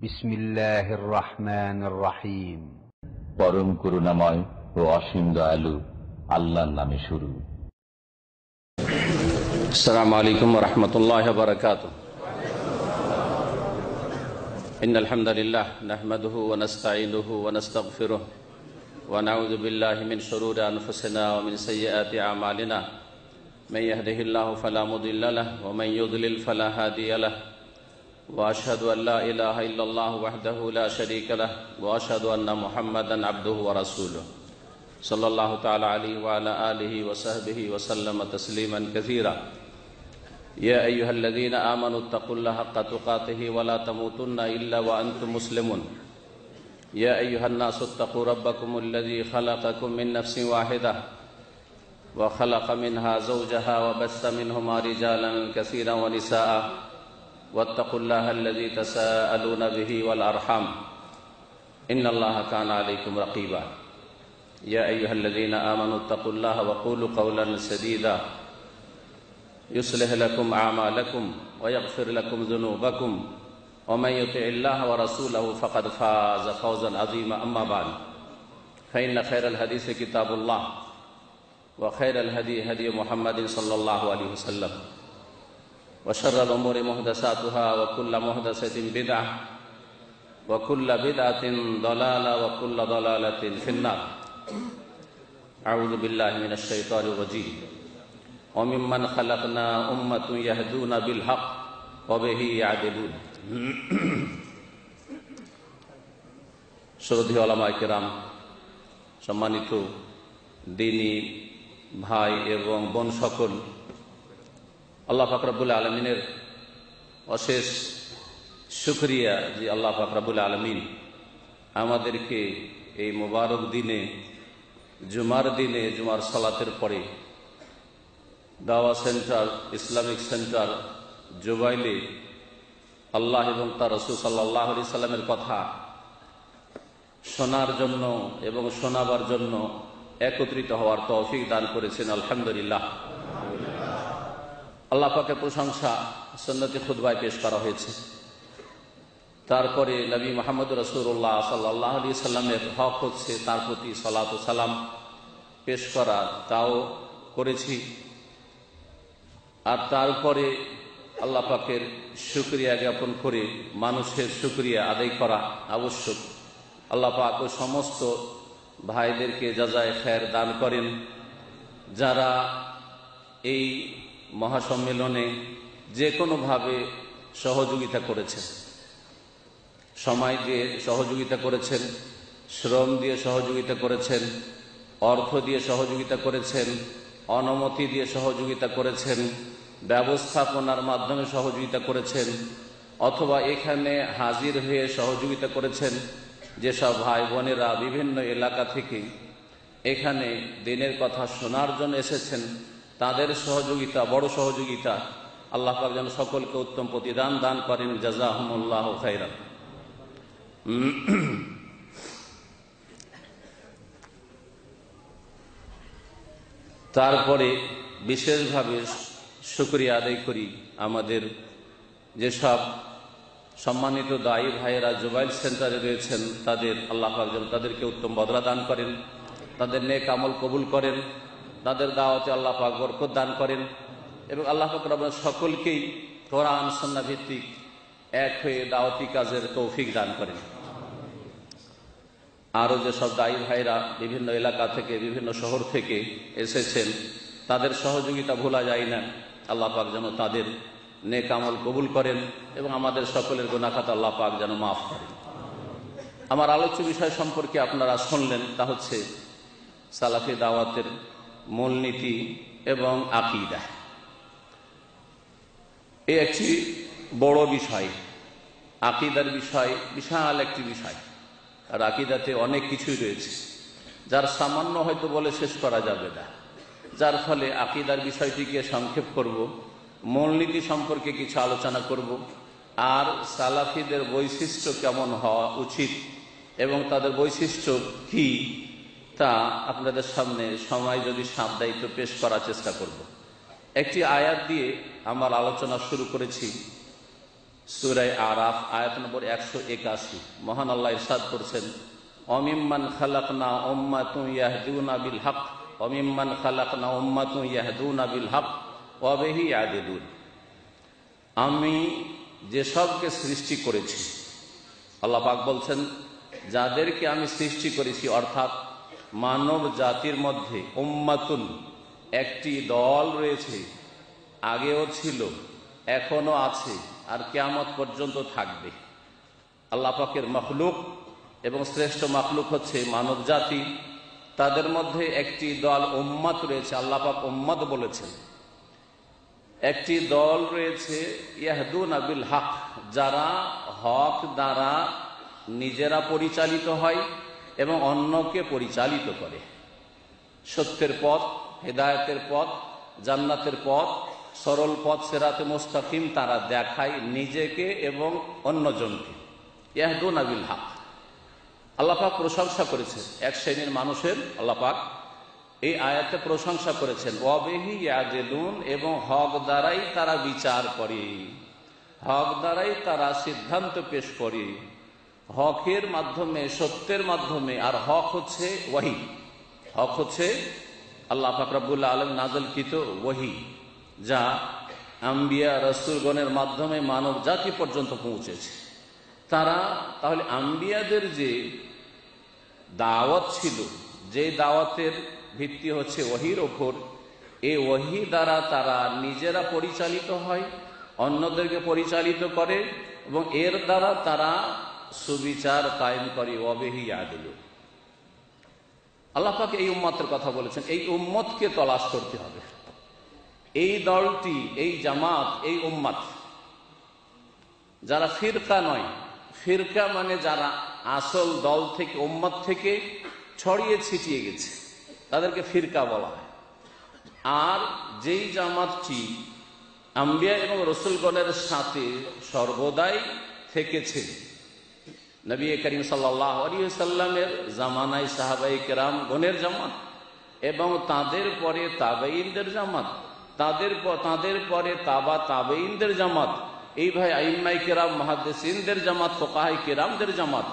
বিসমিল্লাহির রহমানির রহিম। পরম করুণাময় ও অসীম দয়ালু আল্লাহর নামে শুরু। আসসালামু আলাইকুম ওয়া রাহমাতুল্লাহি ওয়া বারাকাতুহু। ইন্নাল হামদালিল্লাহ নাহমাদুহু ওয়া নাস্তাঈনুহু ওয়া নাস্তাগফিরুহ ওয়া নাউযু বিল্লাহি মিন শুরুরি আনফুসিনা ওয়া মিন সাইয়্যাতি আমালিনা। মান ইয়াহদিহিল্লাহু ফালা মুদিল্লা লাহু ওয়া মান ইউদ্লিল ফালা হাদিয়া লাহু। ওয়া আশহাদু আল লা ইলাহা ইল্লাল্লাহু ওয়াহদাহু লা শারীকা লাহু ওয়া আশহাদু আন্না মুহাম্মাদান আবদুহু ওয়া রাসূলুহু সাল্লাল্লাহু তাআলা আলাইহি ওয়া আলা আলিহি ওয়া সাহবিহি ওয়া সাল্লামা তাসলিমান কাসীরা। ইয়া আইয়ুহাল্লাযীনা আমানু তাকুল্লাহা হাক্কা তুকাতিহি ওয়া লা তামুতুন্না ইল্লা ওয়া আনতুম মুসলিমুন। ইয়া আইয়ুহান নাসু তাকু রাব্বাকুমুল্লাযী খালাকাকুম মিন নাফসিন ওয়াহিদাহ ওয়া খালাকা মিনহা যাওজাহা ওয়া বাসসা মিনহুমা রিজালান কাসীরান ওয়া নিসাআ ওয়াত্তাকুল্লাহাল্লাযী তাসাআলুনা বিহি ওয়াল আরহাম ইন্নাল্লাহা কানা আলাইকুম রাকীবা। ইয়া আইয়ুহাল্লাযীনা আমানু তাকুল্লাহা ওয়া কুলু কাওলান সাদীদা ইউসলিহ লাকুম আ'মালাকুম ওয়া ইয়াগফির লাকুম যুনুবাকুম ওয়া মান ইউতি'িল্লাহা ওয়া রাসূলাহু ফাকাদ ফাযা ফাওজান আযীমা। আম্মা বা'দ, ফাইন্না খায়রাল হাদীসি কিতাবুল্লাহ ওয়া খায়রাল হাদী হাদী মুহাম্মাদিন সাল্লাল্লাহু আলাইহি ওয়াসাল্লাম ওয়া শাররাল উমুরি মুহদাসাতুহা ওয়া কুল্লু মুহদাসাতিন বিদআহ ওয়া কুল্লু বিদআতিন দালালা ওয়া কুল্লু দালালাতিন ফিন্নার। আউযু বিল্লাহি মিনাশ শাইতানির রাজীম। ওয়া মিম্মান খালাকনা উম্মাতুন ইয়াহদুনা বিল হক ওয়া বিহি ইয়াদিলুন। শ্রদ্ধেয় উলামায়ে কেরাম, সম্মানিত দ্বীনী ভাই এবং বোন সকল, আল্লাহ পাক রব্বুল আলামিনের অশেষ শুকরিয়া যে আল্লাহ পাক রব্বুল আলামিন আমাদেরকে এই মোবারক দিনে, জুমার দিনে, জুমার সালাতের পরে দাওয়া সেন্টার, ইসলামিক সেন্টার জুবাইলে আল্লাহ এবং তার রাসূল সাল্লাল্লাহু আলাইহি সাল্লামের কথা শোনার জন্য এবং শোনাবার জন্য একত্রিত হওয়ার তৌফিক দান করেছেন। আলহামদুলিল্লাহ। আল্লাহ পাকের প্রশংসা সুন্নতি খুতবায় পেশ করা হয়েছে। তারপরে নবী মুহাম্মদ রাসূলুল্লাহ সাল্লাল্লাহু আলাইহি সাল্লামের হক হচ্ছে তার প্রতি সালাত ও সালাম পেশ করা, তাও করেছি। আর তারপরে আল্লাহ পাকের শুকরিয়া জ্ঞাপন করে মানুষের শুকরিয়া আদায় করা আবশ্যক। আল্লাহ পাক ও সমস্ত ভাইদেরকে জাযায়ে খায়ের দান করেন যারা এই মহাসম্মেলনে যে কোনোভাবে সহযোগিতা করেছেন, সময় দিয়ে সহযোগিতা করেছেন, শ্রম দিয়ে সহযোগিতা করেছেন, অর্থ দিয়ে সহযোগিতা করেছেন, অনুমতি দিয়ে সহযোগিতা করেছেন, ব্যবস্থাপনার মাধ্যমে সহযোগিতা করেছেন, অথবা এখানে হাজির হয়ে সহযোগিতা করেছেন। যেসব ভাই বোনেরা বিভিন্ন এলাকা থেকে এখানে দিনের কথা শোনার জন্য এসেছেন, তাদের সহযোগিতা বড় সহযোগিতা। আল্লাহ পাক যেন সকলকে উত্তম প্রতিদান দান করেন। জাযাহুমুল্লাহু খাইরান। তারপরে বিশেষভাবে শুকরিয়া আদায় করি আমাদের যেসব সম্মানিত দায়ী ভাইয়েরা জুবাইল সেন্টারে রয়েছেন, তাদের আল্লাহ পাক যেন তাদেরকে উত্তম বদলা দান করেন, তাদের নেক আমল কবুল করেন, তাদের দাওয়াতে আল্লাহ পাক বরকত দান করেন এবং আল্লাহ পাক রব্বুল সকলকেই কোরআন সুন্নাহ ভিত্তিক এক হয়ে দাওয়াতি কাজের তৌফিক দান করেন। আরও যেসব দায়ী ভাইরা বিভিন্ন এলাকা থেকে, বিভিন্ন শহর থেকে এসেছেন, তাদের সহযোগিতা ভোলা যায় না। আল্লাহ পাক যেন তাদের নেক আমল কবুল করেন এবং আমাদের সকলের গুনাহ খাতা আল্লাহ পাক যেন মাফ করেন। আমার আলোচ্য বিষয় সম্পর্কে আপনারা শুনলেন, তা হচ্ছে সালাফি দাওয়াতের মূলনীতি এবং আকীদা। এই একটি বড় বিষয়, আকীদার বিষয় বিশাল একটি বিষয়। আর আকীদাতে অনেক কিছুই রয়েছে, যার সামান্য হয়তো বলে শেষ করা যাবে না। যার ফলে আকীদার বিষয়টিকে সংক্ষেপ করব, মূলনীতি সম্পর্কে কিছু আলোচনা করব, আর সালাফিদের বৈশিষ্ট্য কেমন হওয়া উচিত এবং তাদের বৈশিষ্ট্য কি তা আপনাদের সামনে সময় যদি সাথ দেয় তো পেশ করার চেষ্টা করব। একটি আয়াত দিয়ে আমার আলোচনা শুরু করেছি। সূরা আরাফ আয়াত নম্বর 181। মহান আল্লাহ ইরশাদ করছেন, অমিম্মান খালাকনা উম্মাতুন ইয়াহদুনা বিল হক অমিম্মান খালাকনা উম্মাতুন ইয়াহদুনা বিল হক ওয়া বিহি ইয়াদিলুন। আমি যেসবকে সৃষ্টি করেছি, আল্লাহ পাক বলছেন যাদেরকে আমি সৃষ্টি করেছি, অর্থাৎ মানব জাতির মধ্যে উম্মাতুন একটি দল রয়েছে, আগেও ছিল, এখনো আছে, আর কিয়ামত পর্যন্ত থাকবে। আল্লাহ পাকের মখলুক এবং শ্রেষ্ঠ মখলুক হচ্ছে মানব জাতি, তাদের মধ্যে একটি দল উম্মত রয়েছে। আল্লাহ পাক উম্মত বলেছেন। একটি দল রয়েছে ইয়াহদুনা বিল হক, যারা হক দ্বারা নিজেরা পরিচালিত হয় এবং অন্যকে পরিচালিত করে। সত্যের পথ, হেদায়েতের পথ, জান্নাতের পথ, সরল পথ সিরাতে মুস্তাকিম তারা দেখায় নিজেকে এবং অন্যজনকে। ইয়াহদুনা বিল হক, আল্লাহ পাক প্রশংসা করেছেন এক শ্রেণীর মানুষের। আল্লাহ পাক এই আয়াতে প্রশংসা করেছেন ওয়া বিহি ইয়াদিলুন, এবং হক দ্বারাই তারা বিচার করে, হক দ্বারাই তারা সিদ্ধান্ত পেশ করে, হকের মাধ্যমে, সত্যের মাধ্যমে। আর হক হচ্ছে ওয়াহি, হক হচ্ছে আল্লাহ পাক রব্বুল আলামিন নাযিলকৃত ওয়াহি, যা আম্বিয়া রাসূলগণের মাধ্যমে মানব জাতি পর্যন্ত পৌঁছেছে। তারা তাহলে আম্বিয়াদের যে দাওয়াত ছিল, যে দাওয়াতের ভিত্তি হচ্ছে ওয়াহির ওপর, এই ওয়াহি দ্বারা তারা নিজেরা পরিচালিত হয়, অন্যদেরকে পরিচালিত করে, এবং এর দ্বারা তারা সুবিচার কায়েম করে। ওয়া বিহি ইয়াদিলুন। আল্লাহ পাক এই উম্মতের কথা বলেছেন, এই উম্মতকে তলাশ করতে হবে। এই দলটি, এই জামাত, এই উম্মত, যারা ফিরকা নয়, ফিরকা মানে যারা আসল দল থেকে, উম্মত থেকে ছড়িয়ে ছিটিয়ে গেছে, তাদেরকে ফিরকা বলা হয়। আর যেই জামাতটি আম্বিয়া এবং রসুলগণের সাথে সর্বদাই থেকেছে, নবী করিম সাল্লাল্লাহু আলাইহি ওয়াসাল্লামের জামানায় সাহাবায়ে কেরাম গণের জামাত, এবং তাদের পরে তাবেঈনদের জামাত, তাদের পরে তাবেঈনদের জামাত, এই ভাই আইম্মায়ে কেরাম, মুহাদ্দিসিনদের জামাত, ফুকাহায়ে কেরামদের জামাত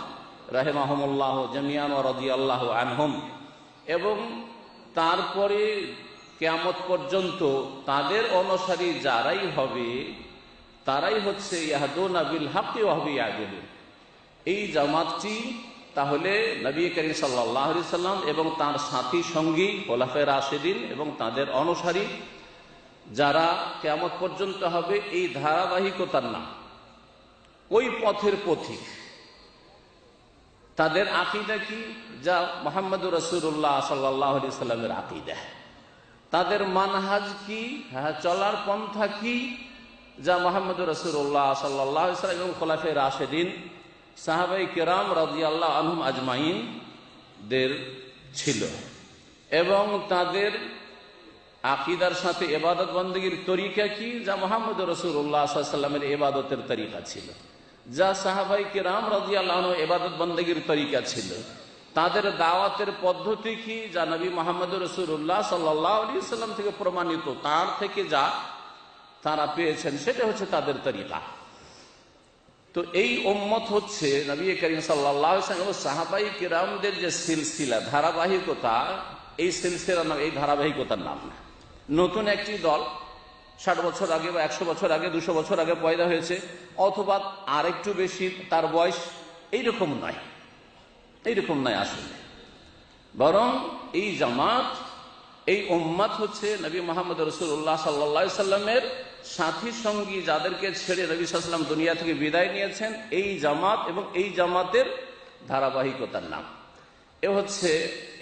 রাহিমাহুমুল্লাহ জামিআন ওয়া রাদিয়াল্লাহু আনহুম। এবং তারপরে কিয়ামত পর্যন্ত তাদের অনুসারী যারাই হবে, তারাই হচ্ছে ইয়াহদুনা বিল হক ওয়া হুম ইয়াদিলুন। এই জামাতটি তাহলে নবী করিম সাল্লাল্লাহু আলাইহি সাল্লাম এবং তার সাথী সঙ্গী খোলাফায়ে রাশিদিন এবং তাদের অনুসারী যারা কিয়ামত পর্যন্ত হবে, এই ধারাবাহিকতার নাম। ওই পথের পথিক। তাদের আকীদা কি? যা মুহাম্মদুর রাসূলুল্লাহ সাল্লাল্লাহু আলাইহি সাল্লামের আকীদা। তাদের মানহাজ কি, চলার পন্থা কি? যা মুহাম্মদুর রাসূলুল্লাহ সাল্লাল্লাহু আলাইহি সাল্লাম এবং খোলাফায়ে রাশিদিন, সাহাবায়ে কেরাম রাদিয়াল্লাহু আনহুম আজমাইন দের ছিল। এবং তাদের আকীদার সাথে ইবাদত বন্দেগীর তরিকা কি? যা মুহাম্মদুর রাসূলুল্লাহ সাল্লাল্লাহু আলাইহি সাল্লামের ইবাদতের তরিকা ছিল, যা সাহাবায়ে কেরাম রাদিয়াল্লাহু আনহু ইবাদত বন্দেগীর তরিকা ছিল। তাদের দাওয়াতের পদ্ধতি কি? যা নবী মুহাম্মদুর রাসূলুল্লাহ সাল্লাল্লাহু আলাইহি সাল্লাম থেকে প্রমাণিত, তার থেকে যা তারা পেয়েছেন, সেটা হচ্ছে তাদের তরিকা। তো এই উম্মত হচ্ছে নবী করিম সাল্লাল্লাহু আলাইহি ওয়াসাল্লাম এবং সাহাবায়ে কেরামদের যে সিলসিলা, ধারাবাহিকতা, এই সিলসিলার নাম, এই ধারাবাহিকতার নাম না। নতুন একটি দল 60 বছর আগে বা 100 বছর আগে, 200 বছর আগে পয়দা হয়েছে, অথবা আরেকটু বেশি তার বয়স, এইরকম নয়, এইরকম নয় আসলে। বরং এই জামাত, এই উম্মত হচ্ছে নবী মুহাম্মদ রাসূলুল্লাহ সাল্লাল্লাহু আলাইহি সাল্লামের সাথী সঙ্গী, যাদেরকে ছেড়ে নবী সাল্লাল্লাহু আলাইহি ওয়াসাল্লাম দুনিয়া থেকে বিদায় নিয়েছেন, এই জামাত এবং এই জামাতের ধারাবাহিকতার নাম। এ হচ্ছে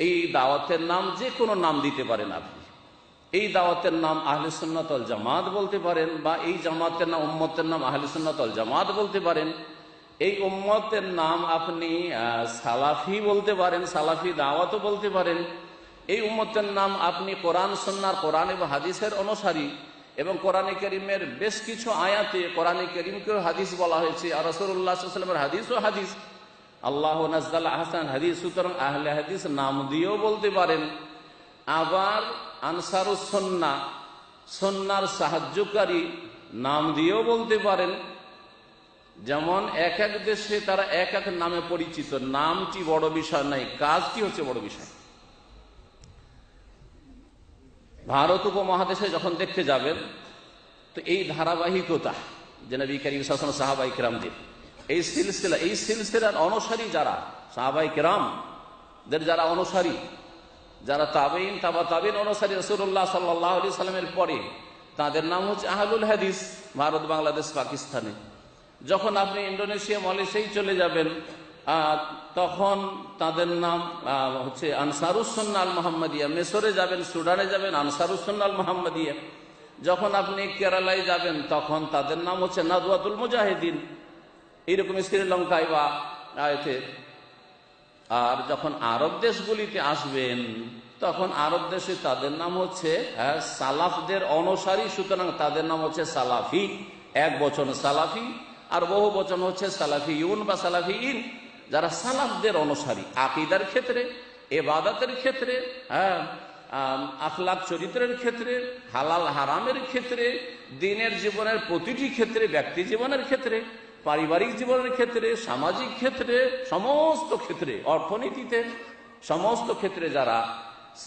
এই দাওয়াতের নাম। যে কোনো নাম দিতে পারেন আপনি। এই দাওয়াতের নাম আহলে সুন্নাত ওয়াল জামাত বলতে পারেন, বা এই জামাতের নাম, উম্মতের নাম আহলে সুন্নাত ওয়াল জামাত বলতে পারেন। এই উম্মতের নাম আপনি সালাফি বলতে পারেন, সালাফি দাওয়াতও বলতে পারেন। এই উম্মতের নাম আপনি কোরআন সুন্নাহর, কোরআন এবং হাদিসের অনুসারী, এবং কোরআনে কারীমের বেশ কিছু আয়াতে কোরআনে কারীমকেও হাদিস বলা হয়েছে, আর রাসূলুল্লাহ সাল্লাল্লাহু আলাইহি ওয়াসাল্লামের হাদিসও হাদিস। আল্লাহু নাযালা আহসান হাদিস, সুতরাং আহলে হাদিস নাম দিয়েও বলতে পারেন। আবার আনসারুস সুন্নাহ, সুন্নাহর সাহায্যকারী নাম দিয়েও বলতে পারেন। যেমন এক এক দেশে তারা এক এক নামে পরিচিত, নামটি বড় বিষয় নাই, কাজটি হচ্ছে বড় বিষয়। ভারত উপমহাদেশে যখন দেখতে যাবেন তো এই ধারাবাহিকতা যে নবী করিম সাল্লাল্লাহু আলাইহি ওয়াসাল্লাম সাহাবায়ে কেরামদের এই সিলসিলার অনুসারী যারা সাহাবায়ে কেরামদের যারা অনুসারী, যারা তাবেঈন তাবা তাবেঈন অনুসারী রাসূলুল্লাহ সাল্লাল্লাহু আলাইহি সাল্লামের পরে, তাদের নাম হচ্ছে আহলুল হাদিস। ভারত, বাংলাদেশ, পাকিস্তানে যখন আপনি ইন্দোনেশিয়া, মালয়েশিয়ায় চলে যাবেন তখন তাদের নাম হচ্ছে আনসারুস সুন্নাহ আল মুহাম্মাদিয়া। মিশরে যাবেন, সুদানে যাবেন, আনসারুস সুন্নাহ আল মুহাম্মাদিয়া। যখন আপনি কেরালায় যাবেন তখন তাদের নাম হচ্ছে নাদওয়াতুল মুজাহিদিন, এইরকম শ্রীলঙ্কায় বা আয়াতে। আর যখন আরব দেশগুলিতে আসবেন তখন আরব দেশে তাদের নাম হচ্ছে সালাফদের অনুসারী, সুতরাং তাদের নাম হচ্ছে সালাফি। এক বচন সালাফি আর বহু বচন হচ্ছে সালাফিউন বা সালাফিইন, যারা সালাফদের অনুসারী আকীদার ক্ষেত্রে, ইবাদতের ক্ষেত্রে, আখলাক চরিত্রের ক্ষেত্রে, হালাল হারামের ক্ষেত্রে, দিনের জীবনের প্রতিটি ক্ষেত্রে, ব্যক্তি জীবনের ক্ষেত্রে, পারিবারিক জীবনের ক্ষেত্রে, সামাজিক ক্ষেত্রে, সমস্ত ক্ষেত্রে, অর্থনীতিতে, সমস্ত ক্ষেত্রে যারা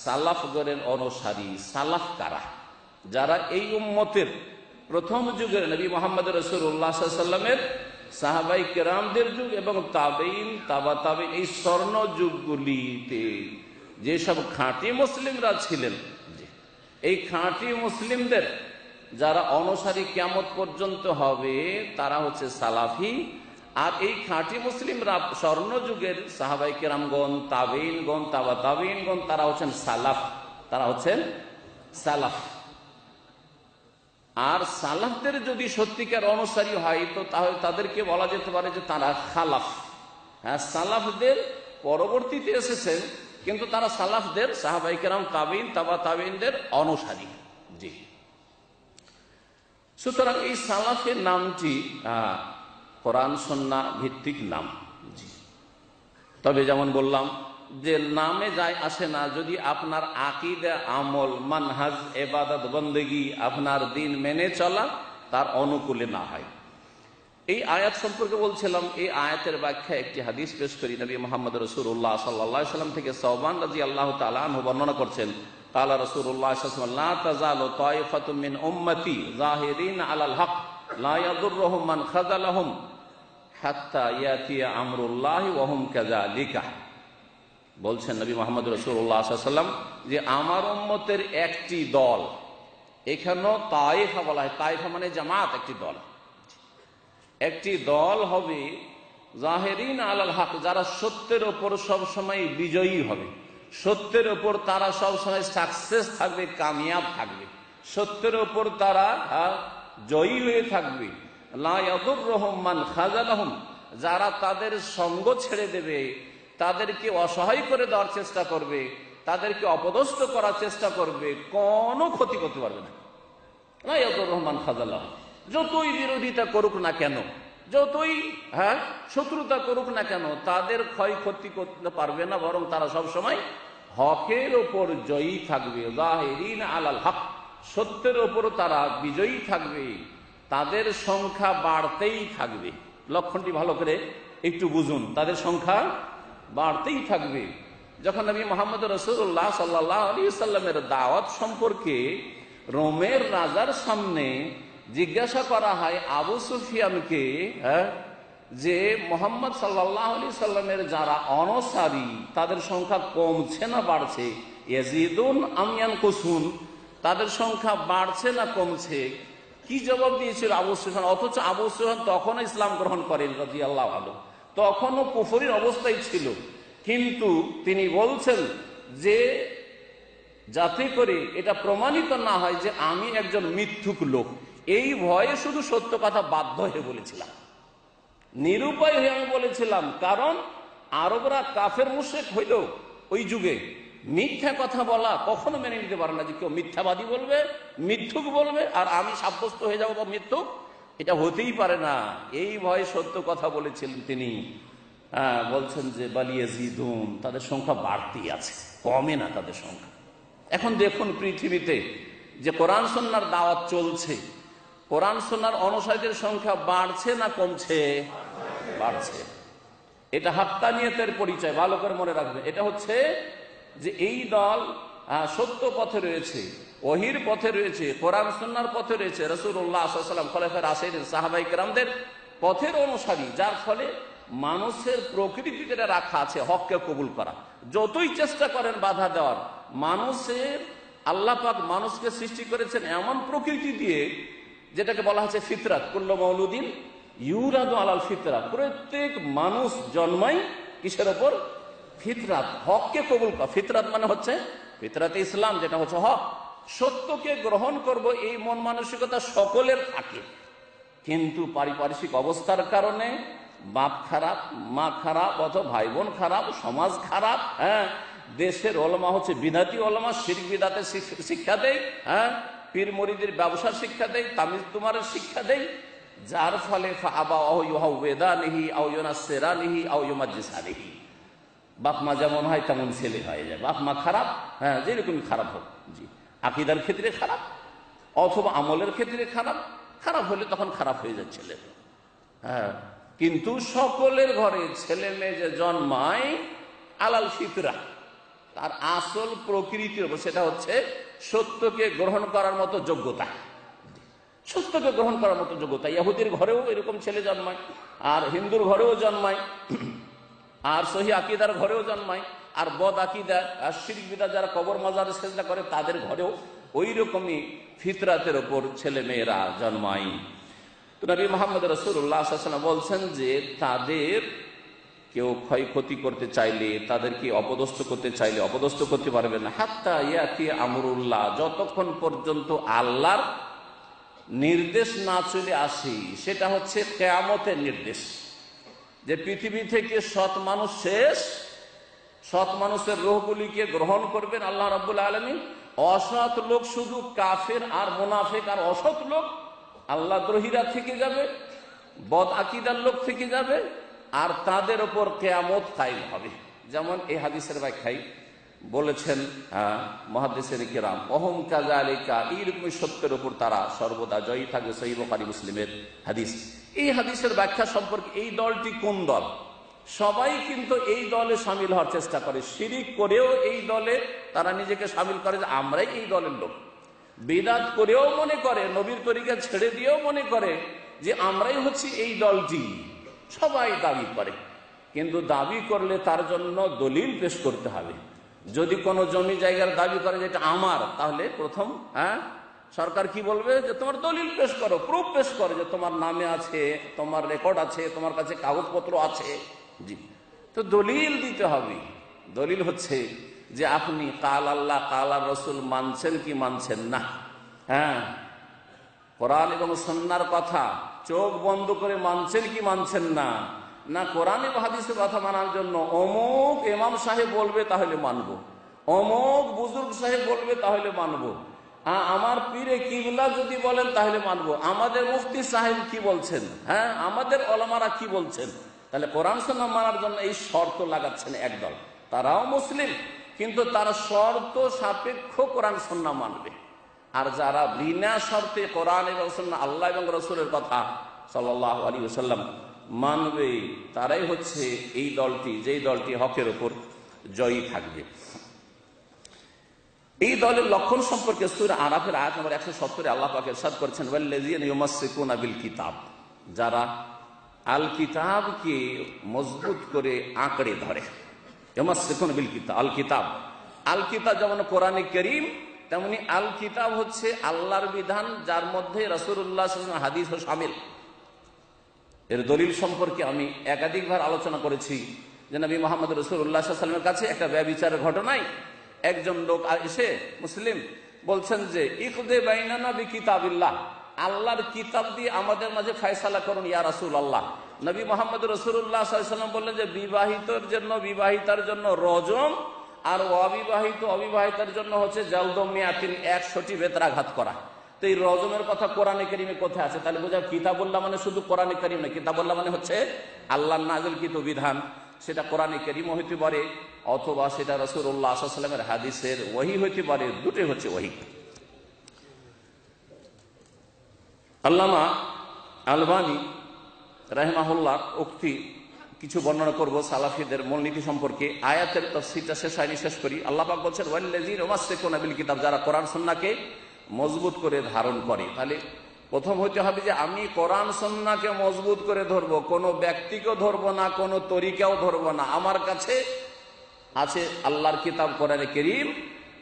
সালাফগণের অনুসারী। সালাফ কারা? যারা এই উম্মতের প্রথম যুগের নবী মুহাম্মদ রাসূলুল্লাহ সাল্লাল্লাহু আলাইহি ওয়াসাল্লামের সাহাবায়ে কেরামদের যুগ এবং তাবেঈন তাবা তাবেঈন এই স্বর্ণ যুগগুলিতে যেসব খাঁটি মুসলিমরা ছিলেন, এই খাঁটি মুসলিমদের যারা অনুসারী কিয়ামত পর্যন্ত হবে তারা হচ্ছে সালাফি। আর এই খাঁটি মুসলিমরা স্বর্ণ যুগের সাহাবায়ে কেরামগণ, তাবেঈনগণ, তাবা তাবেঈনগণ তারা হচ্ছেন সালাফ, তারা হচ্ছেন সালাফ। আর সালাফদের যদি সত্যিকার অনুসারী হয় তো তাহলে তাদেরকে বলা যেতে পারে যে তারা খালাফ। হ্যাঁ, সালাফদের পরবর্তীতে এসেছেন কিন্তু তারা সালাফদের, সাহাবায়ে কেরাম, তাবেঈন তাবা তাবেঈনদের অনুসারী। জি, সুতরাং এই সালাফের নামটি কোরআন সুন্নাহ ভিত্তিক নাম। জি, তবে যেমন বললাম যে নামে যায় আসে না যদি আপনার আকীদা, আমল, মানহাজ, ইবাদত, বন্দেগী, আপনার দিন মেনে চলা তার অনুকূলে না হয়। এই আয়াত সম্পর্কে বলছিলাম, এই আয়াতের ব্যাখ্যা একটি হাদিস পেশ করি। নবী মুহাম্মদ রাসূলুল্লাহ সাল্লাল্লাহু আলাইহি ওয়াসাল্লাম থেকে সাওবান রাদিয়াল্লাহু তাআলা আনহু বর্ণনা করছেন, قال رسول الله صلى الله عليه وسلم لا تزال طائفة من أمتي ظاهرين على الحق لا يضرهم من خذلهم حتى يأتي أمر الله وهم كذلك। বলছেন নবী মুহাম্মদ রাসূলুল্লাহ সাল্লাল্লাহু আলাইহি ওয়াসাল্লাম যে আমার উম্মতের একটি দল, এখানেও তায়েফা বলা হয়, তায়েফা মানে জামাত, একটি দল, একটি দল হবে জাহেরিন আলাল হক, যারা সত্যের ওপর সব সময় বিজয়ী হবে, সত্যের ওপর তারা সব সময় সাকসেস থাকবে, কামিয়াব থাকবে, সত্যের ওপর তারা জয়ী হয়ে থাকবে। লা ইয়াদুররুহুম মান খাযালাহুম, যারা তাদের সঙ্গ ছেড়ে দেবে, তাদেরকে অসহায় করে দেওয়ার চেষ্টা করবে, তাদেরকে অপদস্থ করার চেষ্টা করবে, কোনো ক্ষতি করতে পারবে না। লা ইয়াদুররুহুম মান খাযালাহুম, যতই বিরোধিতা করুক না কেন, যতই শত্রুতা করুক না কেন, তাদের ক্ষয়ক্ষতি করতে পারবে না, বরং তারা সব সময় হকের ওপর জয়ী থাকবে। যাহিরিন আলাল হক, সত্যের ওপর তারা বিজয়ী থাকবে, তাদের সংখ্যা বাড়তেই থাকবে। লক্ষণটি ভালো করে একটু বুঝুন, তাদের সংখ্যা বাড়তেই থাকবে। যখন নবী মুহাম্মদ রাসূলুল্লাহ সাল্লাল্লাহু আলাইহি ওয়াসাল্লামের দাওয়াত সম্পর্কে রোমের রাজার সামনে জিজ্ঞাসা করা হয় আবু সুফিয়ানকে যে মুহাম্মদ সাল্লাল্লাহু আলাইহি সাল্লামের যারা অনুসারী তাদের সংখ্যা কমছে না বাড়ছে, ইয়াজিদুন আম ইয়ানকুসুন, তাদের সংখ্যা বাড়ছে না কমছে, কি জবাব দিয়েছিল আবু সুফিয়ান? অথচ আবু সুফিয়ান তখনও ইসলাম গ্রহণ করেন রাদিয়াল্লাহু আনহু, তখনও কুফরীর অবস্থায় ছিল, কিন্তু তিনি বলছেন যে যাতে করে এটা প্রমাণিত না হয় যে আমি একজন মিথ্যুক লোক, এই ভয়ে শুধু সত্য কথা বাধ্য হয়ে বলেছিলাম, নিরুপায় হয়ে আমি বলেছিলাম। কারণ আরবরা কাফের মুশরিক হইল ওই যুগে মিথ্যা কথা বলা কখনো মেনে নিতে পারে না, যে কেউ মিথ্যাবাদী বলবে, মিথ্যুক বলবে, আর আমি সাব্যস্ত হয়ে যাবো মিথ্যুক, এটা হতেই পারে না। এই ভয়ে সত্য কথা বলেছিলেন তিনি। বলছেন যে বালিয়াজিদুন, তাদের সংখ্যা বাড়তি আছে, কমে না তাদের সংখ্যা। এখন দেখুন পৃথিবীতে যে কোরআন সুন্নাহর দাওয়াত চলছে, কোরআন সুন্নাহর অনুসারীদের সংখ্যা বাড়ছে না কমছে? বাড়ছে। এটা হাক্কানিয়তের পরিচয়, ভালো করে মনে রাখবে। এটা হচ্ছে যে এই দল সত্য পথে রয়েছে, ওহির পথে রয়েছে, কোরআন সুন্নাহর পথে রয়েছে, রাসূলুল্লাহ সাল্লাল্লাহু আলাইহি ওয়াসাল্লাম, খোলাফায়ে রাশিদিন, সাহাবায়ে কেরামদের পথের অনুসারী, যার ফলে মানুষের প্রকৃতিতে রাখা আছে হককে কবুল করা। যতই চেষ্টা করেন বাধা দেওয়ার, মানুষের আল্লাহ পাক মানুষকে সৃষ্টি করেছেন এমন প্রকৃতি দিয়ে যেটাকে বলা হচ্ছে ফিতরাত। কুল্লু মাউলুদিন ইউলাদু আলাল ফিতরাত, প্রত্যেক মানুষ জন্মায় কিসের ওপর? ফিতরাত, হককে কবুল করা। ফিতরাত মানে হচ্ছে ফিতরাতে ইসলাম, যেটা হচ্ছে হক, সত্যকে গ্রহণ করব, এই মন মানসিকতা সকলের থাকে। কিন্তু পারিপার্শ্বিক অবস্থার কারণে বাপ খারাপ, মা খারাপ, অথবা ভাই বোন খারাপ, সমাজ খারাপ, দেশের ওলামা হচ্ছে বিদাতি ওলামা, শিরক বিদাতের শিক্ষা দেয়, পীর মুরিদের ব্যবসার শিক্ষা দেয়, তামিজ তুমারের শিক্ষা দেয়, যার ফলে বাপ মা যেমন হয় তেমন ছেলে হয়ে যায়। বাপ মা খারাপ, যেরকম খারাপ হোক, জি, আকীদার ক্ষেত্রে খারাপ অথবা আমলের ক্ষেত্রে খারাপ, খারাপ হলে তখন খারাপ হয়ে যায় ছেলে। কিন্তু সকলের ঘরে ছেলে মেয়ে যে জন্মায় আলাল ফিতরা, তার আসল প্রকৃতির উপর, সেটা হচ্ছে সত্যকে গ্রহণ করার মতো যোগ্যতা। সত্যকে গ্রহণ করার মতো যোগ্যতা। ইহুদির ঘরেও এরকম ছেলে জন্মায়, আর হিন্দুর ঘরেও জন্মায়, আর সহি আকীদার ঘরেও জন্মায়, আর বদ আকীদা আর শিরক বিদআত যারা কবর মাজারে সিজদা করে তাদের ঘরেও ওই রকমই ফিতরাতের ওপর ছেলে মেয়েরা জন্মায়। তো নবী মুহাম্মদ রাসূলুল্লাহ সাল্লাল্লাহু আলাইহি ওয়াসাল্লাম বলছেন যে তাদের কেউ ক্ষয়ক্ষতি করতে চাইলে, তাদেরকে অপদস্থ করতে চাইলে অপদস্থ করতে পারবে না, হাত্তা ইয়াতি আমরুল্লাহ, যতক্ষণ পর্যন্ত আল্লাহর নির্দেশ না চলে আসে। সেটা হচ্ছে কিয়ামতের নির্দেশ, যে পৃথিবী থেকে সৎ মানুষ শেষ, সৎ মানুষের রূহগুলিকে গ্রহণ করবেন আল্লাহ রাব্বুল আলামিন। অসৎ লোক, শুধু কাফের আর মুনাফিক আর অসৎ লোক, আল্লাহ দ্রোহীরা থেকে যাবে, বদ আকীদার লোক থেকে যাবে, আর তাদের উপর কিয়ামত কায়েম হবে। যেমন এই হাদিসের ব্যাখ্যায় বলেছেন মুহাদ্দিসিন কিরাম, অহম কাযালিকা, এইরকম সত্যের উপর তারা সর্বদা জয়ী থাকবে। সহিহ বুখারী মুসলিমের হাদিস। এই হাদিসের ব্যাখ্যা সম্পর্কে, এই দলটি কোন দল? সবাই কিন্তু এই দলে সামিল হওয়ার চেষ্টা করে, শিরিক করেও এই দলে তারা নিজেকে সামিল করে যে আমরাই এই দলের লোক। বিদআত করেও মনে করে, নবীর তরিকা ছেড়ে দিয়েও মনে করে যে আমরাই হচ্ছি এই দলটি। সবাই দাবি করে, কিন্তু দাবি করলে তার জন্য দলিল পেশ করতে হবে। যদি কোনো জমি জায়গার দাবি করে যে এটা আমার, তাহলে প্রথম সরকার কি বলবে যে তোমার দলিল পেশ করো, প্রুফ পেশ করো যে তোমার নামে আছে, তোমার রেকর্ড আছে, তোমার কাছে কাগজপত্র আছে। জি, তো দলিল দিতে হবে। দলিল হচ্ছে যে আপনি কাল আল্লাহ কাল আর রসুল মানছেন কি মানছেন না। কোরআন এবং সুন্নাহর কথা চোখ বন্ধ করে মানছেন কি মানছেন না। না কোরআন এবং হাদিসের কথা মানার জন্য অমুক ইমাম সাহেব বলবে তাহলে মানবো, অমুক বুজুর্গ সাহেব বলবে তাহলে মানবো, আমার পীরে কিবলা যদি বলেন তাহলে মানবো, আমাদের মুফতি সাহেব কি বলছেন, আমাদের ওলামারা কি বলছেন। তাহলে কোরআন সুন্নাহ মানার জন্য এই শর্ত লাগাচ্ছেন একদল। তারাও মুসলিম, কিন্তু তারা শর্ত সাপেক্ষ কোরআন সুন্নাহ মানবে। আর যারা বিনা শর্তে কোরআন এবং সুন্নাহ, আল্লাহ এবং রাসূলের কথা সাল্লাল্লাহু আলাইহি ওয়াসাল্লাম মানবে, তারাই হচ্ছে এই দলটি, যেই দলটি হকের উপর জয়ী থাকবে। এই দলের লক্ষণ সম্পর্কে সূরা আরাফের আয়াত নম্বর 170 আল্লাহ পাক ইরশাদ করেছেন, ওয়াল্লাযীনা ইউমাসসিকুনা বিল কিতাব, যারা আল কিতাবকে মজবুত করে আঁকড়ে ধরে। ইউমাসসিকুনা বিল কিতাব, আল কিতাব, আল কিতাব যেমন কোরআনে কারীম, তেমনি আল কিতাব হচ্ছে আল্লাহর বিধান, যার মধ্যে রাসূলুল্লাহ সাল্লাল্লাহু আলাইহি ওয়াসাল্লাম হাদিসও শামিল। এর দলিল সম্পর্কে আমি একাধিকবার আলোচনা করেছি যে নবী মুহাম্মদ রাসূলুল্লাহ সাল্লাল্লাহু আলাইহি ওয়াসাল্লামের কাছে একটা ব্যভিচারের ঘটনায় একজন লোক এসে, মুসলিম, বলছেন যে ইকদে বাইনানা বিকিতাবিল্লাহ, আল্লাহর কিতাব দিয়ে আমাদের মাঝে ফয়সালা করুন ইয়া রাসূলুল্লাহ। নবী মুহাম্মদ রাসূলুল্লাহ সাল্লাল্লাহু আলাইহি ওয়াসাল্লাম বললেন যে বিবাহিতর জন্য, বিবাহিতার জন্য রজম, আর অবিবাহিতার জন্য হচ্ছে জালদমিয়াতিন, 100টি বেত্রাঘাত করা। তো এই রজমের কথা কোরআনে কারীমে কোথায় আছে? তাহলে বোঝা কিতাবুল্লাহ মানে শুধু কোরআনে কারীম না, কিতাবুল্লাহ মানে হচ্ছে আল্লাহর নাযিলকৃত বিধান। সেটা কোরআনে কারীমও হইতে পারে, অথবা সেটা রাসূলুল্লাহ সাল্লাল্লাহু আলাইহি ওয়াসাল্লামের হাদিসের ওহী হইতে পারে, দুটোই হচ্ছে ওহী। আল্লামা আলবানী রাহিমাহুল্লাহর উক্তি কিছু বর্ণনা করব সালাফিদের মূলনীতি সম্পর্কে। আয়াতের তাফসীরটা শেষ করি। আল্লাহ পাক বলছেন ওয়াল্লাযীনা ইউমাসসিকুনা বিল কিতাব, যারা কোরআন সুন্নাহকে মজবুত করে ধারণ করে। তাহলে প্রথম হইতে হবে যে আমি কোরআন সুন্নাহকে মজবুত করে ধরবো, কোনো ব্যক্তিকেও ধরবো না, কোনো তরিকাও ধরবো না। আমার কাছে আছে আল্লাহর কিতাব কোরআনে কারীম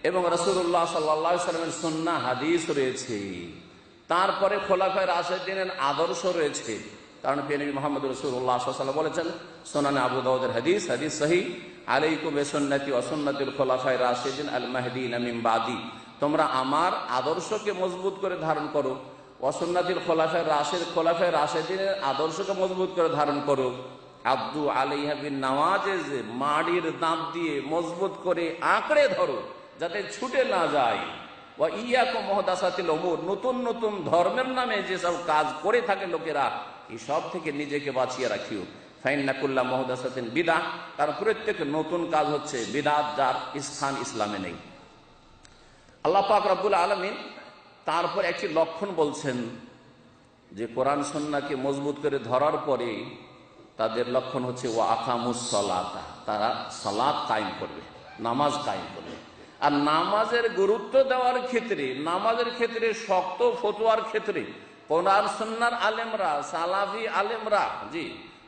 এবং রাসূলুল্লাহ সাল্লাল্লাহু আলাইহি ওয়াসাল্লামের সুন্নাহ হাদিস রয়েছে। তারপরে খোলাফায়ে রাশিদিনের আদর্শ রয়েছে, কারণ প্রিয় নবী মুহাম্মদ রাসূলুল্লাহ সাল্লাল্লাহু আলাইহি ওয়াসাল্লাম বলেছেন, সুনানে আবু দাউদের হাদিস সহিহ, আলাইকুম বিসুন্নতি ওয়া সুন্নাতিল খুলাফায়ে রাশিদিন আল মাহদিয়িন মিন বাদি, তোমরা আমার আদর্শকে মজবুত করে ধারণ করো, ওয়া সুন্নাতিল খোলাফায়ে রাশিদিনের আদর্শকে মজবুত করে ধারণ করো। আব্দু আলাইহা বিন নওয়াজিজ, মাড়ির দাঁত দিয়ে মজবুত করে আঁকড়ে ধরো যাতে ছুটে না যায়। ওয়া ইয়াকুম মুহদাসাতিল উমুর, নতুন নতুন ধর্মের নামে যেসব কাজ করে থাকে লোকেরা, এই সব থেকে নিজেকে বাঁচিয়ে রাখিও। ফাইন্না কুল্লা মুহদাসাতিন বিদআহ, কারণ প্রত্যেক নতুন কাজ হচ্ছে বিদআত, যার স্থান ইসলামে নেই। আল্লাহ পাক রব্বুল আলামিন তারপর একটি লক্ষণ বলছেন যে কোরআন সুন্নাহকে মজবুত করে ধরার পরে তাদের লক্ষণ হচ্ছে ওয়া আকামুস সালাতা, তারা সালাত কায়েম করবে, নামাজ কায়েম করবে। আর নামাজের গুরুত্ব দেওয়ার ক্ষেত্রে, নামাজের ক্ষেত্রে শক্ত ফতোয়ার ক্ষেত্রে কোরআন সুন্নাহর আলেমরা, সালাফি আলেমরা,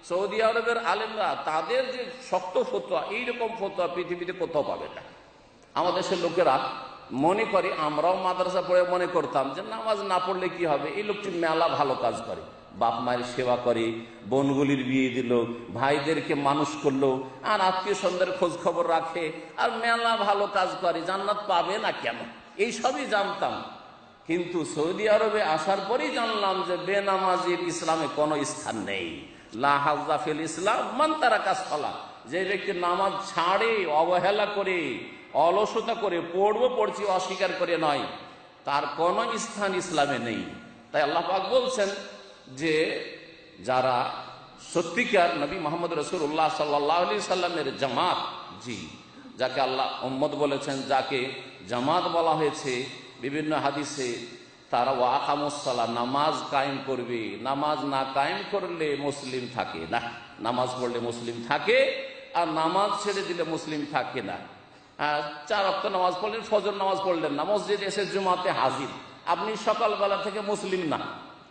সৌদি আরবের আলেমরা, তাদের যে শক্ত ফতোয়া, এইরকম ফতোয়া পৃথিবীতে কোথাও পাবে না। আমাদের দেশের লোকেরা মনে করে, আমরাও মাদ্রাসা পড়ে মনে করতাম যে নামাজ না পড়লে কি হবে, এই লোকটি মেলা ভালো কাজ করে, বাপ মায়ের সেবা করে, বোনগুলির বিয়ে দিল, ভাইদেরকে মানুষ করলো, আর আত্মীয় স্বজনদের খোঁজ খবর রাখে, আর মেলা ভালো কাজ করে, জান্নাত পাবে না কেন, এই সবই জানতাম। কিন্তু সৌদি আরবে আসার পরেই জানলাম যে বেনামাজির ইসলামে কোনো স্থান নেই। লা হাজ্জা ফিল ইসলাম মান তারাকা সালাহ, যে ব্যক্তি নামাজ ছাড়ে, অবহেলা করে, অলসতা করে, পড়ছি অস্বীকার করে নয়, তার কোনো স্থান ইসলামে নেই। তাই আল্লাহ পাক বলছেন যে যারা সত্যিকার নবী মুহাম্মদ রাসূলুল্লাহ সাল্লাল্লাহু আলাইহি সাল্লামের জামাত, যাকে আল্লাহ উম্মত বলেছেন, যাকে জামাত বলা হয়েছে বিভিন্ন হাদিসে, তারা ওয়া আকামুস সালাহ, নামাজ কায়েম করবে। নামাজ না কায়েম করলে মুসলিম থাকে না, নামাজ পড়লে মুসলিম থাকে, আর নামাজ ছেড়ে দিলে মুসলিম থাকে না। 4 ওয়াক্ত নামাজ পড়লেন, ফজর নামাজ পড়লেন না, মসজিদে এসে জুমাতে হাজির, আপনি সকালবেলা থেকে মুসলিম না,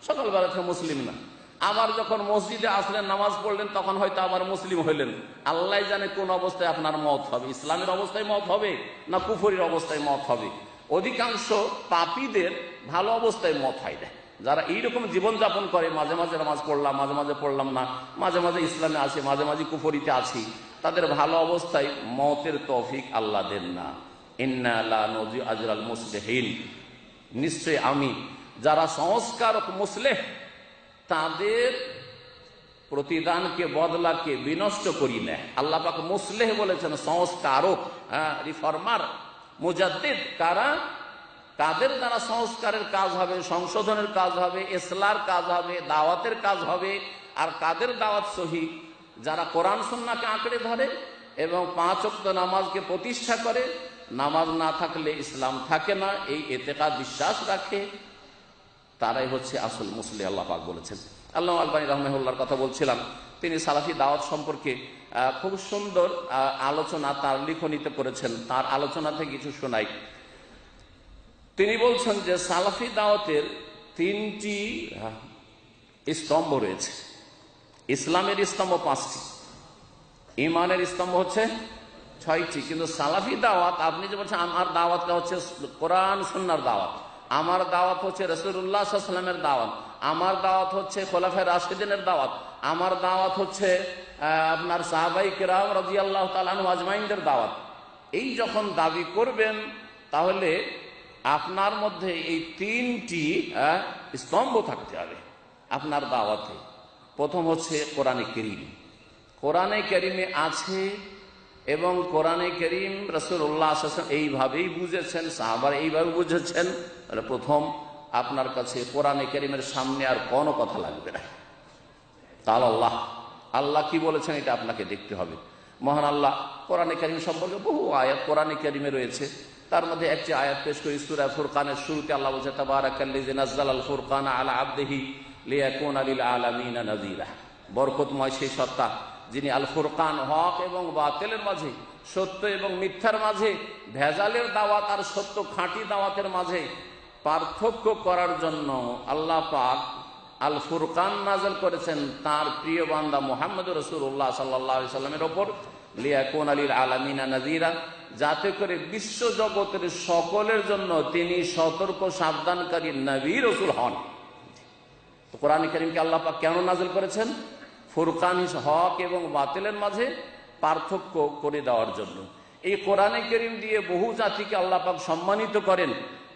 সকালবেলা থেকে মুসলিম না। আবার যখন মসজিদে আসলেন, নামাজ পড়লেন, তখন হয়তো আবার মুসলিম হইলেন। আল্লাহ জানে কোন অবস্থায় আপনার মওত হবে, ইসলামের অবস্থায় মওত হবে না কুফরির অবস্থায় মওত হবে। অধিকাংশ পাপীদের ভালো অবস্থায় মওত হয় না। যারা এইরকম জীবনযাপন করে, মাঝে মাঝে নামাজ পড়লাম, মাঝে মাঝে পড়লাম না, মাঝে মাঝে ইসলামে আছে, মাঝে মাঝে কুফরিতে আছি, তাদের ভালো অবস্থায় মওতের তৌফিক আল্লাহ দেন না। ইন্না লা নুযিউ আজরাল মুসলিহিন, নিশ্চয় আমি যারা সংস্কারক মুসলিহ, তাদের প্রতিদানকে, বদলাকে বিনষ্ট করি না। আল্লাহ পাক মুসলিহ বলেছেন, সংস্কারক, রিফর্মার, মুজাদ্দিদ কারা? কাদের দ্বারা সংস্কারের কাজ হবে, সংশোধনের কাজ হবে, ইসলার কাজ হবে, দাওয়াতের কাজ হবে। আর কাদের দাওয়াত সহি? যারা কোরআন সুন্নাহকে আঁকড়ে ধরে এবং 5 ওয়াক্ত নামাজকে প্রতিষ্ঠা করে। নামাজ না থাকলে ইসলাম থাকে না, এই এতেকাদ বিশ্বাস রাখে, তারাই হচ্ছে আসল মুসলিম। আল্লাহ পাক বলেছেন। আল্লামা আলবানী রাহিমাহুল্লাহর কথা বলছিলাম, তিনি সালাফি দাওয়াত সম্পর্কে খুব সুন্দর আলোচনা তার লিখনীতে করেছেন। তার আলোচনা থেকে কিছু শোনাই। তিনি বলছেন যে সালাফি দাওয়াতের 3টি স্তম্ভ রয়েছে। ইসলামের স্তম্ভ 5টি, ইমানের স্তম্ভ হচ্ছে 6টি, কিন্তু সালাফি দাওয়াত, আপনি যে বলছেন আমার দাওয়াতটা হচ্ছে কোরআন সুন্নাহর দাওয়াত, আমার দাওয়াত হচ্ছে রাসূলুল্লাহ সাল্লাল্লাহু আলাইহি ওয়াসাল্লামের দাওয়াত, আমার দাওয়াত হচ্ছে খোলাফায়ে রাশিদিনের দাওয়াত, আমার দাওয়াত হচ্ছে আপনার সাহাবায়ে কেরাম রাদিয়াল্লাহু তাআলা আনহুম আজমাইনদের দাওয়াত। এই যখন দাবি করবেন, তাহলে আপনার মধ্যে এই 3টি স্তম্ভ থাকতে হবে আপনার দাওয়াতে। প্রথম হচ্ছে কোরআনে কারীম। কোরআনে কারীমে আছে এবং কোরআনে কারীম রাসূলুল্লাহ সাল্লাল্লাহু আলাইহি ওয়াসাল্লাম এইভাবেই বুঝেছেন, সাহাবারা এইভাবে বুঝেছেন। তাহলে প্রথম আপনার কাছে কোরআনে কারীমের সামনে আর কোনো কথা লাগবে না। তাআলা আল্লাহ কি বলেছেন এটা আপনাকে দেখতে হবে। মহান আল্লাহ কোরআনে কারীম সম্পর্কে বহু আয়াত কোরআনে কারীমে রয়েছে। তার মধ্যে একটি আয়াত পেশ করি সূরা ফুরকানের শুরুতে আল্লাহ বলছে তাবারাকাল্লাযী নাযালাল ফুরকানা আলা আবদিহি লিয়াকুনা লিল আলামিনা নাযীরা। বরকতময় সেই সত্তা যিনি আল ফুরকান, হক এবং বাতিলের মাঝে, সত্য এবং মিথ্যার মাঝে, ভেজালের দাওয়াত আর সত্য খাঁটি দাওয়াতের মাঝে পার্থক্য করার জন্য আল্লাহ পাক আল ফুরকান নাযিল করেছেন তার প্রিয় বান্দা মুহাম্মদ রাসূলুল্লাহ সাল্লাল্লাহু আলাইহি সাল্লামের উপর, লিয়াকুনা লিল আলামিনা নাযীরা, যাতে করে বিশ্ব জগতের সকলের জন্য তিনি সতর্ক সাবধানকারী নবী রাসূল হন। তো কোরআন কারীমকে আল্লাহ পাক কেন নাযিল করেছেন? ফুরকান, হক এবং বাতিলের মাঝে পার্থক্য করে দেওয়ার জন্য। এই কোরআনে কারীম দিয়ে বহু জাতিকে আল্লাহ পাক সম্মানিত করেন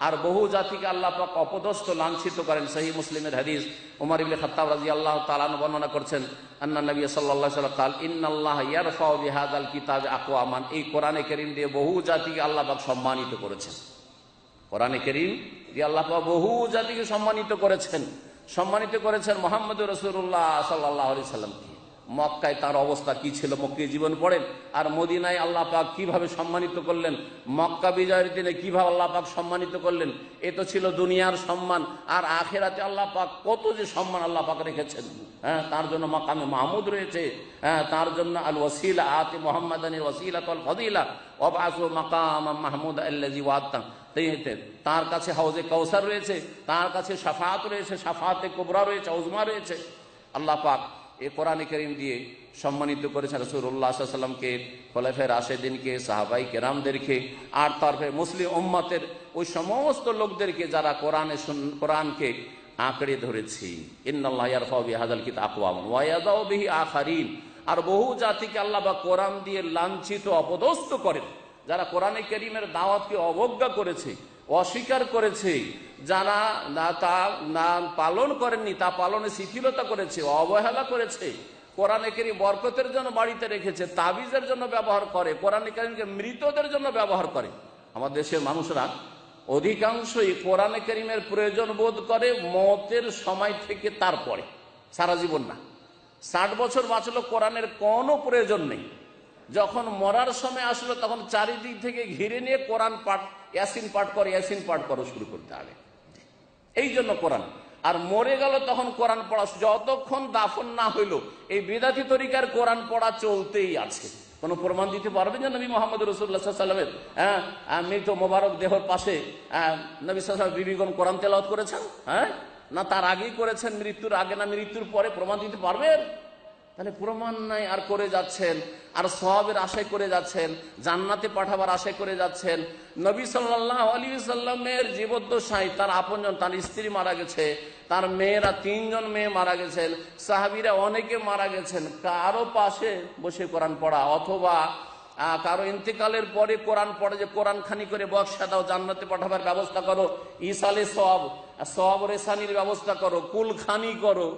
আর বহু জাতিকে আল্লাহ পাক অপদস্থ লাঞ্ছিত করেন। সহিহ মুসলিমের হাদিস, ওমর ইবনে খাত্তাব রাদিয়াল্লাহু তাআলা আনহু বর্ণনা করছেন, আন্না নবী সাল্লাল্লাহু আলাইহি ওয়াসাল্লাম قال ইন্নাল্লাহ ইয়ারফাউ বিহাযাল কিতাব আকওয়ামান। এই কোরআনে কারীম দিয়ে বহু জাতিকে আল্লাহ পাক সম্মানিত করেছেন। কোরআনে কারীম দিয়ে আল্লাহ পাক বহু জাতিকে সম্মানিত করেছেন। মুহাম্মদুর রাসূলুল্লাহ সাল্লাল্লাহু আলাইহি ওয়াসাল্লামকে। মক্কায় তার অবস্থা কি ছিল মক্কায় জীবন পড়েন, আর মদিনায় আল্লাহ পাক কিভাবে সম্মানিত করলেন, মক্কা বিজয়ের দিনে কিভাবে আল্লাহ পাক সম্মানিত করলেন। এ তো ছিল দুনিয়ার সম্মান, আর আখিরাতে আল্লাহ পাক কত যে সম্মান আল্লাহ পাক রেখেছেন। তার জন্য মাকামে মাহমুদ রয়েছে, তার জন্য আল ওয়াসিলা আতি মুহাম্মাদানিল ওয়াসিলাতুল ফাদিলা ওয়াবআসু মাকামাম মাহমুদ আল্লাযী ওয়া'আদতা। তার কাছে হাউজে কাউসার রয়েছে, তার কাছে শাফাআত রয়েছে, শাফাআতে কুবরা রয়েছে, উজমা রয়েছে। আল্লাহ পাক এই কোরআনে কারীম দিয়ে সম্মানিত করেছেন রাসূলুল্লাহ সাল্লাল্লাহু আলাইহি ওয়াসাল্লামকে, খোলাফায়ে রাশেদিনকে, সাহাবায়ে কেরামদেরকে, আর তারপরে মুসলিম উম্মতের ওই সমস্ত লোকদেরকে যারা কোরআনকে আঁকড়ে ধরেছি। ইন্নাল্লাহ ইয়ারফাউ বিহাযাল কিতাব আকওয়ামান ওয়া ইয়াযাউ বিহি আখারিন। আর বহু জাতিকে আল্লাহ বা কোরআন দিয়ে লাঞ্ছিত অপদস্থ করেন। যারা কোরআনে কারীমের দাওয়াতকে অবজ্ঞা করেছে, অস্বীকার করেছে, যারা তা পালন করেননি, তা পালনে শিথিলতা করেছে, অবহেলা করেছে, কোরআনে কারীম বরকতের জন্য বাড়িতে রেখেছে, তাবিজের জন্য ব্যবহার করে, কোরআনে কারীমকে মৃতদের জন্য ব্যবহার করে। আমাদের দেশের মানুষরা অধিকাংশই কোরআনে কারীমের প্রয়োজন বোধ করে মতের সময় থেকে, তারপরে সারা জীবন না। 60 বছর বাঁচলো, কোরআনের কোনো প্রয়োজন নেই। যখন মরার সময় আসলো তখন চারিদিক থেকে ঘিরে নিয়ে কোরআন পাঠ, ইয়াসিন পাঠ করে, ইয়াসিন পাঠ করো শুরু করতে হবে, এই জন্য কোরআন। আর মরে গেল তখন কোরআন পড়া, যতক্ষণ দাফন না হইল এই বিদাতি তরিকার কোরআন পড়া চলতেই আছে। কোনো প্রমাণ দিতে পারবেন যে নবী মুহাম্মদ রাসূলুল্লাহ সাল্লাল্লাহু আলাইহি ওয়াসাল্লামের মৃত মোবারক দেহর পাশে নবী সাল্লাল্লাহু আলাইহি ওয়াসাল্লাম বিবিগণ কোরআন তেলাওয়াত করেছেন? না তার আগেই করেছেন, মৃত্যুর আগে না মৃত্যুর পরে? প্রমাণ দিতে পারবেন? তাহলে প্রমাণ নাই, আর করে যাচ্ছেন, আর সওয়াবের আশায় করে যাচ্ছেন, জান্নাতে পাঠাবার আশায় করে যাচ্ছেন। নবী সাল্লাল্লাহু আলাইহি ওয়াসাল্লামের জীবদ্দশায় তার আপনজন, তার স্ত্রী মারা গেছে, তার মেয়েরা 3 জন মেয়ে মারা গেছেন, সাহাবীরা অনেকে মারা গেছেন। কারো পাশে বসে কোরআন পড়া, অথবা কারো ইন্তেকালের পরে কোরআন পড়ে যে কোরআন খানি করে বক্সা দাও, জান্নাতে পাঠাবার ব্যবস্থা করো, ইসালে সওয়াব রেসানির ব্যবস্থা করো, কুল খানি করো,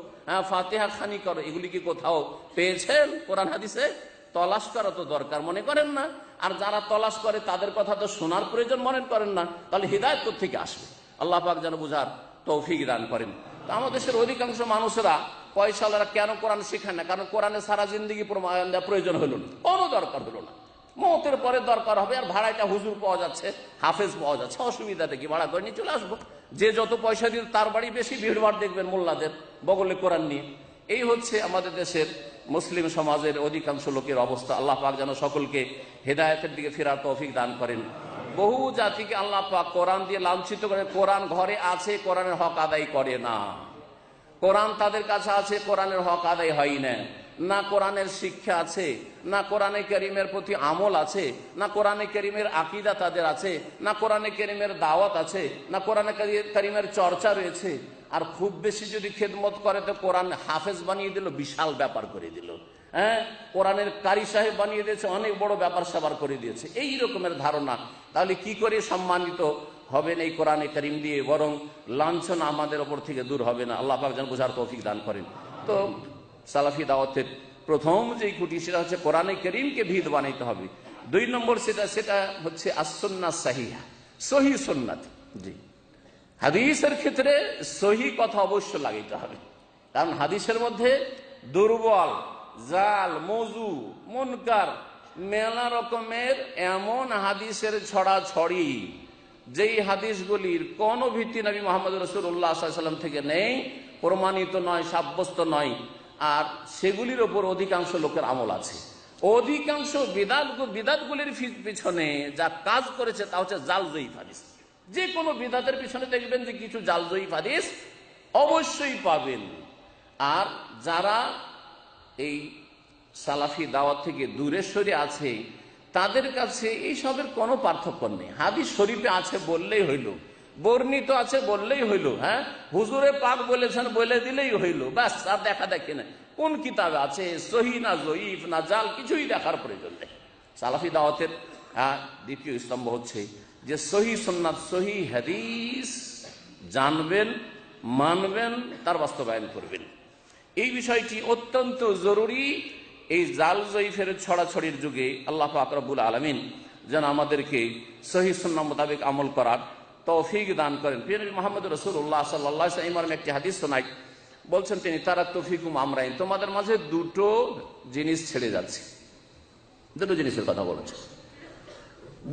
ফাতিহা খানি করো, এগুলি কি কোথাও পেয়েছেন কোরআন হাদিসে? তলাশ করা তো দরকার মনে করেন না? আর যারা তলাশ করে তাদের কথা তো শোনার প্রয়োজন মনে করেন না, তাহলে হিদায়াত কোত্থেকে আসবে? আল্লাহ পাক যেন বুঝার তৌফিক দান করেন। তো আমাদের দেশের অধিকাংশ মানুষেরা, পয়সাওয়ালারা কেন কোরআন শেখায় না? কারণ কোরআনে সারা জিন্দগি প্রয়োজন হলো না, কোনো দরকার হলো না। মতের পরে দরকার হবে, আর ভাড়াটা হুজুর পাওয়া যাচ্ছে, হাফেজ পাওয়া যাচ্ছে, অসুবিধাটা কি? ভাড়া করে নিয়ে চলে আসবো। যে যত পয়সা দিয়ে তার বাড়ি বেশি ভিড়ভাড় দেখবেন মোল্লাদের বগলে কোরআন নিয়ে। এই হচ্ছে আমাদের দেশের মুসলিম সমাজের অধিকাংশ লোকের অবস্থা। আল্লাহ পাক যেন সকলকে হেদায়েতের দিকে ফেরার তৌফিক দান করেন। বহু জাতিকে আল্লাহ পাক কোরআন দিয়ে লাঞ্ছিত করে। কোরআন ঘরে আছে, কোরআনের হক আদায় করে না। কোরআন তাদের কাছে আছে, কোরআনের হক আদায় হয় না। না কোরআনের শিক্ষা আছে, না কোরআনে কারীমের প্রতি আমল আছে, না কোরআনে কারীমের আকীদা তাদের আছে, না কোরআনে কারীমের দাওয়াত আছে, না কোরআনে কারীমের চর্চা রয়েছে। আর খুব বেশি যদি খেদমত করে তো কোরআন হাফেজ বানিয়ে দিল, বিশাল ব্যাপার করে দিল। কোরআনের কারি সাহেব বানিয়ে দিয়েছে, অনেক বড় ব্যাপার স্যাপার করে দিয়েছে, এই রকমের ধারণা। তাহলে কি করে সম্মানিত হবেন এই কোরআনে কারীম দিয়ে? বরং লাঞ্ছনা আমাদের ওপর থেকে দূর হবে না। আল্লাহ পাক যেন বোঝার তৌফিক দান করেন। তো সালাফি দাওয়াতের প্রথম যে খুঁটি সেটা হচ্ছে কোরআনে কারীমকে ভিত বানাইতে হবে। 2 নম্বর সেটা হচ্ছে as-সুন্নাহ সাহিহা, সহি সুন্নাত। জি, হাদিসের ক্ষেত্রে সহি কথা অবশ্য লাগাইতে হবে, কারণ হাদিসের মধ্যে দুর্বল, জাল, মওযু, মুনকার মেলা রকমের এমন হাদিসের ছড়াছড়ি, যেই হাদিসগুলির কোন ভিত্তি নবী মুহাম্মদ রাসূলুল্লাহ সাল্লাল্লাহু আলাইহি ওয়াসাল্লাম থেকে নেই, প্রমাণিত নয়, সাব্যস্ত নয়, আর সেগুলির ওপর অধিকাংশ লোকের আমল আছে। অধিকাংশ বিদাতগুলির পিছনে যা কাজ করেছে তা হচ্ছে জাল জয়ীফ হাদিস। যে কোনো বিদাতের পিছনে দেখবেন যে কিছু জাল জয়ীফ হাদিস অবশ্যই পাবেন। আর যারা এই সালাফি দাওয়াত থেকে দূরে সরে আছে, তাদের কাছে এই সবের কোনো পার্থক্য নেই। হাদিস শরীফে আছে বললেই হইল, বর্ণিত আছে বললেই হইল, হ্যাঁ হুজুরে পাক বলেছেন বলে দিলেই হইল, ব্যাস। আর দেখা দেখি না কোন কিতাবে আছে, সহি না জয়ীফ না জাল, কিছুই দেখার প্রয়োজন নেই। সালাফি দাওয়াতের দ্বিতীয় স্তম্ভ হচ্ছে যে সহি সুন্নাত, সহি হাদিস জানবেন, মানবেন, তার বাস্তবায়ন করবেন। এই বিষয়টি অত্যন্ত জরুরি। এই জাল জয়ীফের ছড়াছড়ির যুগে আল্লাহ পাক রব্বুল আলামিন যেন আমাদেরকে সহি সুন্নাহ মোতাবেক আমল করার তৌফিক দান করেন। প্রিয় নবী মুহাম্মদ রাসূলুল্লাহ সাল্লাল্লাহু আলাইহি ওয়াসাল্লাম একটি হাদিস শোনাই, বলছেন তিনি, তারাকতু ফিকুম আমরাইন, তোমাদের মাঝে দুটো জিনিস ছেড়ে যাচ্ছে। দুটো জিনিসের কথা বলেছে,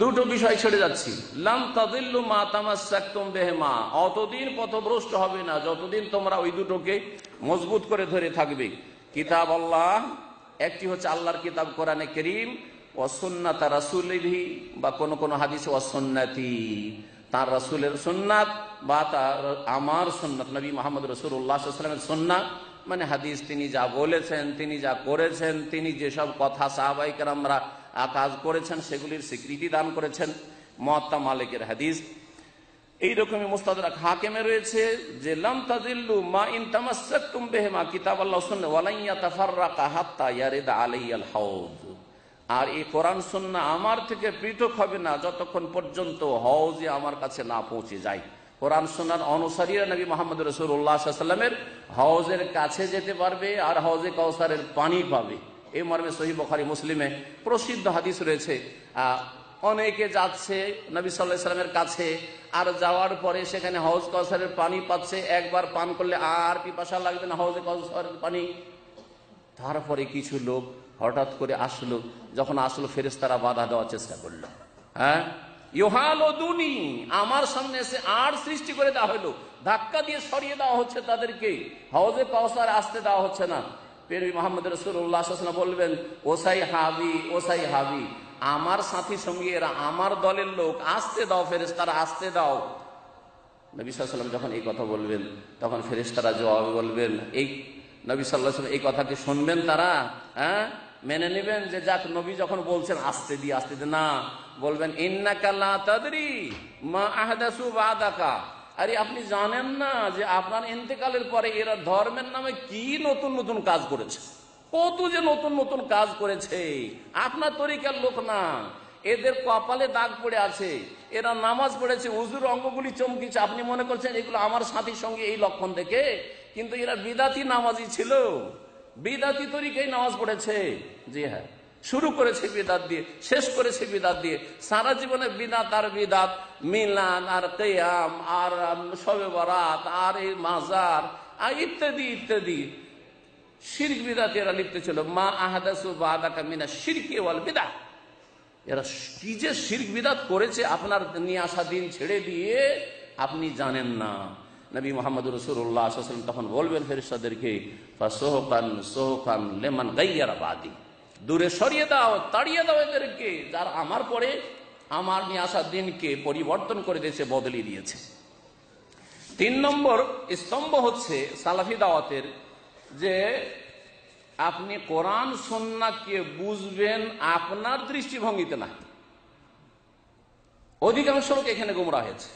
দুটো বিষয় ছেড়ে যাচ্ছি। লাম তাদিল্লু মা তামাসসাকতুম বিহিমা, অতদিন পথভ্রষ্ট হবে না যতদিন তোমরা ওই দুটোকে মজবুত করে ধরে থাকবে। কিতাব আল্লাহ, একটি হচ্ছে আল্লাহর কিতাব কোরআনে কারীম, ওয়া সুন্নাত রাসূলিহি, বা কোন কোন হাদিসে ওয়া সুন্নতি, তার রাসূলের সুন্নাত বা তার আমার সুন্নাত, নবী মুহাম্মদ রাসূলুল্লাহ সাল্লাল্লাহু আলাইহি ওয়াসাল্লামের সুন্নাত মানে হাদিস, তিনি যা বলেছেন, তিনি যা করেছেন, তিনি যেসব কথা সাহাবায়ে কেরামরা কাজ করেছেন সেগুলির স্বীকৃতি দান করেছেন। মুয়াত্তা মালিকের হাদিস। এইরকমই মুস্তাদরাক হাকিমে রয়েছে যে লাম তাদিল্লু মা ইন তামাসসাকতুম বিহিমা কিতাবাল্লাহ সুন্নাহ ওয়া লা ইয়াতাফাররাকা হাত্তা ইয়ারিদা আলাইয়াল হাউজ, আর এই কোরআন সুন্নাহ আমার থেকে পৃথক হবে না যতক্ষণ পর্যন্ত হাউজে আমার কাছে না পৌঁছে যায়। কোরআন সুন্নাহর অনুসারীরা নবী মুহাম্মদ রাসূলুল্লাহ সাল্লাল্লাহু আলাইহি ওয়াসাল্লামের হাউজের কাছে যেতে পারবে আর হাউজে কাউসারের পানি পাবে। এই মর্মে সহিহ বুখারী মুসলিমে প্রসিদ্ধ হাদিস রয়েছে। অনেকে যাচ্ছে নবী সাল্লাল্লাহু আলাইহি ওয়াসাল্লামের কাছে, আর যাওয়ার পরে সেখানে হাউজ কাউসারের পানি পাচ্ছে, একবার পান করলে আর পিপাসা লাগবে না হাউজে কাউসারের পানি। তারপরে কিছু লোক হঠাৎ করে আসলো, যখন আসলো ফেরেশতারা বাধা দেওয়ার চেষ্টা করলো, হ্যাঁ ইউহালুদুনি, আমার সামনে এসে আর সৃষ্টি করে দেওয়া হলো, ধাক্কা দিয়ে সরিয়ে দেওয়া হচ্ছে তাদেরকে, হাউজে কাউসার আসতে দেওয়া হচ্ছে না। নবী মুহাম্মদ রাসূলুল্লাহ সাল্লাল্লাহু আলাইহি ওয়াসাল্লাম বলবেন, ওসাই হাবি, ওসাই হাবি, আমার সাথী সঙ্গী এরা, আমার দলের লোক, আসতে দাও ফেরেশতারা, আসতে দাও। নবী সাল্লাল্লাহু আলাইহি ওয়াসাল্লাম যখন এই কথা বলবেন, তখন ফেরেশতারা জবাব বলবেন, এই নবী সাল্লাল্লাহু আলাইহি ওয়াসাল্লাম এই কথাকে শুনবেন তারা, হ্যাঁ মেনে নেবেন যে যাক নবী যখন বলছেন আসতে দি, আসতে দি, না বলবেন ইন্নাকা লা তাদরি মা আহদাসু বাদাকা, আরে আপনি জানেন না যে আপনার ইন্তেকালের পরে এরা ধর্মের নামে কি নতুন নতুন কাজ করেছে, কত যে নতুন নতুন কাজ করেছে। আপনার তরিকার লোক না, এদের কপালে দাগ পড়ে আছে, এরা নামাজ পড়েছে, উযুর অঙ্গগুলি চমকিছে, আপনি মনে করছেন এগুলো আমার সাথীর সঙ্গে এই লক্ষণ দেখে, কিন্তু এরা বিদাতি নামাজি ছিল, বিদাতি তরিকায় নামাজ পড়েছে। জি হ্যাঁ, শুরু করেছে বিদাত দিয়ে, শেষ করেছে বিদাত দিয়ে, সারা জীবনে বিদাত আর বিদাত, মিলান আর কিয়াম আর শবে বরাত আর এই মাজার আর ইত্যাদি ইত্যাদি শিরক বিদাতে এরা লিপ্ত ছিল। মা আহাদাসু বাদাকা মিনা শিরকি ওয়াল বিদআহ, এরা কি যে শিরক বিদাত করেছে আপনার নিয়ে আসা দিন ছেড়ে দিয়ে আপনি জানেন না। নবী মুহাম্মদ রাসূলুল্লাহ সাল্লাল্লাহু আলাইহি ওয়াসাল্লাম তখন বলবেন ফেরেশতাদেরকে, ফাসুহকান সুহকান লিমান গায়্যারা বাদি, দূরে সরিয়ে দাও, তাড়িয়ে দাও এদেরকে যারা আমার পরে আমার নিয়ে আসা দিনকে পরিবর্তন করে দিয়েছে, বদলে দিয়েছে। 3 নম্বর স্তম্ভ হচ্ছে সালাফি দাওয়াতের যে আপনি কোরআন সুন্নাহকে বুঝবেন আপনার দৃষ্টিভঙ্গিতে না। অধিকাংশ লোক এখানে গোমরাহ হয়েছে।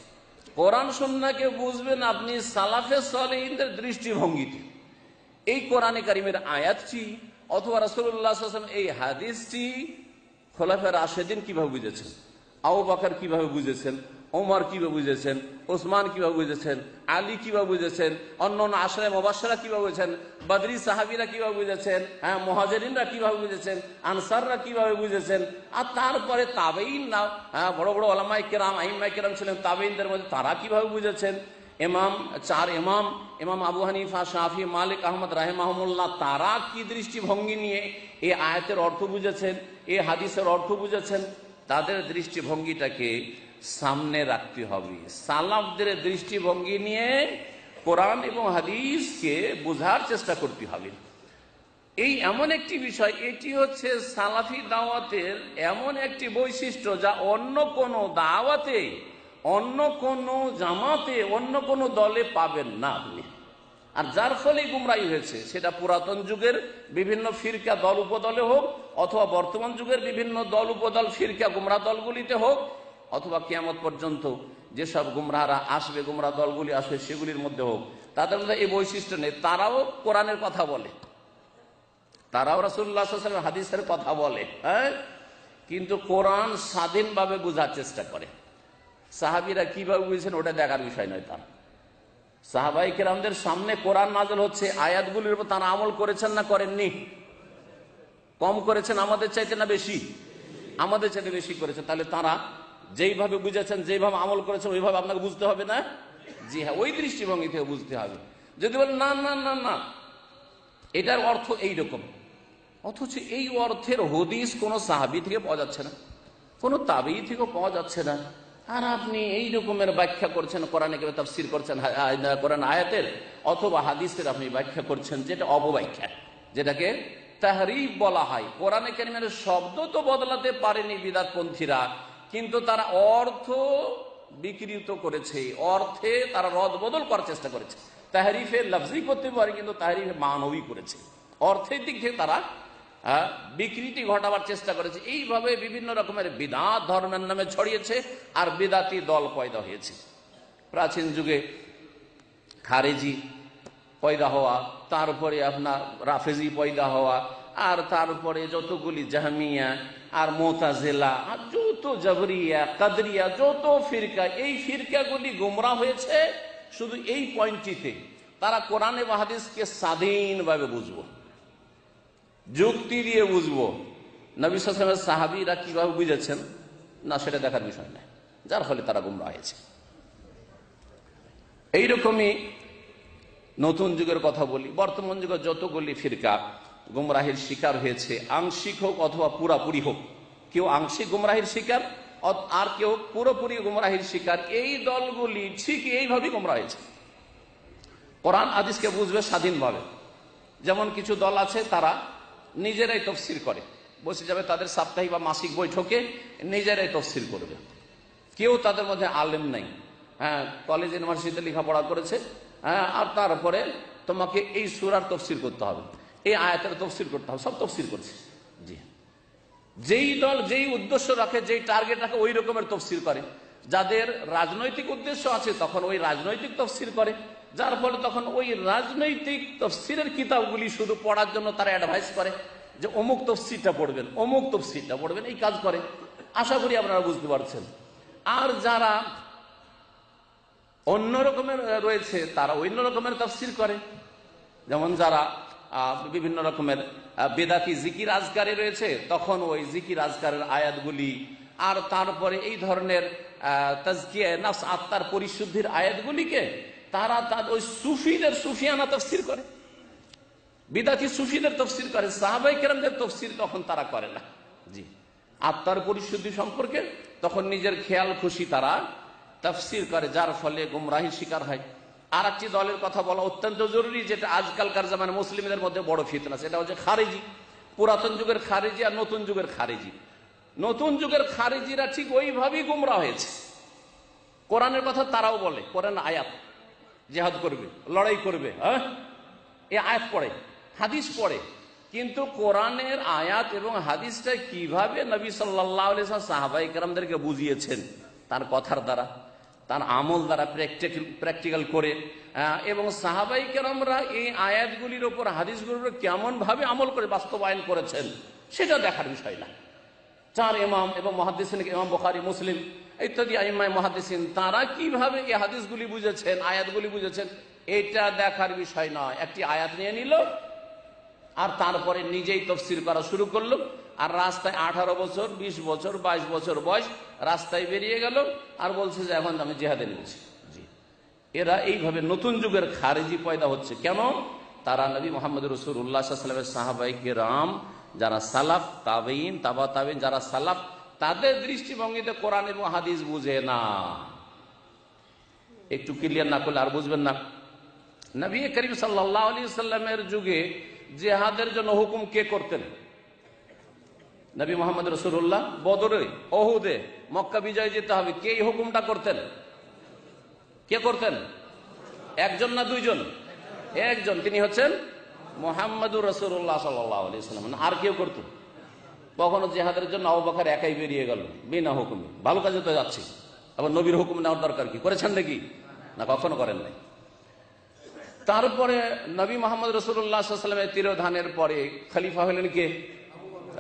কোরআন সুন্নাহকে বুঝবেন আপনি সালাফে সালেহিনদের দৃষ্টিভঙ্গিতে। এই কোরআনে কারিমের আয়াতটি অথবা রাসূলুল্লাহ সাল্লাল্লাহু আলাইহি ওয়াসাল্লাম এই হাদিসটি খোলাফায়ে রাশেদিন কিভাবে বুঝেছেন, আবু বকর কিভাবে বুঝেছেন, ওমর কিভাবে বুঝেছেন, ওসমান কিভাবে বুঝেছেন, আলী কিভাবে বুঝেছেন, অন্যান্য আশরায়ে মুবাশশিরা কিভাবে বুঝেছেন, বদরি সাহাবীরা কিভাবে বুঝেছেন, হ্যাঁ মুহাজিরিনরা কিভাবে বুঝেছেন, আনসাররা কিভাবে বুঝেছেন, আর তারপরে তাবেঈনরা, হ্যাঁ বড় বড় উলামায়ে কেরাম আইম্মায়ে কেরাম ছিলেন তাবেঈনদের মধ্যে, তারা কিভাবে বুঝেছেন, চার ইমাম, ইমাম আবু হানিফা, শাফি, মালিক, আহমদ রাহিমাহুমুল্লাহ, তারা কি দৃষ্টিভঙ্গি নিয়ে এই আয়াতের অর্থ বুঝেছেন, এই হাদিসের অর্থ বুঝেছেন, তাদের দৃষ্টিভঙ্গিটাকে সামনে রাখতে হবে। সালাফদের দৃষ্টিভঙ্গি নিয়ে কোরআন এবং হাদিসকে বোঝার চেষ্টা করতে হবে। এই এমন একটি বিষয়, এটি হচ্ছে সালাফি দাওয়াতের এমন একটি বৈশিষ্ট্য যা অন্য কোনো দাওয়াতে, অন্য কোনো জামাতে, অন্য কোনো দলে পাবেন না আপনি। আর যার ফলে গুমরাহি হয়েছে, সেটা পুরাতন যুগের বিভিন্ন ফিরকা দল উপদলে হোক, অথবা বর্তমান যুগের বিভিন্ন দল উপদল ফিরকা গুমরাহ দলগুলিতে হোক, অথবা কিয়ামত পর্যন্ত যেসব গুমরাহরা আসবে, গুমরাহ দলগুলি আসবে, সেগুলির মধ্যে হোক, তাদের মধ্যে এই বৈশিষ্ট্য নেই। তারাও কোরআনের কথা বলে, তারাও রাসূলুল্লাহ সাল্লাল্লাহু আলাইহি ওয়াসাল্লাম হাদিসের কথা বলে, হ্যাঁ, কিন্তু কোরআন স্বাধীনভাবে বোঝার চেষ্টা করে। সাহাবীরা কিভাবে বুঝেছেন ওটা দেখার বিষয় নয়। তারা সাহাবায়ে কেরামদের সামনে কোরআন নাযিল হচ্ছে, আয়াতগুলির উপর তারা আমল করেছেন না করেননি? কম করেছেন আমাদের চাইতে না বেশি? আমাদের চাইতে বেশি করেছেন। তাহলে তারা যেইভাবে বুঝেছেন, যেইভাবে আমল করেছেন, ওইভাবে আপনাকে বুঝতে হবে না? জি হ্যাঁ, ওই দৃষ্টিভঙ্গি থেকে বুঝতে হবে। যদি বলেন না না না না এটার অর্থ এইরকম, অথচ এই অর্থের হদিস কোনো সাহাবী থেকে পাওয়া যাচ্ছে না, কোনো তাবেঈ থেকেও পাওয়া যাচ্ছে না, আর আপনি এই রকমের ব্যাখ্যা করছেন, কোরআনে কেবল তাফসীর করছেন, কোরআন আয়াতের অথবা হাদিসের আপনি ব্যাখ্যা করছেন, যেটা অপব্যাখ্যা, যেটাকে তাহরিফ বলা হয়। কোরআনে কারিমের শব্দ তো বদলাতে পারেনি বিদআতপন্থীরা, কিন্তু তারা অর্থ বিকৃত করেছে, অর্থে তারা রদবদল করার চেষ্টা করেছে। তাহরিফে লফজি করতে পারে, কিন্তু তাহরিফে মানবী করেছে, অর্থের দিক থেকে তারা বিকৃতি ঘটাবার চেষ্টা করেছে। এইভাবে বিভিন্ন রকমের বিদআত ধর্মের নামে ছড়িয়েছে, আর বিদআতি দল পয়দা হয়েছে। প্রাচীন যুগে খারেজি পয়দা হওয়া, তারপরে আপনার রাফেজি পয়দা হওয়া, আর তারপরে যতগুলি জাহমিয়া আর মুতাজিলা আর যত জবরিয়া, কাদরিয়া, যত ফিরকা, এই ফিরকাগুলি গুমরাহ হয়েছে শুধু এই পয়েন্টটিতে, তারা কোরআন এবং হাদিসকে স্বাধীনভাবে বুঝবো, যুক্তি দিয়ে বুঝবো। নবী সাল্লাল্লাহু আলাইহি ওয়াসাল্লামের সাহাবীরা কিভাবে বুঝেছেন না, সেটা দেখার বিষয় নয়, যার ফলে তারা গুমরাহ হয়েছে। এইরকমই নতুন যুগের কথা বলি, বর্তমান যুগে যতগুলি ফিরকা গুমরাহির শিকার হয়েছে, আংশিক হোক অথবা পুরাপুরি হোক, কেউ আংশিক গুমরাহির শিকার আর কেউ পুরোপুরি গুমরাহির শিকার, এই দলগুলি ঠিক এইভাবেই গুমরাহ হয়েছে। কোরআন হাদিসকে বুঝবে স্বাধীনভাবে। যেমন কিছু দল আছে, তারা নিজেরাই তাফসীর করে, বসে যাবে তাদের সাপ্তাহিক বা মাসিক বৈঠকে, নিজেরাই তাফসীর করবে। কেউ তাদের মধ্যে আলেম নাই, হ্যাঁ, কলেজ ইউনিভার্সিটিতে লেখাপড়া করেছে, হ্যাঁ, আর তারপরে তোমাকে এই সূরার তাফসীর করতে হবে, এই আয়াতের তাফসীর করতে হবে, সব তাফসীর করছে। জি, যেই দল যেই উদ্দেশ্য রাখে, যেই টার্গেট রাখে, ওই রকমের তাফসীর করে। যাদের রাজনৈতিক উদ্দেশ্য আছে, তখন ওই রাজনৈতিক তাফসীর করে, যার ফলে তখন ওই রাজনৈতিক তাফসীরের কিতাবগুলি শুধু পড়ার জন্য তারা অ্যাডভাইস করে যে অমুক তাফসীরটা পড়বেন, অমুক তাফসীরটা পড়বেন, এই কাজ করে। আশা করি আপনারা বুঝতে পারছেন। আর যারা অন্য রকমের রয়েছে, তারা অন্য রকমের তাফসীর করে। যেমন যারা বিভিন্ন রকমের বেদাতি জিকির আজকারে রয়েছে, তখন ওই জিকির আজকারের আয়াতগুলি, আর তারপরে এই ধরনের তাজকিয়া নফস, আত্মার পরিশুদ্ধির আয়াতগুলিকে তারা ওই সুফিদের সুফিয়ানা তাফসীর করে, বিদাতি সুফিদের তাফসীর করে, সাহাবায়ে কেরামদের তাফসীর তখন তারা করে না। জি, আত্মার পরিশুদ্ধি সম্পর্কে তখন নিজের খেয়াল খুশি তারা তাফসীর করে, যার ফলে গুমরাহির শিকার হয়। আর একটি দলের কথা বলা অত্যন্ত জরুরি, যেটা আজকালকার জামানে মুসলিমদের মধ্যে বড় ফিতনা, সেটা হচ্ছে খারেজি। পুরাতন যুগের খারেজি আর নতুন যুগের খারেজি। নতুন যুগের খারেজিরা ঠিক ওইভাবেই গুমরাহ হয়েছে। কোরআনের কথা তারাও বলে, কোরআন আয়াত, জিহাদ করবে, লড়াই করবে, হ্যাঁ, এই আয়াত পড়ে, হাদিস পড়ে, কিন্তু কোরআনের আয়াত এবং হাদিসটা কিভাবে নবী সাল্লাল্লাহু আলাইহি ওয়াসাল্লাম সাহাবায়ে কেরামদেরকে বুঝিয়েছেন, তার কথার দ্বারা, তার আমল দ্বারা, প্র্যাকটিক্যাল করে, এবং সাহাবায়ে কেরামরা এই আয়াতগুলির ওপর, হাদিসগুলির উপর কেমন ভাবে আমল করে বাস্তবায়ন করেছেন, সেটা দেখার বিষয় না। চার ইমাম এবং মুহাদ্দিসিন, ইমাম বুখারী, মুসলিম ইত্যাদি আইম্মায়ে মুহাদ্দিসিন, তারা কিভাবে এই হাদিসগুলি বুঝেছেন, আয়াতগুলি বুঝেছেন, এটা দেখার বিষয় নয়। একটি আয়াত নিয়ে নিল আর তারপরে নিজেই তাফসীর করা শুরু করলো, আর রাস্তায় 18 বছর, 20 বছর, 22 বছর বয়স, রাস্তায় বেরিয়ে গেল আর বলছে যে এখন আমি জিহাদে নিয়েছি। জি, এরা এইভাবে নতুন যুগের খারেজি পয়দা হচ্ছে। কেন? তারা নবী মোহাম্মদ রাসূলুল্লাহ সাল্লাল্লাহু আলাইহি ওয়াসাল্লামের সাহাবায়ে কেরাম যারা সালাফ, তাবেঈন, তাবা তাবেঈন যারা সালাফ, তাদের দৃষ্টিভঙ্গিতে কোরআন এবং হাদিস বুঝে না। একটু ক্লিয়ার না করলে আর বুঝবেন না। নবী করিম সাল্লাল্লাহু আলাইহি ওয়াসাল্লামের যুগে জিহাদের জন্য হুকুম কে করতেন? নবী মোহাম্মদ রাসূলুল্লাহ। বদরে, ওহুদে, মক্কা বিজয় যেতে হবে, কে এই হুকুমটা করতেন? কে করতেন? একজন না দুইজন? একজন, তিনি হচ্ছেন মুহাম্মদুর রাসূলুল্লাহ সাল্লাল্লাহু আলাইহি ওয়াসাল্লাম। আর কেউ করত? কখনো জিহাদের জন্য আবু বকর একাই বেরিয়ে গেল বিনা হুকুমে, ভালো কাজে তো যাচ্ছি, আবার নবীর হুকুম নেওয়ার দরকার কি? করেছেন নাকি? না, কখনো করেন নাই। তারপরে নবী মোহাম্মদ রাসূলুল্লাহ সাল্লাল্লাহু আলাইহি ওয়াসাল্লামের তিরোধানের পরে খলিফা হলেন কে?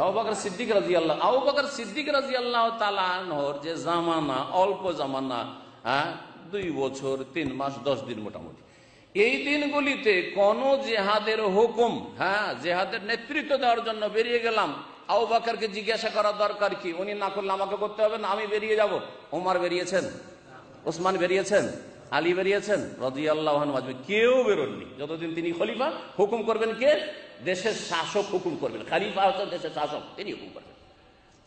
আবু বকর সিদ্দিক রাদিয়াল্লাহু। আবু বকর সিদ্দিক রাদিয়াল্লাহু তাআলা আনহুর যে জামানা, অল্প জামানা, 2 বছর 3 মাস 10 দিন মোটামুটি, এই দিনগুলিতে কোন জিহাদের হুকুম, জিহাদের নেতৃত্ব দেওয়ার জন্য বেরিয়ে গেলাম, আবু বকরকে জিজ্ঞাসা করার দরকার কি? উনি না করলে আমাকে করতে হবে না, আমি বেরিয়ে যাব। ওমর বেরিয়েছেন, ওসমান বেরিয়েছেন, আলী বেরিয়েছেন রাদিয়াল্লাহু আনহু আজমাইন। কেউ বেরোননি যতদিন তিনি খলিফা। হুকুম করবেন কে? দেশের শাসক হুকুম করবেন। খলিফা হচ্ছেন দেশের শাসক, তিনি হুকুম করবেন।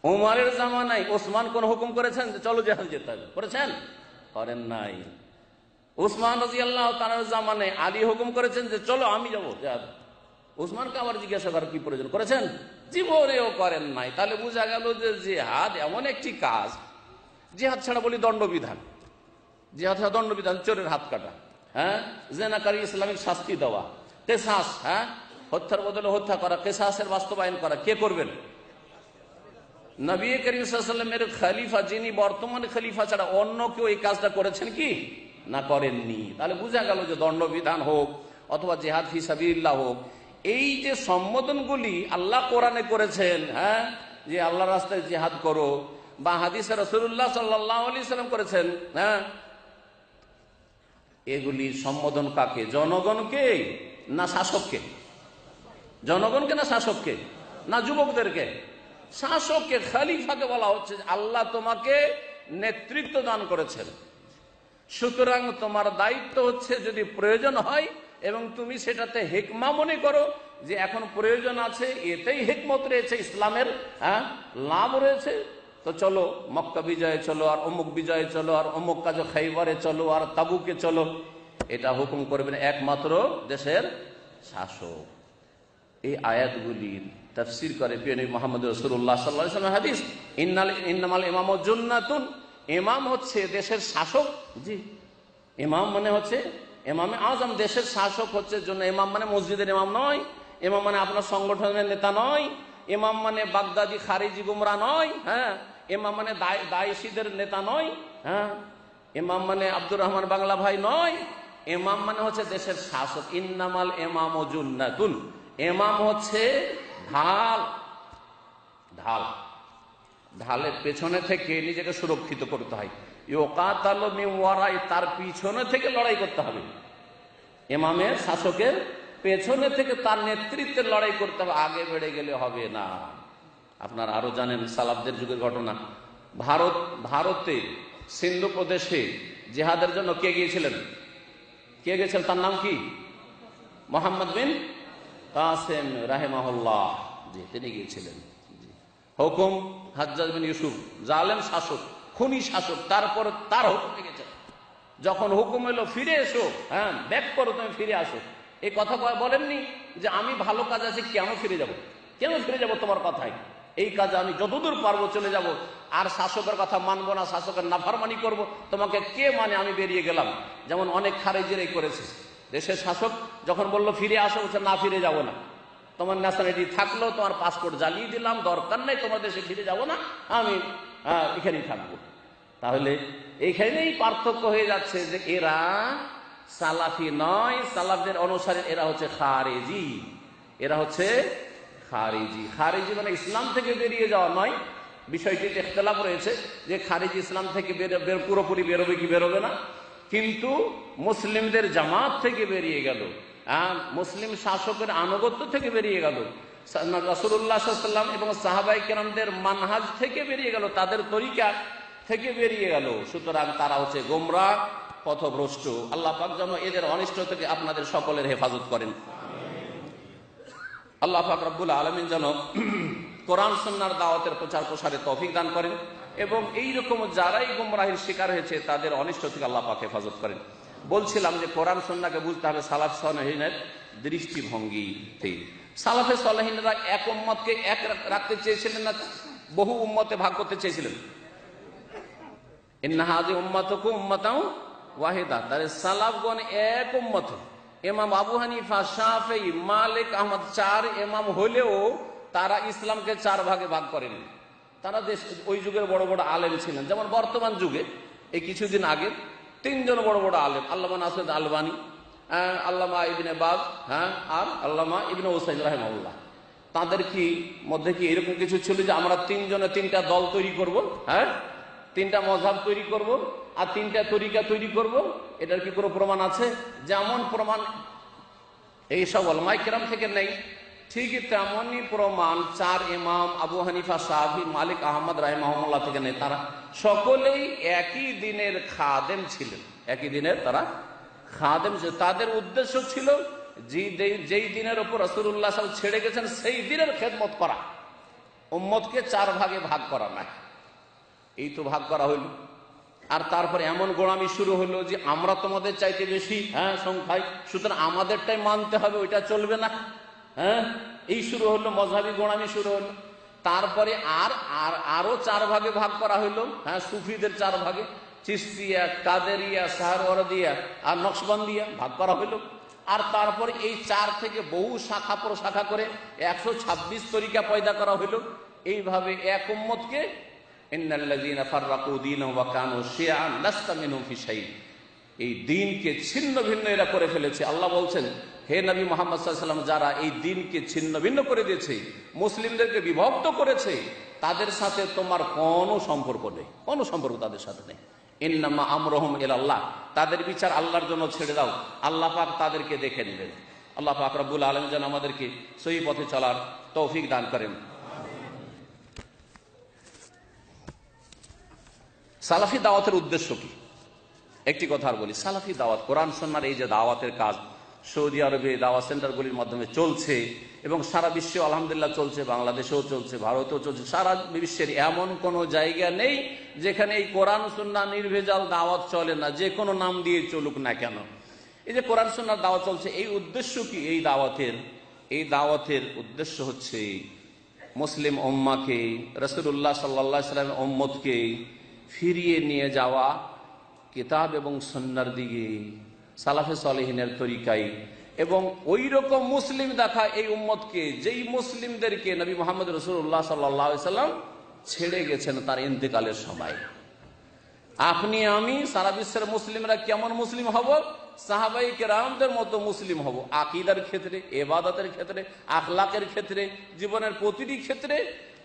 ওমরের জামানায় ওসমান কোন হুকুম করেছেন যে চলো জিহাদ যেতে হবে? করেছেন? করেন নাই। উসমান রাদিয়াল্লাহু তাআলার জামানায় আলী হুকুম করেছেন যে চলো আমি যাবো জিহাদ। উসমানকে আবার জিজ্ঞাসা করার কি প্রয়োজন? করেছেন? জীবনেও করেন নাই। তাহলে বোঝা গেল যে জিহাদ এমন একটি কাজ, জিহাদ ছাড়া বলি দণ্ডবিধান, জিহাদ ছাড়া দণ্ডবিধান, চোরের হাত কাটা, জেনাকারী ইসলামিক শাস্তি দেওয়া, কিসাস, হত্যার বদলে হত্যা করা, কিসাসের বাস্তবায়ন করা, কে করবেন? নবী করিম সাল্লাল্লাহু আলাইহি ওয়াসাল্লামের খলিফা, যিনি বর্তমান খলিফা ছাড়া অন্য কেউ এই কাজটা করেছেন কি? না, করেননি। তাহলে বোঝা গেল যে দণ্ডবিধান হোক অথবা জিহাদ ফি সাবিলিল্লাহ হোক, এই যে সম্বোধনগুলি আল্লাহ কোরআনে করেছেন, যে আল্লাহর রাস্তায় জিহাদ করো, বা হাদিসে রাসূলুল্লাহ সাল্লাল্লাহু আলাইহি ওয়াসাল্লাম করেছেন, এগুলি সম্বোধন কাকে? জনগণকে না শাসককে? জনগণকে না শাসককে? না যুবকদেরকে? শাসককে, খলিফাকে বলা হচ্ছে আল্লাহ তোমাকে নেতৃত্ব দান করেছেন, সুতরাং তোমার দায়িত্ব হচ্ছে যদি প্রয়োজন হয় এবং তুমি সেটাতে হিকমা মনে করো যে এখন প্রয়োজন আছে, এতেই হিকমত রয়েছে, ইসলামের লাভ রয়েছে, তো চলো মক্কা বিজয়ে চলো, আর অমুক বিজয়ে চলো, আর অমুক কাজে খাইবারে চলো, আর তাবুকে চলো। এটা হুকুম করবেন একমাত্র দেশের শাসক। এই আয়াতগুলির তাফসীর করে প্রিয় নবী মুহাম্মদ রাসূলুল্লাহ সাল্লাল্লাহু আলাইহি ওয়াসাল্লাম হাদিস, ইন্নামাল ইমামু জুন্নাতুন, ইমাম হচ্ছে দেশের শাসক। জি, ইমাম মানে হচ্ছে ইমামে আজম, দেশের শাসক হচ্ছে জন্য। ইমাম মানে মসজিদের ইমাম নয়, ইমাম মানে আপনার সংগঠনের নেতা নয়, ইমাম মানে বাগদাদি খারিজি গুমরা নয়, ইমাম মানে দায়েশীদের নেতা নয়, ইমাম মানে আব্দুর রহমান বাংলা ভাই নয়। ইমাম মানে হচ্ছে দেশের শাসক। ইন্নামাল ইমামু জুন্নাতুন, ইমাম হচ্ছে ঢাল। ঢাল, ঢালের পেছনে থেকে নিজেকে সুরক্ষিত করতে হয়। ইউকাতালু মিন ওয়ারাই, তার পিছনে থেকে লড়াই করতে হবে। ইমামের, শাসকের পেছনে থেকে তার নেতৃত্বের লড়াই করতে হবে, আগে বেড়ে গেলে হবে না। আপনারা আরো জানেন সালাফদের যুগের ঘটনা। ভারতে সিন্ধু প্রদেশে জিহাদের জন্য কে গিয়েছিলেন? কে গেছিলেন? তার নাম কি? মোহাম্মদ বিন কাসেম রাহিমাহুল্লাহ, জি, তিনি গিয়েছিলেন। হুকুম হাজ্জাজ বিন ইউসুফ, জালেম শাসক, খুনি শাসক, তারপর তার হুকুমে গেছে। যখন হুকুম এলো ফিরে এসো, ব্যাক করো, তুমি ফিরে আসো, এই কথা বলেননি যে আমি ভালো কাজ আছে কেন ফিরে যাব? কেন ফিরে যাব তোমার কথায়? এই কাজে আমি যতদূর পারবো চলে যাব, আর শাসকের কথা মানবো না, শাসকের নাফরমানি করব, তোমাকে কে মানে আমি বেরিয়ে গেলাম। যেমন অনেক খারেজিরাই করেছে। দেশের শাসক যখন বললো ফিরে আসো, বলছে না ফিরে যাব না, তোমার ন্যাশনালিটি থাকলো, তোমার পাসপোর্ট জ্বালিয়ে দিলাম, দরকার নেই, তোমার দেশে ফিরে যাব না, আমি এখানেই থাকবো। তাহলে এইখানেই পার্থক্য হয়ে যাচ্ছে যে এরা সালাফি নয়, সালাফদের অনুসারে এরা হচ্ছে খারেজি। এরা হচ্ছে খারেজি। খারেজি মানে ইসলাম থেকে বেরিয়ে যাওয়া নয়, বিষয়টিতে ইখতিলাফ রয়েছে যে খারেজি ইসলাম থেকে পুরোপুরি বেরোবে কি বেরোবে না, কিন্তু মুসলিমদের জামাত থেকে বেরিয়ে গেল, মুসলিম শাসকের আনুগত্য থেকে বেরিয়ে গেল, রাসূলুল্লাহ সাল্লাল্লাহু আলাইহি ওয়াসাল্লাম এবং সাহাবায়ে কেরামদের মানহাজ থেকে বেরিয়ে গেল, তাদের তরিকা থেকে বেরিয়ে গেল। সুতরাং তারা হচ্ছে গোমরাহ, পথভ্রষ্ট। আল্লাহ পাক যেন এদের অনিষ্ট থেকে আপনাদের সকলের হেফাজত করেন। আল্লাহ পাক রব্বুল আলামিন যেন কোরআন সুন্নাহর দাওয়াতের প্রচার প্রসারে তৌফিক দান করেন এবং এইরকম যারাই গুমরাহির শিকার হয়েছে তাদের অনিষ্ট থেকে আল্লাহ পাক হেফাজত করেন। বলছিলাম যে কোরআন সুন্নাহকে বুঝতে হবে সালাফ সালেহিনের দৃষ্টিভঙ্গিতে। সালাফে সালেহিনরা এক উম্মতকে এক রাখতে চেয়েছিলেন না বহু উম্মতে ভাগ করতে চেয়েছিলেন? ইন্না হাযিহি উম্মাতুকুম উম্মাতাও ওয়াহিদা, তার সালাফগণ এক উম্মত। ইমাম আবু হানিফা, শাফেঈ, মালিক, আহমদ চার ইমাম হলেও তারা ইসলামকে চার ভাগে ভাগ করেন। তারা ওই যুগের বড় বড় আলেম ছিলেন। যেমন বর্তমান যুগে এই কিছুদিন আগে তিনজন বড় বড় আলেম, আল্লামা নাসির আলবানী, আল্লামা ইবনে বাজ, আর আল্লামা ইবনে উসাইমিন রাহিমাহুল্লাহ, তাদের কি মধ্যে কি এরকম কিছু ছিল যে আমরা তিনজনে তিনটা দল তৈরি করব, তিনটা মযহাব তৈরি করব আর তিনটা তরিকা তৈরি করব? এটার কি কোনো প্রমাণ আছে? যেমন প্রমাণ এই সব উলামায়ে কেরাম থেকে নেই, ঠিক তেমনই প্রমাণ চার ইমাম আবু হানিফা, শাফি, মালিক, আহমদ রাহিমাহুল্লাহ থেকে নেই। তারা সকলেই একই দিনের খাদেম ছিলেন, একই দিনের তারা খাদেম ছিল। তাদের উদ্দেশ্য ছিল যেই দিনের উপর রাসূলুল্লাহ সাল্লাল্লাহু আলাইহি ওয়াসাল্লাম ছেড়ে গেছেন সেই দিনের খেদমত করা, উম্মতকে চার ভাগে ভাগ করা না। এই তো ভাগ করা হইল, আর তারপরে এমন গোড়ামি শুরু হলো যে আমরা তোমাদের চাইতে বেশি সংখ্যায়, সুতরাং আমাদেরটাই মানতে হবে, ওইটা চলবে না। এই শুরু হলো, মযহাবী গোড়ামি শুরু হলো। তারপরে আরো চার ভাগে ভাগ করা হইলো, সুফিদের চার ভাগে, চিশতিয়া, কাদেরিয়া, সাহারওয়ারদিয়া আর নকশবন্দিয়া ভাগ করা হইলো। আর তারপরে এই চার থেকে বহু শাখা প্রশাখা করে 126 তরিকা পয়দা করা হইলো। এইভাবে এক উম্মতকে ইন্নাল্লাযীনা ফাররাকু দীনাহুম ওয়া কানু শিয়া'আন লাস্তা মিনহুম ফি শাই', এই দ্বীনকে ছিন্ন ভিন্ন এরা করে ফেলেছে। আল্লাহ বলছেন, হে নবী মুহাম্মদ সাল্লাল্লাহু আলাইহি ওয়াসাল্লাম, যারা এই দ্বীনকে ছিন্ন ভিন্ন করে দিয়েছে, মুসলিমদেরকে বিভক্ত করেছে, তাদের সাথে তোমার কোনো সম্পর্ক নেই, কোনো সম্পর্ক তাদের সাথে নেই। ইন্নামা আমরুহুম ইলাল্লাহ, তাদের বিচার আল্লাহর জন্য ছেড়ে দাও, আল্লাহ পাক তাদেরকে দেখে নেবেন। আল্লাহ পাক রব্বুল আলামিন যেন আমাদেরকে সহি পথে চলার তৌফিক দান করেন। সালাফি দাওয়াতের উদ্দেশ্য কি? একটি কথা আর বলি, সালাফি দাওয়াত, কোরআন সুন্নাহর এই যে দাওয়াতের কাজ সৌদি আরবে দাওয়াত সেন্টারগুলির মাধ্যমে চলছে এবং সারা বিশ্বে আলহামদুলিল্লাহ চলছে, বাংলাদেশেও চলছে, ভারতেও চলছে, সারা বিশ্বের এমন কোনো জায়গা নেই যেখানে এই কোরআন সুন্নাহ নির্ভেজাল দাওয়াত চলে না, যে কোনো নাম দিয়ে চলুক না কেন। এই যে কোরআন সুন্নাহর দাওয়াত চলছে, এই উদ্দেশ্য কি? এই দাওয়াতের উদ্দেশ্য হচ্ছে মুসলিম উম্মাহকে, রাসূলুল্লাহ সাল্লাল্লাহু আলাইহি ওয়াসাল্লামের উম্মতকে ফিরিয়ে নিয়ে যাওয়া কিতাব এবং সুন্নাহর দিকে, সালাফে সালেহিনের তরিকায়, এবং ওই রকম মুসলিম দেখা এই উম্মতকে যেই মুসলিমদেরকে নবী মুহাম্মদ রাসূলুল্লাহ সাল্লাল্লাহু আলাইহি ওয়াসাল্লাম ছেড়ে গেছেন তার ইন্তেকালের সময়। আপনি আমি সারা বিশ্বের মুসলিমরা কেমন মুসলিম হব? সাহাবায়ে কেরামদের মতো মুসলিম হব, আকীদার ক্ষেত্রে, ইবাদতের ক্ষেত্রে, আখলাকের ক্ষেত্রে, জীবনের প্রতিটি ক্ষেত্রে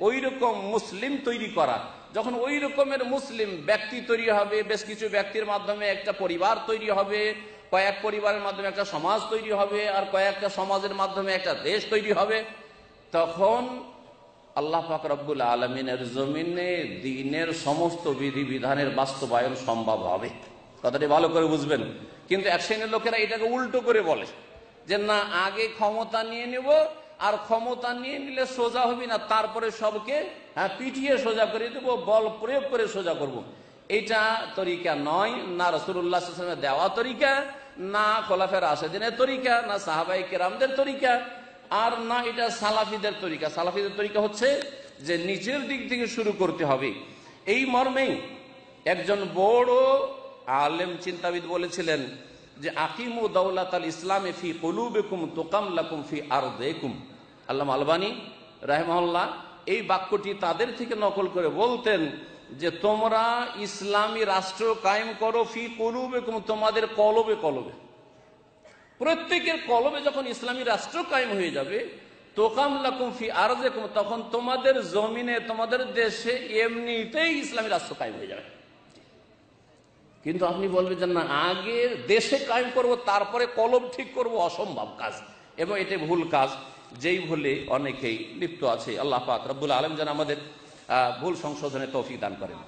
ওই রকম মুসলিম তৈরি করা। যখন ওই রকমের মুসলিম ব্যক্তি তৈরি হবে, বেশ কিছু ব্যক্তির মাধ্যমে একটা পরিবার তৈরি হবে, কয়েক পরিবারের মাধ্যমে একটা সমাজ তৈরি হবে, আর কয়েকটা সমাজের মাধ্যমে একটা দেশ তৈরি হবে, তখন আল্লাহ পাক রব্বুল আলামিনের জমিনে দ্বীনের সমস্ত বিধিবিধানের বাস্তবায়ন সম্ভব হবে। কথাটি ভালো করে বুঝবেন। কিন্তু এক শ্রেণীর লোকেরা এটাকে উল্টো করে বলে যে না, আগে ক্ষমতা নিয়ে নেব, আর ক্ষমতা নিয়ে নিলে সোজা হবি না, তারপরে সবকে পিটিয়ে সোজা করে দেবো, বল প্রয়োগ করে সোজা করব। এটা তরিকা নয়, না রাসূলুল্লাহ সাল্লাল্লাহু আলাইহি ওয়াসাল্লামের দেওয়া তরিকা, না খোলাফায়ে রাশিদিনের তরিকা, না সাহাবায়ে কেরামদের তরিকা, আর না এটা সালাফিদের তরিকা। সালাফিদের তরিকা হচ্ছে যে নিচের দিক থেকে শুরু করতে হবে। এই মর্মেই একজন বড় আলেম চিন্তাবিদ বলেছিলেন যে আকিমু দাওলাতাল ইসলামে ফি কুলুবিকুম তুকাম লাকুম ফি আরদিকুম। আল্লামা আলবানী রাহিমাহুল্লাহ এই বাক্যটি তাদের থেকে নকল করে বলতেন যে তোমরা ইসলামী রাষ্ট্র কায়েম করো ফি কুলুবিকুম, তোমাদের কলবে কলবে, প্রত্যেকের কলবে যখন ইসলামী রাষ্ট্র কায়েম হয়ে যাবে, তুকাম লাকুম ফি আরদিকুম, তখন তোমাদের জমিনে, তোমাদের দেশে এমনিতেই ইসলামী রাষ্ট্র কায়েম হয়ে যাবে। কিন্তু আপনি বলবেন যে না, আগে দেশে কায়েম করব তারপরে কলব ঠিক করব, অসম্ভব কাজ এবং এটা ভুল কাজ, যেই ভুলে অনেকেই লিপ্ত আছে। আল্লাহ পাক রব্বুল আলামিন যেন আমাদের ভুল সংশোধনে তৌফিক দান করেন।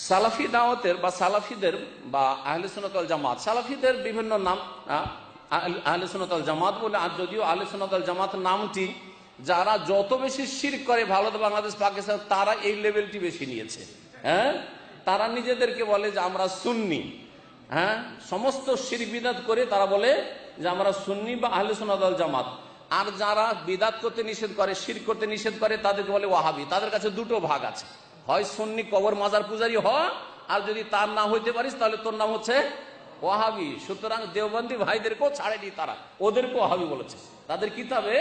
সালাফি দাওয়াতের বা সালাফিদের বা আহলে সুন্নাত ওয়াল জামাত, সালাফিদের বিভিন্ন নাম আহলে সুন্নাত ওয়াল জামাত বলে। আর যদিও আহলে সুন্নাত ওয়াল জামাত নামটি যারা যত বেশি শিরক করে ভারত, বাংলাদেশ, পাকিস্তান, তারা এই লেভেলটি বেশি নিয়েছে। হ্যাঁ, তারা নিজেদেরকে বলে যে আমরা সুন্নি। হ্যাঁ, সমস্ত শিরক বিদাত করে তারা বলে যে আমরা সুন্নি বা আহলে সুন্নাত ওয়াল জামাত। আর যারা বিদাত করতে নিষেধ করে, শিরক করতে নিষেধ করে, তাদেরকে বলে ওয়াহাবি। তাদের কাছে দুটো ভাগ আছে, হয় সুন্নি কবর মাজার পূজারি হ, আর যদি তার নাম হইতে পারিস তাহলে তোর নাম হচ্ছে ওয়াহাবি। সুতরাং দেওবন্দি ভাইদেরকেও ছাড়েনি তারা, ওদেরকেও ওয়াহাবি বলেছে। তাদের কিতাবে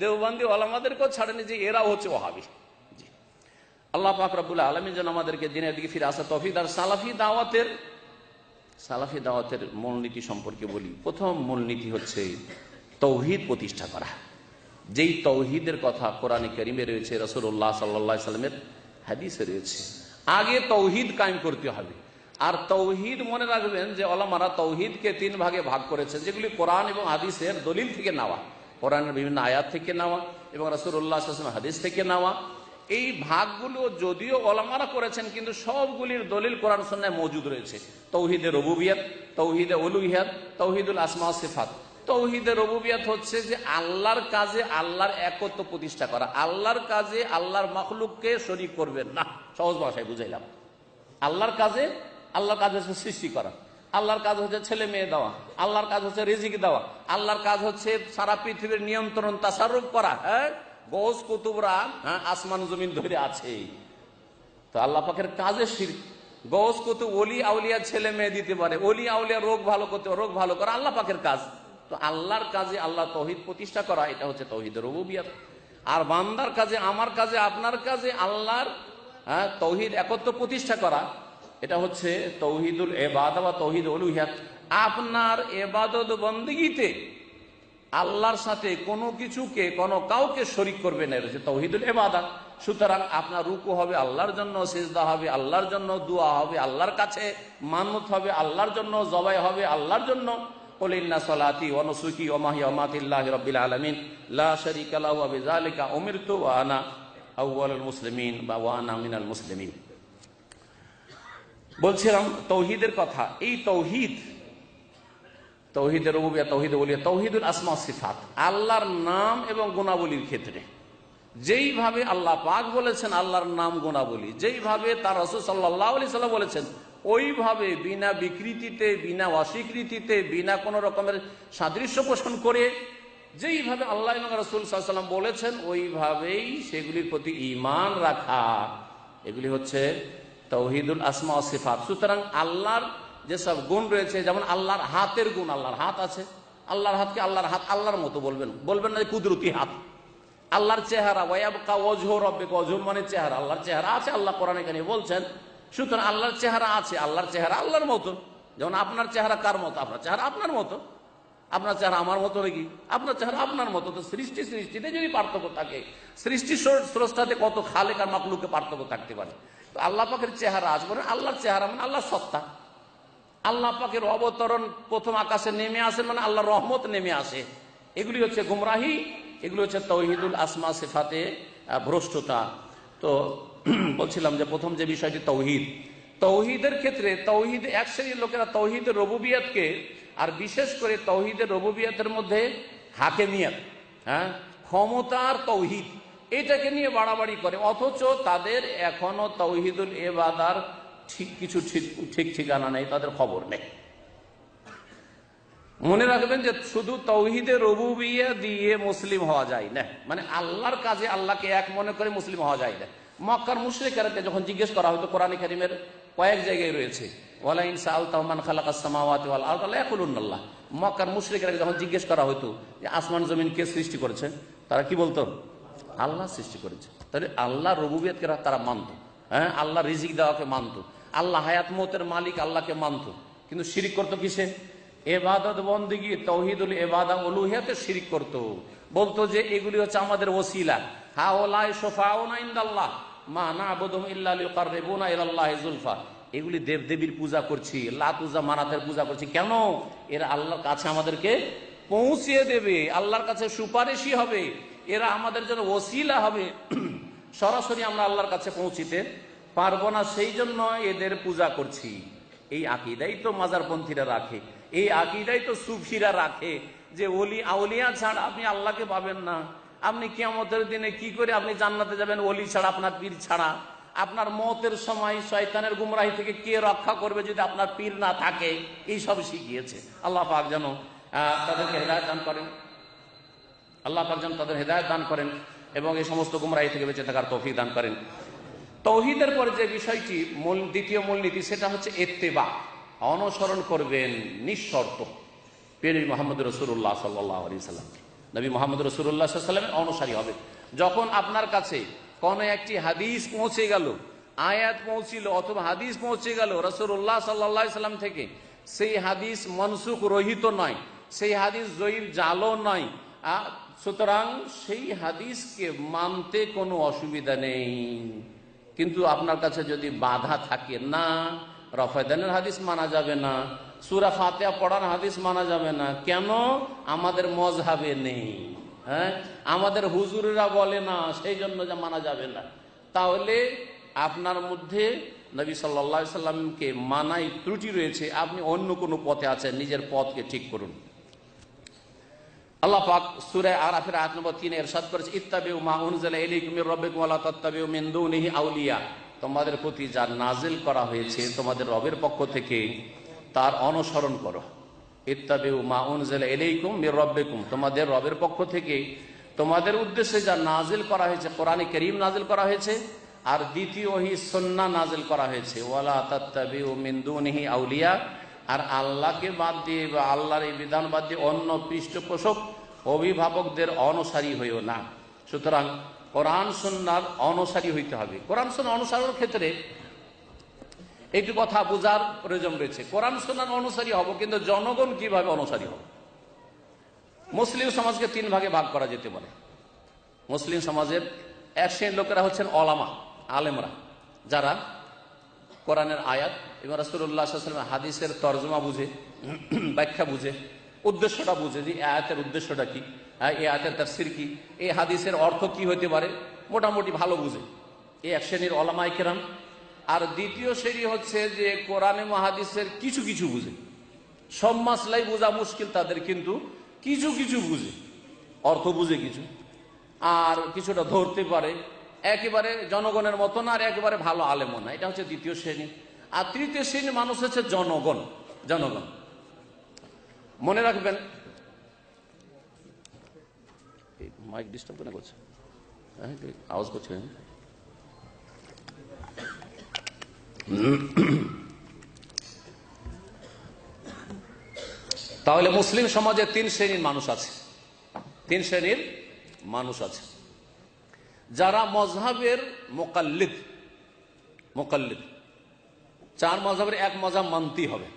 দেওবন্দি ওলামাদেরকেও ছাড়েনি যে এরাও হচ্ছে ওয়াহাবি। জি, আল্লাহ পাক রব্বুল আলামিন যেন আমাদেরকে দিনের দিকে ফিরে আসা তৌফিক দান। সালাফি দাওয়াতের মূলনীতি সম্পর্কে বলি। প্রথম মূলনীতি হচ্ছে তৌহিদ প্রতিষ্ঠা করা। যেই তৌহিদের কথা কোরআনে কারিমে রয়েছে, রাসূলুল্লাহ সাল্লাল্লাহু আলাইহি সাল্লামের হাদিসে রয়েছে। আগে তৌহিদ কায়েম করতে হবে। আর তৌহিদ মনে রাখবেন যে ওলামারা তৌহিদকে 3 ভাগে ভাগ করেছেন, যেগুলি কোরআন এবং হাদিসের দলিল থেকে নেওয়া, কোরআনের বিভিন্ন আয়াত থেকে নেওয়া এবং রাসূলুল্লাহ সাল্লাল্লাহু আলাইহি ওয়াসাল্লাম হাদিস থেকে নেওয়া। এই ভাগগুলো যদিও ওলামারা করেছেন, কিন্তু সবগুলির দলিল কোরআন সুন্নাহয় মজুদ রয়েছে। তৌহিদে রুবুবিয়ত, তৌহিদে উলুহিয়ত, তৌহিদুল আসমা ওয়াস সিফাত। তৌহিদে রুবুবিয়ত হচ্ছে যে আল্লাহর কাজে আল্লাহর একত্ব প্রতিষ্ঠা করা। আল্লাহর কাজে আল্লাহর মাখলুককে শরীক করবেন না, সহজ ভাষায় বুঝাইলাম। আল্লাহর কাজ হচ্ছে সৃষ্টি করা, আল্লাহর কাজ হচ্ছে ছেলে মেয়ে দেওয়া, আল্লাহর কাজ হচ্ছে রিজিক দেওয়া, আল্লাহর কাজ হচ্ছে সারা পৃথিবীর নিয়ন্ত্রণ তাসাররুফ করা। হ্যাঁ, গৌস কুতুবরা আসমান জমিন ধরে আছে, তো আল্লাহ পাকের কাজে শিরক। গৌস কুতুব ওলি আউলিয়া ছেলে মেয়ে দিতে পারে, ওলি আউলিয়া রোগ ভালো করতে, রোগ ভালো করা আল্লাহ পাকের কাজ। তো আল্লাহর কাজে আল্লাহ তৌহিদ প্রতিষ্ঠা করা, এটা হচ্ছে তৌহিদের রুবুবিয়ত। আর বান্দার কাজে, আমার কাজে, আপনার কাজে আল্লাহর তৌহিদ একত্ব প্রতিষ্ঠা করা, এটা হচ্ছে তৌহিদুল ইবাদা বা তৌহিদ উলুহিয়াত। আপনার ইবাদত বন্দেগীতে আল্লাহর সাথে কোনো কিছুকে, কোনো কাউকে শরীক করবে না, এটা হচ্ছে তৌহিদুল ইবাদা। সুতরাং আপনার রুকু হবে আল্লাহর জন্য, সিজদা হবে আল্লাহর জন্য, দোয়া হবে আল্লাহর কাছে, মানত হবে আল্লাহর জন্য, জবাই হবে আল্লাহর জন্য। কুল ইন্না সলাতি ওয়া নুসুকি ওয়া মাহইয়া ওয়া মামাতি লিল্লাহি রাব্বিল আলামিন লা শারীকা লাহু ওয়া বিযালিকা উমিরতু ওয়া আনা আউয়ালুল মুসলিমিন বা ওয়া আনা মিনাল মুসলিমিন। বলছিলাম তৌহিদের কথা। এই তৌহিদের রুবুবিয়্যাত, তৌহিদ উলুহিয়্যাত, তৌহিদুল আসমা ওয়াস সিফাত, আল্লাহর নাম এবং গুণাবলীর ক্ষেত্রে যেইভাবে আল্লাহ পাক বলেছেন আল্লাহর নাম গুণাবলী, যেইভাবে তার রাসূল সাল্লাল্লাহু আলাইহি সাল্লাম বলেছেন, ওইভাবে বিনা বিকৃতিতে, বিনা অস্বীকৃতিতে, বিনা কোনো রকমের সাদৃশ্য পোষণ করে যেইভাবে আল্লাহ এবং রাসূল সাল্লাল্লাহু আলাইহি সাল্লাম বলেছেন ওইভাবেই সেগুলির প্রতি ঈমান রাখা, এগুলি হচ্ছে তৌহিদুল আসমা ওয়াস সিফাত। সুতরাং আল্লাহর যেসব গুণ রয়েছে, যেমন আল্লাহর হাতের গুণ, আল্লাহর হাত আছে, আল্লাহর হাতকে আল্লাহর হাত আল্লাহর মতো বলবেন না যে কুদরতি হাত। আল্লাহর চেহারা, ওয়ায়াবকা ওয়াজহু রাব্বিকা, ওয়াজহু মানে চেহারা, আল্লাহর চেহারা আছে, আল্লাহ কোরআনে কারিমে বলছেন। সুতরাং আল্লাহর চেহারা আছে, আল্লাহর চেহারা আল্লাহর মতো। যেমন আপনার চেহারা কার মতো? আপনার চেহারা আপনার মতো। আপনার চেহারা আমার মতো নাকি? আপনার চেহারা আপনার মতো। তো সৃষ্টিতে যদি পার্থক্য থাকে, সৃষ্টি স্রষ্টাতে কত খালেক আর মাখলুকে পার্থক্য থাকতে পারে। তো আল্লাহ পাকের চেহারা আছে, মানে আল্লাহর চেহারা মানে আল্লাহর সত্তা। আল্লাহ পাকের অবতরণ প্রথম আকাশে নেমে আসে, মানে আল্লাহর রহমত নেমে আসে। এগুলি হচ্ছে গুমরাহি, এগুলি হচ্ছে তৌহিদুল আসমা সিফাতে ভ্রষ্টতা। তো বলছিলাম যে প্রথম যে বিষয়টি তৌহিদের ক্ষেত্রে, তৌহিদ এক শ্রেণীর লোকেরা তৌহিদের রুবুবিয়তকে, আর বিশেষ করে তৌহিদের রুবুবিয়তের মধ্যে হাকেমিয়ত, ক্ষমতার তৌহিদ, এটাকে নিয়ে বাড়াবাড়ি করে। অথচ তাদের এখনো তৌহিদুল ইবাদার কিছু ঠিক ঠিকানা নেই, তাদের খবর নেই। মনে রাখবেন যে শুধু তৌহিদে রুবুবিয়্যাহ দিয়ে মুসলিম হওয়া যায় না, মানে আল্লাহর কাজে আল্লাহকে এক মনে করে মুসলিম হওয়া যায় না। মক্কার মুশরিকদেরকে যখন জিজ্ঞেস করা হতো, কোরআনে কারীমের কয়েক জায়গায় রয়েছে, ওয়ালা ইন সাআলতাহুম মান খালাকাস সামাওয়াতি ওয়াল আরদ লা ইয়াকুলুনাল্লাহ। মক্কার মুশরিকদেরকে যখন জিজ্ঞেস করা হতো যে আসমান জমিন কে সৃষ্টি করেছে, তারা কি বলতো? আল্লাহ সৃষ্টি করেছে। তাহলে আল্লাহর রুবুবিয়তকে তারা মানত, আল্লাহ রিজিক দেওয়াকে মানত, আল্লাহ হায়াত মৌতের মালিক আল্লাহকে মানত। কিন্তু শিরিক করতো কিসে? ইবাদত বন্দেগী, তৌহিদুল ইবাদা উলুহিয়াতে শিরিক করতো। বলতো যে এগুলি হচ্ছে আমাদের ওসিলা, হাওলাই শাফাউনা ইনদাল্লাহ মা না'বুদুহুম ইল্লা লিয়ুকাররিবুনা ইলাল্লাহি যুলফা। এগুলি দেবদেবীর পূজা করছি, লাত উজ্জা মানাতের পূজা করছি। কেন? এরা আল্লাহর কাছে আমাদেরকে পৌঁছিয়ে দেবে, আল্লাহর কাছে সুপারিশই হবে, এরা আমাদের জন্য ওসিলা হবে। সরাসরি আমরা আল্লাহর কাছে পৌঁছিতে পারবো না, সেই জন্য এদের পূজা করছি। এই আকীদাই তো মাজারপন্থীরা রাখে, এই আকীদাই তো সুফিরা রাখে যে ওলি আউলিয়া ছাড়া আপনি আল্লাহকে পাবেন না। আপনি কিয়ামতের দিনে কি করে আপনি জান্নাতে যাবেন ওলি ছাড়া, আপনার পীর ছাড়া? আপনার মওতের সময় শয়তানের গুমরাহি থেকে কে রক্ষা করবে যদি আপনার পীর না থাকে? এই সব শিখিয়েছে। আল্লাহ পাক যেন তাদেরকে হেদায়েত দান করেন, আল্লাহ পাক যেন তাদের হেদায়েত দান করেন এবং এই সমস্ত গুমরাহি থেকে বেঁচে থাকার তৌফিক দান করেন। তাওহীদের পর যে বিষয়টি দ্বিতীয় মূলনীতি, সেটা হচ্ছে ইত্তেবা, অনুসরণ করবেন নিঃশর্ত পীর মুহাম্মদ রাসূলুল্লাহ সাল্লাল্লাহু আলাইহি ওয়াসাল্লাম। নবী মুহাম্মদ রাসূলুল্লাহ সাল্লাল্লাহু আলাইহি ওয়াসাল্লামের অনুসারী হবে। যখন আপনার কাছে কোন একটি হাদিস পৌঁছে গেল, আয়াত পৌঁছিল অথবা হাদিস পৌঁছে গেল রাসূলুল্লাহ সাল্লাল্লাহু আলাইহি ওয়াসাল্লাম থেকে, সেই হাদিস মনসুখ রহিত নয়, সেই হাদিস জয়ীফ জালও নয়, সুতরাং সেই হাদিসকে মানতে কোনো অসুবিধা নেই। কিন্তু আপনার কাছে যদি বাধা থাকে, না রফায়দানের হাদিস মানা যাবে না, সূরা ফাতিহা পড়ার হাদিস মানা যাবে না, কেন? আমাদের মজহাবে নেই, হ্যাঁ, আমাদের হুজুরেরা বলে না, সেই জন্য যা মানা যাবে না, তাহলে আপনার মধ্যে নবী সাল্লাল্লাহু আলাইহি সাল্লামকে মানাই ত্রুটি রয়েছে। আপনি অন্য কোনো পথে আছেন, নিজের পথকে ঠিক করুন। আল্লাহ পাক সূরা আরাফের আয়াত নম্বর 3 ইরশাদ করেছে, ইত্তাবিউ মা উনজিলা ইলাইকুম মির রাব্বিকুম ওয়া লা তাত্তাবিউ মিন দুনিহি আউলিয়া। তোমাদের প্রতি যা নাজিল করা হয়েছে তোমাদের রবের পক্ষ থেকে, তার অনুসরণ করো। ইত্তাবিউ মা উনজিলা ইলাইকুম মির রাব্বিকুম, তোমাদের রবের পক্ষ থেকে তোমাদের উদ্দেশ্যে যা নাজিল করা হয়েছে, কোরআনে কারীম নাজিল করা হয়েছে, আর দ্বিতীয় ওহী সুন্নাহ নাজিল করা হয়েছে। ওয়া লা তাত্তাবিউ মিন দুনিহি আউলিয়া, আর আল্লাহকে বাদ দিয়ে বা আল্লাহর এই বিধান বাদ দিয়ে অন্য পৃষ্ঠপোষক অভিভাবকদের অনুসারী হইও না। সুতরাং কোরআন সুন্নাহর অনুসারী হইতে হবে। কোরআন সুন্নাহ অনুসরণের ক্ষেত্রে একটু কথা বোঝার প্রয়োজন রয়েছে। কোরআন সুন্নাহর অনুসারী হব, কিন্তু জনগণ কিভাবে অনুসারী হবে? মুসলিম সমাজকে 3 ভাগে ভাগ করা যেতে পারে। মুসলিম সমাজের এক শ্রেণীর লোকেরা হচ্ছেন ওলামা, আলেমরা, যারা কোরআনের আয়াত এবং রাসূলুল্লাহ সাল্লাল্লাহু আলাইহি ওয়াসাল্লামের হাদিসের তরজমা বুঝে, ব্যাখ্যা বুঝে, উদ্দেশ্যটা বুঝে যে আয়াতের উদ্দেশ্যটা কি, এই আয়াতের তাফসীর কি, এই হাদিসের অর্থ কি হতে পারে, মোটামুটি ভালো বুঝে, এই এক শ্রেণীর ওলামায়ে কেরাম। আর দ্বিতীয় শ্রেণী হচ্ছে যে কোরআনে হাদিসের কিছু কিছু বুঝে, সব মাসলাই বোঝা মুশকিল তাদের, কিন্তু কিছু কিছু বুঝে, অর্থ বুঝে কিছু, আর কিছুটা ধরতে পারে, একেবারে জনগণের মতো না, আর একেবারে ভালো আলেমও না। এটা হচ্ছে দ্বিতীয় শ্রেণী। আর তৃতীয় শ্রেণীর মানুষ হচ্ছে জনগণ। জনগণ মনে রাখবেন, মাইক ডিস্টার্ব কেন করছে, আওয়াজ করছে। তাহলে মুসলিম সমাজে 3 শ্রেণীর মানুষ আছে। 3 শ্রেণীর মানুষ আছে যারা মজহাবের মুকাল্লিদ। 4 মজহাবের এক মজহাব মানতেই হবে,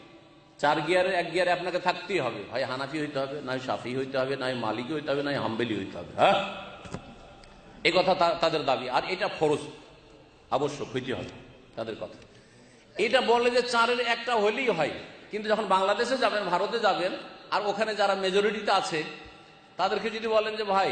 4 গিয়ারের 1 গিয়ারে আপনাকে থাকতেই হবে। হয় হানাফি হইতে হবে, নয় শাফি হইতে হবে, নয় মালিকি হইতে হবে, নয় হাম্বলি হইতে হবে। হ্যাঁ, এই কথা তাদের দাবি, আর এটা ফরজ, আবশ্যক হইতে হবে তাদের কথা। এটা বলে যে 4-এর একটা হলেই হয়, কিন্তু যখন বাংলাদেশে যাবেন, ভারতে যাবেন, আর ওখানে যারা মেজরিটিতে আছে তাদেরকে যদি বলেন যে ভাই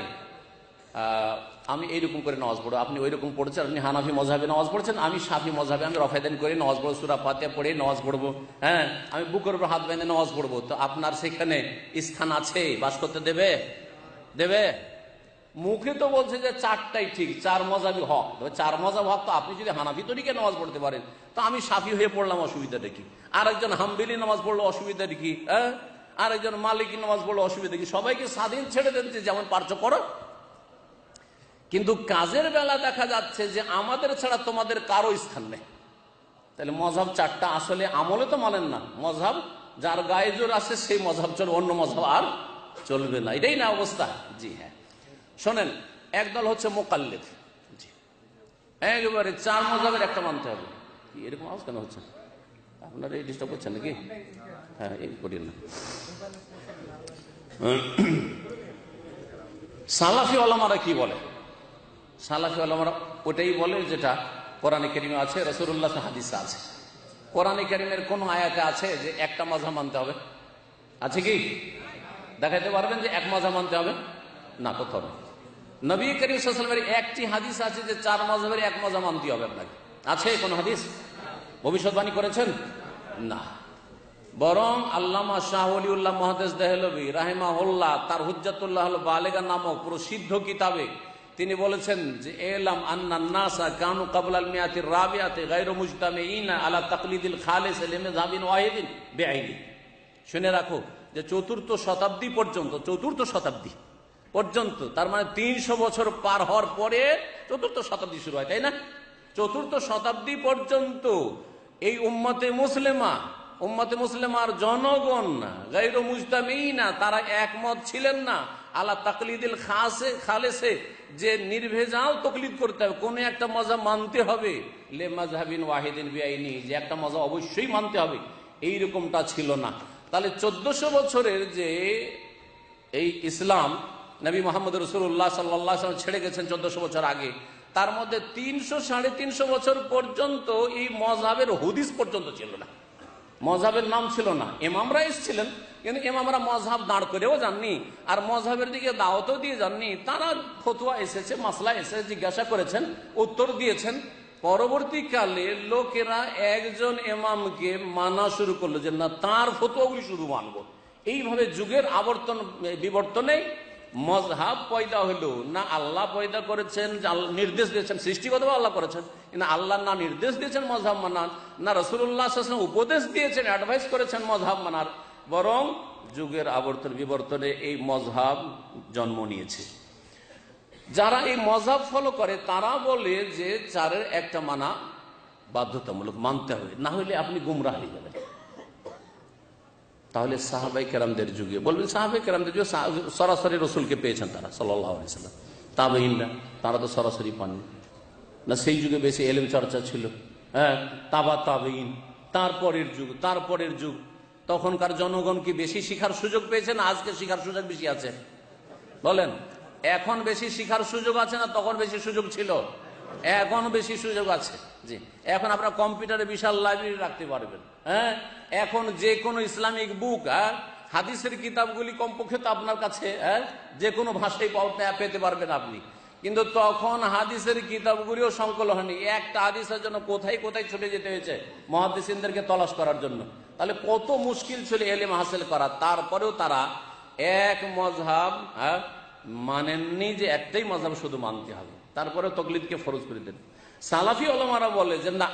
আমি এইরকম করে নামাজ পড়ো, আপনি ওই রকম পড়ছেন, আপনি হানাফি মজহাবে নামাজ পড়ছেন, আমি শাফি মজহাবে, আমি রফায়দান করে নামাজ পড়বো, সূরা ফাতিহা পড়ে নামাজ পড়বো, হ্যাঁ, আমি বুকের উপর হাত বেঁধে নামাজ পড়বো, তো আপনার সেখানে স্থান আছে? বাস করতে দেবে? দেবে? মুখে তো বলছে যে 4টাই ঠিক, 4 মজহাবই হক। 4 মজহাব হক, তো আপনি যদি হানাফি তরিকে নামাজ পড়তে পারেন, তো আমি শাফি হয়ে পড়লাম, অসুবিধাটা কি? আরেকজন হাম্বলি নামাজ পড়লো, অসুবিধাটা কি? হ্যাঁ, আরেকজন মালিকি নামাজ পড়লো, অসুবিধা কি? সবাইকে স্বাধীন ছেড়ে দেন, যেমন পারছো করো। কিন্তু কাজের বেলা দেখা যাচ্ছে যে আমাদের ছাড়া তোমাদের কারো স্থান নেই। তাহলে মজহাব 4টা আসলে আমলে তো মানেন না। মজহাব যার গায়ে জোর আছে সেই মজহাব চলবে, অন্য মজহাব আর চলবে না। এটাই না অবস্থা? জি হ্যাঁ। শোনেন, একদল হচ্ছে মুকাল্লিদ, জি, একেবারে 4 মজহাবের একটা মানতে হবে। কি এরকম আওয়াজ কেন হচ্ছে? আপনারা এই ডিস্টার্ব করছেন নাকি? হ্যাঁ, এই করিয়েন না। সালাফি ওলামারা কি বলে? সালাফি ওলামারা ওটাই বলে যেটা কোরআনে কারীমে আছে, রাসূলুল্লাহ হাদিসে আছে। কোরআনে কারীমের কোন আয়াতে আছে যে একটা মাযহাব মানতে হবে? আছে কি? দেখাইতে পারবেন যে এক মাযহাব মানতে হবে? না, কোথাও না। নবী করিম সাল্লাল্লাহু আলাইহি ওয়াসাল্লামের একটি হাদিস আছে যে 4 মাযহাবের এক মাযহাব মানতে হবে আপনাকে, আছে কোন হাদিস? ভবিষ্যৎবাণী করেছেন না। বরং আল্লামা শাহ ওলিউল্লাহ মুহাদ্দিস দেহলভী রাহিমাহুল্লাহ তার হুজ্জাতুল্লাহ বালেগা নামক প্রসিদ্ধ কিতাবে তিনি বলেছেন যে এলাম আন্নান নাসা কানু ক্বাবলাল মিয়াতির রাবিআতি গায়রু মুজতামিঈনা আলা তাকলিদিল খালিস লিমাযহাবিন ওয়াহিদিন বিআইনি। শুনে রাখো যে চতুর্থ শতাব্দী পর্যন্ত, তার মানে 300 বছর পার হওয়ার পরে চতুর্থ শতাব্দী শুরু হয়, তাই না? চতুর্থ শতাব্দী পর্যন্ত এই উম্মতে মুসলিমার জনগণ গায়রু মুজতামিঈনা তারা একমত ছিলেন না আলা তাকলিদিল খালেসে, যে নির্ভেজাল তাকলিদ করতে হবে, কোন একটা মাযহাব মানতে হবে, লে মাযহাবিন ওয়াহিদিন বিআইনি, যে একটা মাযহাব অবশ্যই মানতে হবে, এইরকমটা ছিল না। তাহলে 1400 বছরের যে এই ইসলাম নবী মুহাম্মদ রাসূলুল্লাহ সাল্লাল্লাহু আলাইহি ওয়াসাল্লাম ছেড়ে গেছেন 1400 বছর আগে, তার মধ্যে 300-350 বছর পর্যন্ত এই মযহাবের হদিস পর্যন্ত ছিল না, মযহাবের নাম ছিল না। ইমামরা এসেছিলেন, কিন্তু ইমামরা মযহাব দাঁড় করেও যাননি, আর মযহাবের দিকে দাওয়াতও দিয়ে যাননি। তারা ফতোয়া এসেছে, মাসলা এসে জিজ্ঞাসা করেছেন, উত্তর দিয়েছেন। পরবর্তীকালে লোকেরা একজন ইমামকে মানা শুরু করলো যে না, তার ফতোয়াগুলি শুধু মানবো। এইভাবে যুগের বিবর্তনে মযহাব পয়দা হলো না। আল্লাহ পয়দা করেছেন, নির্দেশ দিয়েছেন, সৃষ্টিগতভাবে আল্লাহ করেছেন, কিন্তু আল্লাহ না নির্দেশ দিয়েছেন মযহাব মানার, না রাসূলুল্লাহ সাল্লাল্লাহু আলাইহি ওয়াসাল্লাম উপদেশ দিয়েছেন, অ্যাডভাইস করেছেন মযহাব মানার। বরং যুগের বিবর্তনে এই মযহাব জন্ম নিয়েছে। যারা এই মযহাব ফলো করে তারা বলে যে 4-এর একটা মানা বাধ্যতামূলক, মানতে হবে, না হলে আপনি গুমরাহ হয়ে যাবেন। তাহলে সাহাবায়ে কেরামদের যুগে বলবেন, সাহাবায়ে কেরামদের যুগে সরাসরি রাসূলকে পেয়েছেন তারা সাল্লাল্লাহু আলাইহি ওয়াসাল্লাম। তাবেঈনরা তারা তো সরাসরি পাননি না, সেই যুগে বেশি ইলম চর্চা ছিল। হ্যাঁ, তাবেঈন, তারপরের যুগ, তখনকার জনগণ কি বেশি শিখার সুযোগ পেয়েছে না আজকে শিখার সুযোগ বেশি আছে? বলেন, এখন বেশি শিখার সুযোগ আছে না তখন বেশি সুযোগ ছিল? এখন বেশি সুযোগ আছে। জি, এখন আপনারা কম্পিউটারে বিশাল লাইব্রেরি রাখতে পারবেন। হ্যাঁ, এখন যে কোনো ইসলামিক বুক, হাদিসের কিতাবগুলি কমপক্ষে তো আপনার কাছে যে কোনো ভাষায় পেতে পারবেন আপনি। কিন্তু তখন হাদিসের কিতাবগুলিও সংকলন হয়নি। একটা হাদিসের জন্য কোথায় কোথায় ছুটে যেতে হয়েছে মুহাদ্দিসিনদেরকে তলাশ করার জন্য। তাহলে কত মুশকিল ছিল ইলম হাসিল করা। তারপরেও তারা এক মযহাব মানেননি, যে একটাই মযহাব শুধু মানতে হবে, তারপরে তাকলিদকে ফরজ করে দেন। সালাফি উলামারা বলে যে না,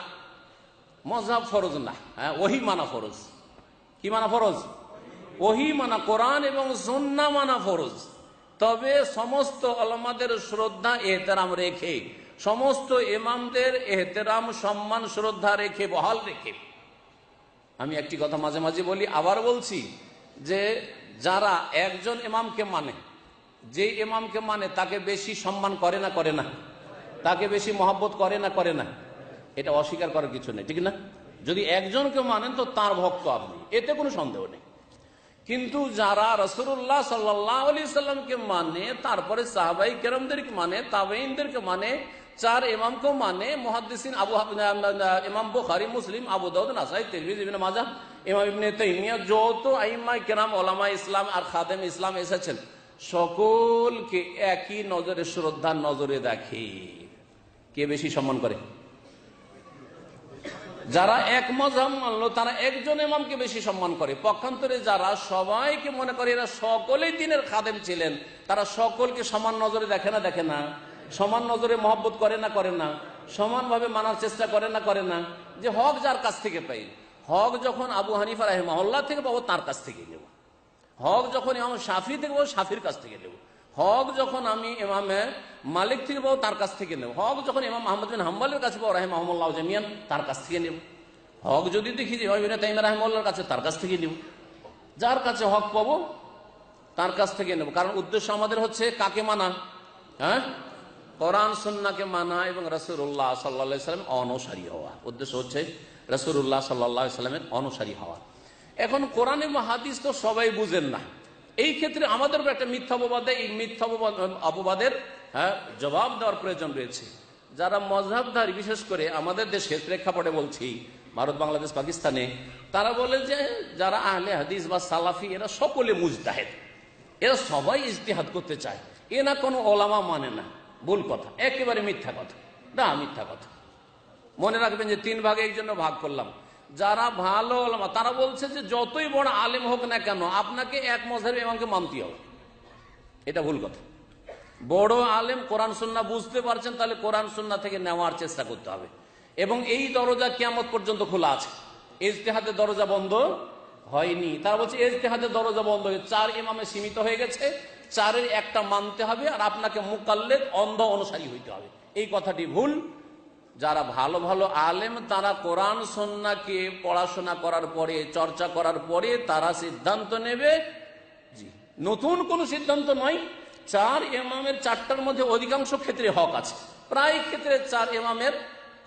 মযহাব ফরজ না, ওহী মানা ফরজ। কি মানা ফরজ? ওহী মানা, কোরআন এবং সুন্নাহ মানা ফরজ। তবে সমস্ত উলামাদের শ্রদ্ধা এহতেরাম রেখে, সমস্ত ইমামদের এহতেরাম সম্মান শ্রদ্ধা রেখে, বহাল রেখে। আমি একটি কথা মাঝে মাঝে বলি, আবার বলছি, যে যারা একজন ইমামকে মানে, যে ইমামকে মানে তাকে বেশি সম্মান করে না, তাকে বেশি মহব্বত করে না, এটা অস্বীকার করার কিছু নেই, ঠিক না? যদি একজনকে মানেন তো তার ভক্ত আপনি, এতে কোনো সন্দেহ নেই। কিন্তু যারা রাসূলুল্লাহ সাল্লাল্লাহু আলাইহি সাল্লামকে মানে, তারপরে সাহাবায়ে কেরামদেরকে মানে, তাবেঈনদেরকে মানে, 4 ইমামকে মানে, মুহাদ্দিসিন ইমাম বুখারী, মুসলিম, আবু দাউদ, নাসাই, তিরমিজি, ইবনে মাজাহ, ইমাম ইবনে তাইমিয়া, যত আইম্মায়ে কেরাম, উলামা ইসলাম আর খাদেম ইসলাম এসেছেন, সকলকে একই নজরে, শ্রদ্ধার নজরে দেখে। কে বেশি সম্মান করে? যারা এক মযহাব মানলো তারা একজন ইমামকে বেশি সম্মান করে। পক্ষান্তরে যারা সবাইকে মনে করে এরা সকলেই দ্বীনের খাদেম ছিলেন, তারা সকলকে সমান নজরে দেখে না, সমান নজরে মহব্বত করে না, সমানভাবে মানার চেষ্টা করে না। যে হক যার কাছ থেকে পাই, হক যখন আবু হানিফা রাহিমাহুল্লাহ থেকে পাবো তার কাছ থেকে নেব, হক যখন ইমাম শাফি থেকে পাবো শাফির কাছ থেকে নেব, হক যখন আমি ইমামে মালিক থেকে পাবো তার কাছ থেকে নেব, হক যখন ইমাম আহমদ বিন হাম্বলের কাছে পাবো রাহিমাহুল্লাহ জামিয়ান তার কাছ থেকে নেব, হক যদি দেখি যে ইবনে তাইমিয়া রাহিমাহুল্লাহর কাছে তার কাছ থেকে নেব। যার কাছে হক পাবো তার কাছ থেকে নেব। কারণ উদ্দেশ্য আমাদের হচ্ছে কাকে মানা? কোরআন সুন্নাহকে মানা এবং রাসূলুল্লাহ সাল্লাল্লাহু আলাইহি সাল্লাম অনুসারী হওয়া। উদ্দেশ্য হচ্ছে রাসূলুল্লাহ সাল্লাল্লাহু আলাইহি সাল্লামের অনুসারী হওয়া। এখন কোরআন এবং হাদিস তো সবাই বুঝেন না, এই ক্ষেত্রে আমাদের একটা মিথ্যা অপবাদ, এই মিথ্যা অপবাদের জবাব দেওয়ার প্রয়োজন রয়েছে। যারা মযহাবধারী, বিশেষ করে আমাদের দেশের প্রেক্ষাপটে বলছি, ভারত, বাংলাদেশ, পাকিস্তানে, তারা বলে যে যারা আহলে হাদিস বা সালাফি এরা সকলে মুজতাহিদ, এরা সবাই ইজতিহাদ করতে চায়, এ না কোনো ওলামা মানে না। ভুল কথা, একেবারে মিথ্যা কথা, না মিথ্যা কথা। মনে রাখবেন যে 3 ভাগে এই জন্য ভাগ করলাম। যারা ভালো ওলামা তারা বলছে যে যতই বড় আলেম হোক না কেন আপনাকে এক মাযহাবের ইমামকে মানতে হবে, এটা ভুল কথা। বড় আলেম কোরআন সুন্নাহ বুঝতে পারছেন, তাহলে কোরআন সুন্নাহ থেকে নেওয়ার চেষ্টা করতে হবে। এবং এই দরজা কিয়ামত পর্যন্ত খোলা আছে, ইজতিহাদের দরজা বন্ধ হয়নি। তারা বলছে ইজতিহাদের দরজা বন্ধ হয়ে 4 ইমামে সীমিত হয়ে গেছে, 4-এর একটা মানতে হবে আর আপনাকে মুকাল্লিদ অন্ধ অনুসারী হইতে হবে। এই কথাটি ভুল। যারা ভালো ভালো আলেম তারা কোরআন সুন্নাহকে পড়াশোনা করার পরে, চর্চা করার পরে তারা সিদ্ধান্ত নেবে। জি, নতুন কোনো সিদ্ধান্ত নয়। 4 ইমামের 4টার মধ্যে অধিকাংশ ক্ষেত্রে হক আছে, প্রায় ক্ষেত্রে 4 ইমামের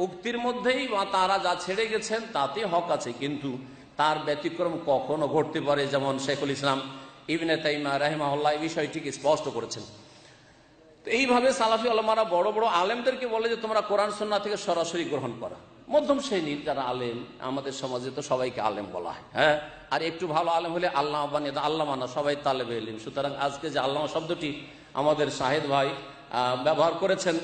উক্তির মধ্যেই বা তারা যা ছেড়ে গেছেন তাতে হক আছে, কিন্তু তার ব্যতিক্রম কখনো ঘটতে পারে। যেমন শেখুল ইসলাম ইবনে তাইমিয়া রাহিমাহুল্লাহ এই বিষয়টিকে স্পষ্ট করেছেন। তো এইভাবে সালাফি উলামারা বড় বড় আলেমদেরকে বলে যে তোমরা কোরআন সুন্নাহ থেকে সরাসরি গ্রহণ করা। মধ্যম শ্রেণীর যারা আলেম, আমাদের সমাজে তো সবাইকে আলেম বলা হয়, হ্যাঁ, আর একটু ভালো আলেম হলে আল্লামা বানিয়ে দেয়, আল্লামা না, সবাই তালেবে ইলম। সুতরাং আজকে যে আল্লামা শব্দটি আমাদের শাহেদ ভাই ব্যবহার করেছেন,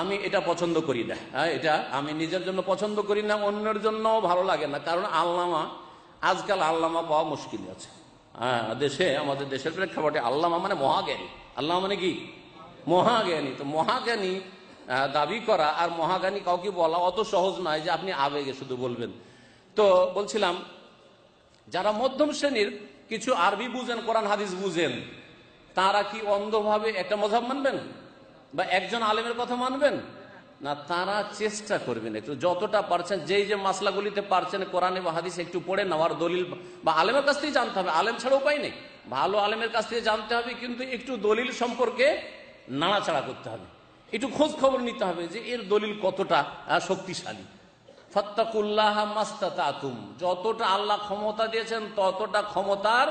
আমি এটা পছন্দ করি না। হ্যাঁ, এটা আমি নিজের জন্য পছন্দ করি না, অন্যের জন্য ভালো লাগে না। কারণ আল্লামা, আজকাল আল্লামা পাওয়া মুশকিল আছে। হ্যাঁ, দেশে, আমাদের দেশের প্রেক্ষাপটে আল্লামা মানে মহাজ্ঞানী। আল্লামা মানে কি? মহাজ্ঞানী। তো মহাজ্ঞানী দাবি করা আর মহাজ্ঞানী কাউকে বলা অত সহজ নয় যে আপনি আবেগে শুধু বলবেন। তো বলছিলাম, যারা মধ্যম শ্রেণীর, কিছু আরবি বুঝেন, কোরআন হাদিস বুঝেন, তারা কি অন্ধভাবে একটা মযহাব মানবেন বা একজন আলেমের কথা মানবেন না? তারা চেষ্টা করবেন একটু, যতটা পারছেন, যেই যে মাসলাগুলিতে পারছেন কোরআনে বা হাদিস একটু পড়ে নেওয়ার, দলিল বা আলেমের কাছ থেকে জানতে হবে। আলেম ছাড়া উপায় নেই, ভালো আলেমের কাছ থেকে জানতে হবে, কিন্তু একটু দলিল সম্পর্কে নাড়াচাড়া করতে হবে, একটু খোঁজ খবর নিতে হবে যে এর দলিল কতটা শক্তিশালী। ফাত্তাকুল্লাহ মাস্তাতাতুম, যতটা আল্লাহ ক্ষমতা দিয়েছেন ততটা ক্ষমতার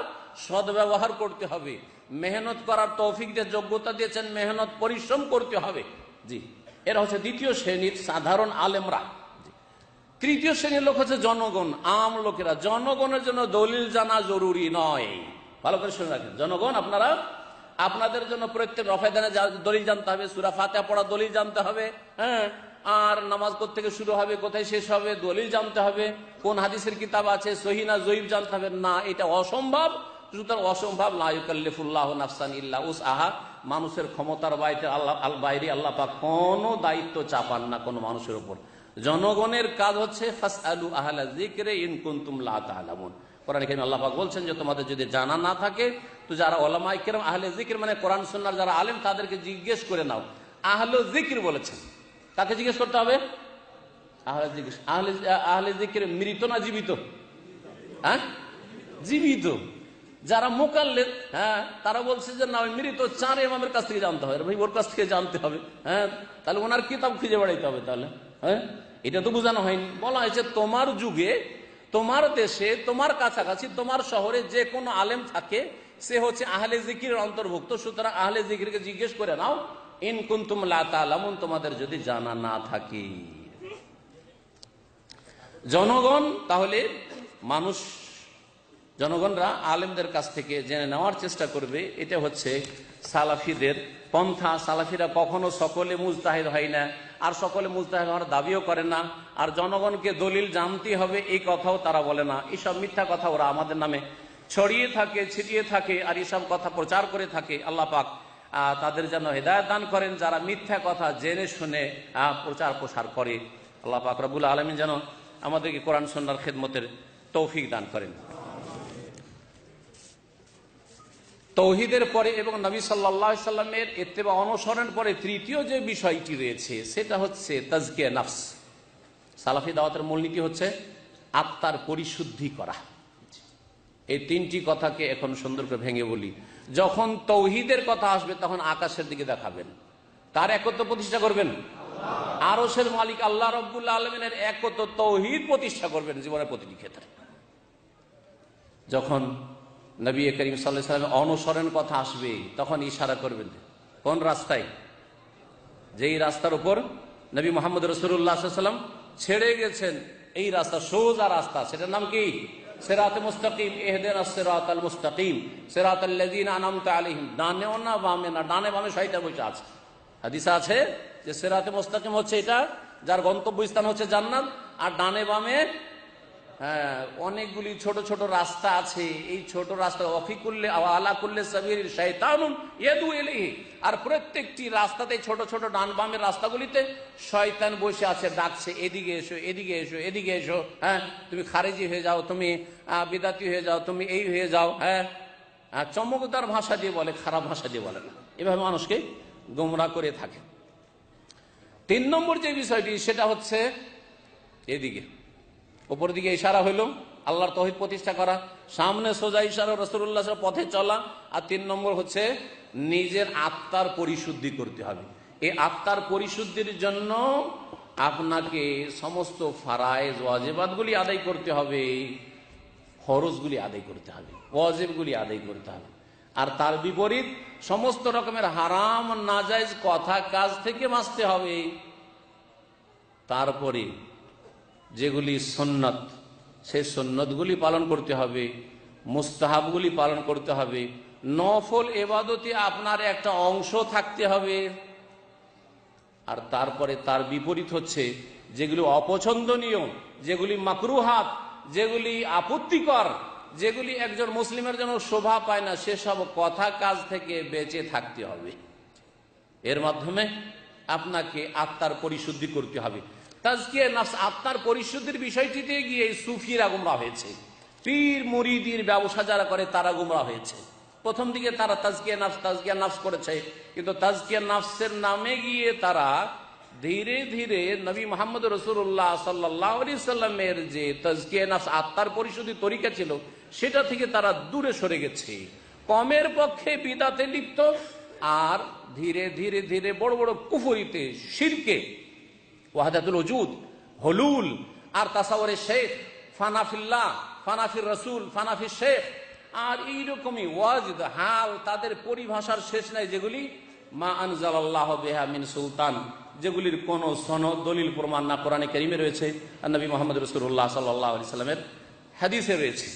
সদ্ব্যবহার করতে হবে। মেহনত করার তৌফিক দিয়ে যোগ্যতা দিয়েছেন, মেহনত পরিশ্রম করতে হবে। জি, এরা হচ্ছে দ্বিতীয় শ্রেণীর সাধারণ আলেমরা। তৃতীয় শ্রেণীর লোক হচ্ছে জনগণ, আম লোকেরা। জনগণের জন্য দলিল জানা জরুরি নয়, ভালো করে শুনে রাখেন। জনগণ, আপনারা, আপনাদের জন্য প্রত্যেক রফায়দানে দলিল জানতে হবে, সূরা ফাতিহা পড়া দলিল জানতে হবে, হ্যাঁ, আর নামাজ কোত্থেকে শুরু হবে কোথায় শেষ হবে দলিল জানতে হবে, কোন হাদিসের কিতাব আছে সহিহ না জয়ীফ জানতে হবে। না, এটা অসম্ভব। সুতরাং অসম্ভব, লা ইউকাল্লিফুল্লাহু নাফসান ইল্লা উসআহা, মানুষের ক্ষমতার বাইরে আল্লাহ পাক কোনো দায়িত্ব চাপান না কোনো মানুষের উপর। জনগণের কাজ হচ্ছে ফাসআলু আহলা যিকরি ইন কুনতুম লা তা'লামুন। কোরআনে কারীমে আল্লাহ পাক বলছেন যে তোমাদের যদি জানা না থাকে তো যারা উলামায়ে কেরাম আহলে যিকর মানে কোরআন সুন্নাহর যারা আলেম তাদেরকে জিজ্ঞেস করে নাও। আহলে যিকর বলেছেন, কাকে জিজ্ঞেস করতে হবে? আহলে যিকর। আহলে যিকর মৃত না জীবিত? হ্যাঁ, জীবিত। যারা মুকাল্লিদ, হ্যাঁ, তারা বলছে যে না, মৃত 4 ইমামের কাছ থেকে জানতে হবে। ভাই, ওর কাছ থেকে জানতে হবে, হ্যাঁ, তাহলে ওনার কিতাব খুঁজে বেড়াইতে হবে। তাহলে হ্যাঁ, এটা তো বোঝানো হয়নি। বলা হয়েছে তোমার যুগে, তোমার দেশে, তোমার কাছাকাছি, তোমার শহরে যে কোনো আলেম থাকে সে হচ্ছে আহলে যিকরের অন্তর্ভুক্ত। সুতরাং আহলে যিকরকে জিজ্ঞেস করে নাও ইন কুনতুম লা তা'লামুন, তোমাদের যদি জানা না থাকে। জনগণ, তাহলে মানুষ, জনগণরা আলেমদের কাছ থেকে জেনে নেওয়ার চেষ্টা করবে। এটা হচ্ছে সালাফিদের পন্থা। সালাফিরা কখনো সকলে মুজতাহিদ হয় না, আর সকলে মুজতাহিদ হওয়ার দাবিও করে না, আর জনগণকে দলিল জানতে হবে এই কথাও তারা বলে না। এইসব মিথ্যা কথা ওরা আমাদের নামে ছড়িয়ে থাকে, ছিটিয়ে থাকে, আর এইসব কথা প্রচার করে থাকে। আল্লাহ পাক তাদের যেন হেদায়েত দান করেন, যারা মিথ্যা কথা জেনে শুনে প্রচার প্রসার করে। আল্লাহ পাক রব্বুল আলামিন যেন আমাদেরকে কোরআন সুন্নাহর খেদমতের তৌফিক দান করেন। তৌহিদের পরে এবং নবী সাল্লাল্লাহু আলাইহি সাল্লামের ইত্তেবা অনুসরণ পরে তৃতীয় যে বিষয়টি রয়েছে সেটা হচ্ছে তাজকিয়া নফস। সালাফি দাওয়াতের মূলনীতি হচ্ছে আত্মার পরিশুদ্ধি করা। এই 3টি কথাকে এখন সুন্দর করে ভেঙে বলি। যখন তৌহিদের কথা আসবে তখন আকাশের দিকে দেখাবেন, কার একত্ব প্রতিষ্ঠা করবেন? আরশের মালিক আল্লাহ রাব্বুল আলামিনের একত্ব তৌহিদ প্রতিষ্ঠা করবেন জীবনের প্রতিটি ক্ষেত্রে। যখন নবী করিম সাল্লাল্লাহু আলাইহি ওয়াসাল্লাম অনুসরণ কথা আসবে তখন ইশারা করবেন কোন রাস্তায়? যেই রাস্তার উপর নবী মুহাম্মদ রাসূলুল্লাহ সাল্লাল্লাহু আলাইহি ওয়াসাল্লাম ছেড়ে গেছেন, এই রাস্তা সোজা রাস্তা, সেটার নাম কি? সিরাতে মুস্তাকিম। ইহদিনাস সিরাতাল মুস্তাকিম সিরাতাল লাযিনা আনআমতা আলাইহিম। ডানেও না বামে না, ডানে বামে শয়তান বসে আছে। হাদিসে আছে যে সিরাতে মুস্তাকিম হচ্ছে এটা যার গন্তব্যস্থান হচ্ছে জান্নাত, আর ডানে বামে অনেকগুলি ছোট ছোট রাস্তা আছে। এই ছোট রাস্তা অফিকুল্লে আলা কুল্লে সাবির শয়তানুন ইয়াদু ইলাইহি, আর প্রত্যেকটি রাস্তাতে ছোট ছোট ডান বামের রাস্তাগুলিতে শয়তান বসে আছে, ডাকছে এদিকে এসো, এদিকে এসো, এদিকে এসো। হ্যাঁ, তুমি খারেজি হয়ে যাও, তুমি বিদাতি হয়ে যাও, তুমি এই হয়ে যাও। হ্যাঁ, চমকদার ভাষা দিয়ে বলে, খারাপ ভাষা দিয়ে বলে না। এভাবে মানুষকে গোমরা করে থাকে। 3 নম্বর যে বিষয়টি সেটা হচ্ছে এদিকে উপর দিকে ইশারা হইল, আল্লাহর তৌহিদ প্রতিষ্ঠা করা, সামনে সোজা ইশারা রাসূলুল্লাহ পথে চলা। আর 3 নম্বর হচ্ছে নিজের আত্মার পরিশুদ্ধি করতে হবে। এই আত্মার পরিশুদ্ধির জন্য আপনাকে সমস্ত ফারায়েজ ওয়াজিবাতগুলি আদায় করতে হবে, ফরজগুলি আদায় করতে হবে, ওয়াজিবগুলি আদায় করতে হবে। আর তার বিপরীত সমস্ত রকমের হারাম নাজায়েজ কথা কাজ থেকে বাঁচতে হবে। তারপরে যেগুলি সুন্নাত, সেই সুন্নতগুলি পালন করতে হবে, মুস্তাহাবগুলি পালন করতে হবে, নফল ইবাদতে আপনার একটা অংশ থাকতে হবে। আর তারপরে তার বিপরীত হচ্ছে যেগুলি অপছন্দনীয়, যেগুলি মাকরুহাত, যেগুলি আপত্তিকর, যেগুলি একজন মুসলিমের জন্য শোভা পায় না, সেসব কথা কাজ থেকে বেঁচে থাকতে হবে। এর মাধ্যমে আপনাকে আত্মার পরিশুদ্ধি করতে হবে। তাজকিয়া নফস, আত্মার পরিশুদ্ধির বিষয়টিতে গিয়ে সুফিরা গুমরা হয়েছে, পীর মুরিদির ব্যবসা যারা করে তারা গুমরা হয়েছে। প্রথম দিকে তারা তাজকিয়া নফস করেছে, কিন্তু তাজকিয়া নফসের নামে গিয়ে তারা ধীরে ধীরে নবী মুহাম্মদ রাসূলুল্লাহ সাল্লাল্লাহু আলাইহি সাল্লামের যে তাজকিয়া নফস আত্মার পরিশুদ্ধির তরিকা ছিল সেটা থেকে তারা দূরে সরে গেছে। কমের পক্ষে বিদাতে লিপ্ত, আর ধীরে ধীরে ধীরে বড় বড় কুফরিতে, শিরকে, ওয়াহদাতুল ওজুদ, হুলুল, আর তাসাউরে শেখ, ফানাফিল্লাহ, ফানাফির রাসূল, ফানাফি শেখ, আর এইরকমই ওয়াজিদ হাল তাদের পরিভাষার শেষ নাই, যেগুলি মা আনজালাল্লাহু বিহা মিন সুলতান, যেগুলির কোন সনদ দলিল প্রমাণ না কোরআনে কারীমে রয়েছে আর নবী মুহাম্মদ রাসূলুল্লাহ সাল্লাল্লাহু আলাইহি সাল্লামের হাদিসে রয়েছে।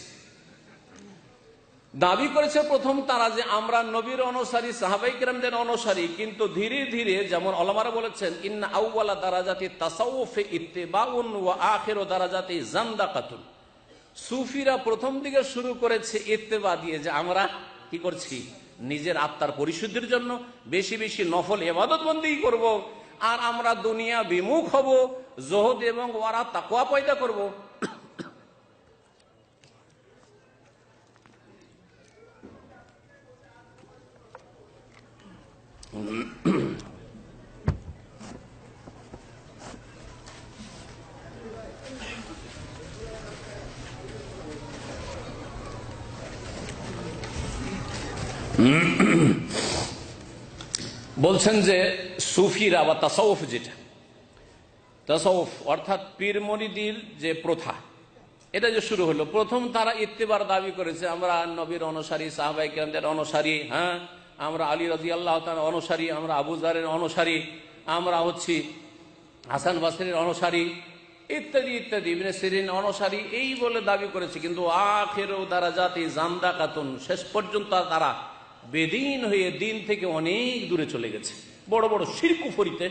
দাবি করেছে প্রথম তারা যে আমরা নবীর অনুসারী, সাহাবায়ে কেরামদের অনুসারী, কিন্তু ধীরে ধীরে যেমন ওলামারা বলেছেন ইন্না আউওয়ালা দারাজাতি তাসাউফে ইত্তিবাউন ওয়া আখিরু দারাজাতি জান্দাকাতুন, সুফিরা প্রথম দিকে শুরু করেছে ইত্তেবা দিয়ে, যে আমরা কি করছি, নিজের আত্মার পরিশুদ্ধির জন্য বেশি বেশি নফল ইবাদত বন্দেগী করব, আর আমরা দুনিয়া বিমুখ হব, জুহুদ এবং ওয়ারা তাকওয়া পয়দা করব। বলছেন যে সুফিরা বা তাসাউফ, যেটা তাসাউফ অর্থাৎ পীর মুরিদির যে প্রথা, এটা যে শুরু হলো, প্রথম তারা ইত্তেবার দাবি করেছে আমরা নবীর অনুসারী, সাহাবায়ে কেরামদের অনুসারী, হ্যাঁ আমরা আলী রাদিয়াল্লাহু তাআলা অনুসারী, আমরা আবু যারের অনুসারী, আমরা হচ্ছি হাসান বসরির অনুসারী, ইত্যাদি ইত্যাদি, ইবনে সিরিন অনুসারী, এই বলে দাবি করেছে। কিন্তু আখিরু দারাজাতি জান্দাকাতুন, শেষ পর্যন্ত তারা বেদিন হয়ে দিন থেকে অনেক দূরে চলে গেছে, বড় বড় শিরক কুফরিতে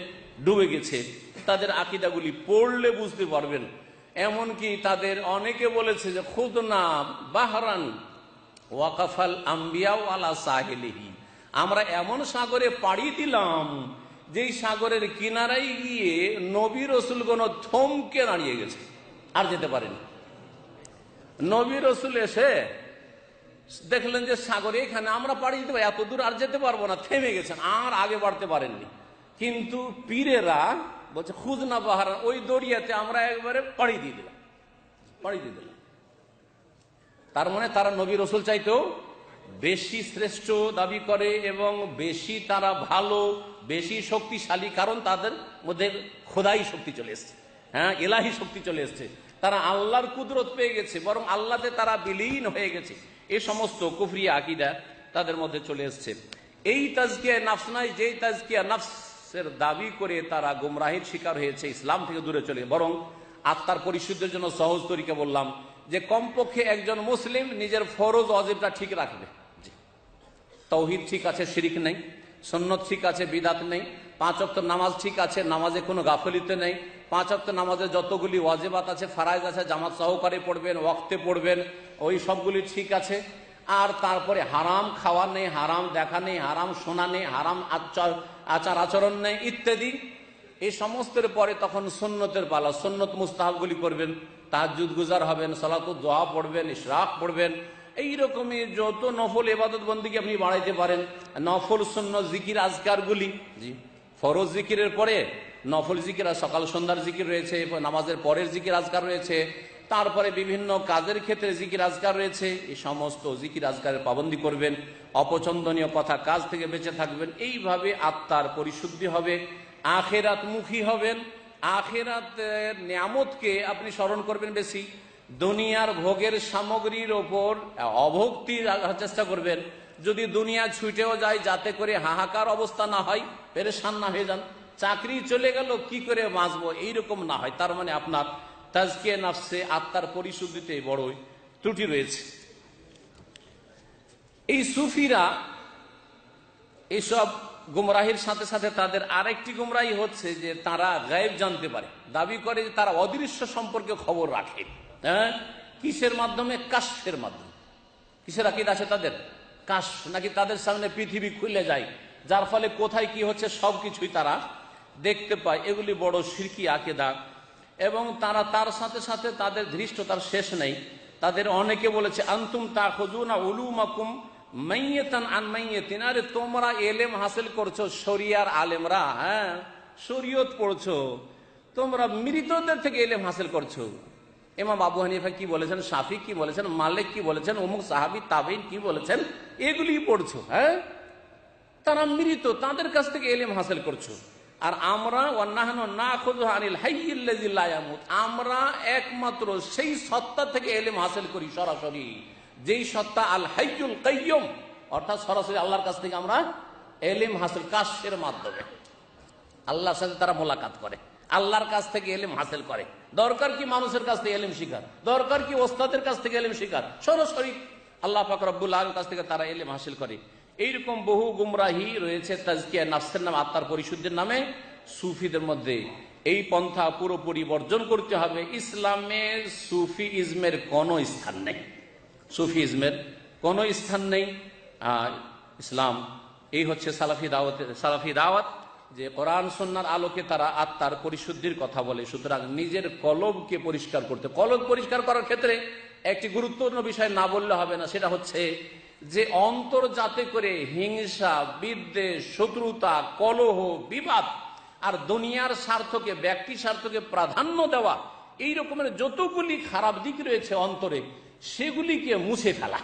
ডুবে গেছে। তাদের আকীদাগুলি পড়লে বুঝতে পারবেন। এমনকি তাদের অনেকে বলেছে যে খুদনা বাহরান ওয়াকাফাল আম্বিয়াউ আলা সাহিলিহি, আমরা এমন সাগরে পাড়ি দিলাম যেই সাগরের কিনারায় গিয়ে নবী রাসূলগণ থমকে দাঁড়িয়ে গেছে, আর যেতে পারেনি। নবী রাসূল এসে দেখলেন যে সাগরে এখানে আমরা পাড়ি দিতে, এত দূর আর যেতে পারবো না, থেমে গেছেন, আর আগে বাড়তে পারেননি। কিন্তু পীরেরা বলছে খুদনা বাহারা, ওই দরিয়াতে আমরা একবারে পাড়ি দিয়ে দিলাম। তার মানে তারা নবী রাসূল চাইতেও বেশি শ্রেষ্ঠ দাবি করে এবং বেশি তারা ভালো, বেশি শক্তিশালী, কারণ তাদের মধ্যে খোদাই শক্তি চলে এসছে, হ্যাঁ ইলাহি শক্তি চলে এসছে, তারা আল্লাহর কুদরত পেয়ে গেছে, বরং আল্লাহতে তারা বিলীন হয়ে গেছে। এই সমস্ত কুফরি আকীদা তাদের মধ্যে চলে এসছে। এই তাজকিয়া নফস নয়, যেই তাজকিয়া নফসের দাবি করে তারা গুমরাহির শিকার হয়েছে, ইসলাম থেকে দূরে চলে, বরং আত্মার পরিশুদ্ধির জন্য সহজ তরিকা বললাম যে কমপক্ষে একজন মুসলিম নিজের ফরজ ওয়াজিবটা ঠিক রাখবে। তাওহীদ ঠিক আছে, শিরিক নেই, সুন্নাত ঠিক আছে, বিদআত নেই, 5 ওয়াক্ত নামাজ ঠিক আছে, নামাজে কোনো গাফলিতে নেই। 5 ওয়াক্ত নামাজে যতগুলি ওয়াজিবাত আছে, ফারাইজ আছে, জামাত সহকারে পড়বেন, ওয়াক্তে পড়বেন, ওই সবগুলি ঠিক আছে। আর তারপরে হারাম খাওয়া নেই, হারাম দেখা নেই, হারাম শোনা নেই, হারাম আচার আচরণ নেই ইত্যাদি। এই সমস্তের পরে তখন সুন্নতের পালা, সুন্নত মুস্তাহাবগুলি করবেন, তাহাজ্জুদ গুজার হবেন, সালাতুদ দোয়া পড়বেন, ইশরাক পড়বেন, এইরকমই যত নফল ইবাদত বন্দেগী আপনি বাড়াইতে পারেন। নফল সুন্নত জিকির আজকারগুলি, জি, ফরজ জিকিরের পরে নফল জিকির, সকাল সন্ধ্যার জিকির রয়েছে, নামাজের পরের জিকির আজকার রয়েছে, তারপরে বিভিন্ন কাজের ক্ষেত্রে জিকির আজকার রয়েছে। এই সমস্ত জিকির আজকারের পাবন্দি করবেন, অপছন্দনীয় কথা কাজ থেকে বেঁচে থাকবেন। এইভাবে আত্মার পরিশুদ্ধি হবে, আখেরাত মুখী হবেন, আখেরাতের নিয়ামতকে আপনি স্মরণ করবেন বেশি। দুনিয়ার ভোগের সামগ্রীর ওপর অভক্তি চেষ্টা করবেন। যদি দুনিয়া ছুটেও যায়, যাতে করে হাহাকার অবস্থা না হয়, পেরেশান না হয়ে যান, চাকরি চলে গেল কি করে বাঁচবো এইরকম না হয়। তার মানে আপনার তাজকিয়া নফসে, আত্মার পরিশুদ্ধিতে বড়ই ত্রুটি রয়েছে। এই সুফিরা এইসব গুমরাহির সাথে সাথে তাদের আরেকটি গুমরাহি হচ্ছে যে তারা গায়েব জানতে পারে, দাবি করে যে তারা অদৃশ্য সম্পর্কে খবর রাখে। হ্যাঁ, কিসের মাধ্যমে? কাশফের মাধ্যমে। কিসের আকীদা আছে তাদের? কাশফ, নাকি তাদের সামনে পৃথিবী খুলে যায়, যার ফলে কোথায় কি হচ্ছে সবকিছুই তারা দেখতে পায়। এগুলি বড় শিরকি আকীদা। এবং তারা তার সাথে সাথে তাদের ধৃষ্টতার শেষ নেই। তাদের অনেকে বলেছে আনতুম তাখুযুনা উলুমাকুম মাইয়াতান আন মাইয়াতিন, আরে তোমরা এলেম হাসিল করছো, শরিয়ার আলেমরা, হ্যাঁ শরীয়ত পড়ছো, তোমরা মৃতদের থেকে এলেম হাসিল করছো। ইমাম আবু হানিফা কি বলেছেন, শাফি কি বলেছেন, মালিক কি বলেছেন, অমুক সাহাবী তাবেঈন কি বলেছেন, এগুলি পড়ছো। হ্যাঁ, তারা মৃত, তাদের কাছ থেকে এলেম হাসিল করছো। আর আমরা ওয়ান্নাহনু নাখুযু আনিল হাইয়্যিল্লাযী লা ইয়ামুত, আমরা একমাত্র সেই সত্তা থেকে এলেম হাসিল করি সরাসরি, যেই সত্তা আল হাইয়ুল কাইয়্যুম, অর্থাৎ সরাসরি আল্লাহর কাছ থেকে আমরা এলেম হাসিল কাশফের মাধ্যমে। আল্লাহর সাথে তারা মোলাকাত করে, আল্লাহর কাছ থেকে এলেম হাসিল করে। দরকার কি মানুষের কাছ থেকে এলেম শিখার, দরকার কি ওস্তাদের কাছ থেকে এলেম শিখার, সরাসরি আল্লাহ পাক রব্বুল আলামিনের কাছ থেকে তারা এলেম হাসিল করে। এইরকম বহু গুমরাহি রয়েছে তাজকিয়া নফসের নামে, আত্মার পরিশুদ্ধির নামে। সুফিদের মধ্যে এই পন্থা পুরোপুরি বর্জন করতে হবে। ইসলামে সুফি ইজমের কোনো স্থান নেই, সুফি ইজমের কোনো স্থান নেই। ইসলাম এই হচ্ছে সালাফি দাওয়াত, যে কোরআন সুন্নাহর আলোকে তারা আত্মার পরিশুদ্ধির কথা বলে। সুতরাং নিজের কলবকে পরিষ্কার করতে, কলব পরিষ্কার করার ক্ষেত্রে একটি গুরুত্বপূর্ণ বিষয় না বললে হবে না, সেটা হচ্ছে যে অন্তর যাতে করে হিংসা, বিদ্বেষ, শত্রুতা, কলহ, বিবাদ আর দুনিয়ার স্বার্থকে, ব্যক্তি স্বার্থকে প্রাধান্য দেওয়া, এই রকমের যতগুলি খারাপ দিক রয়েছে অন্তরে, সেগুলিকে মুছে ফেলা,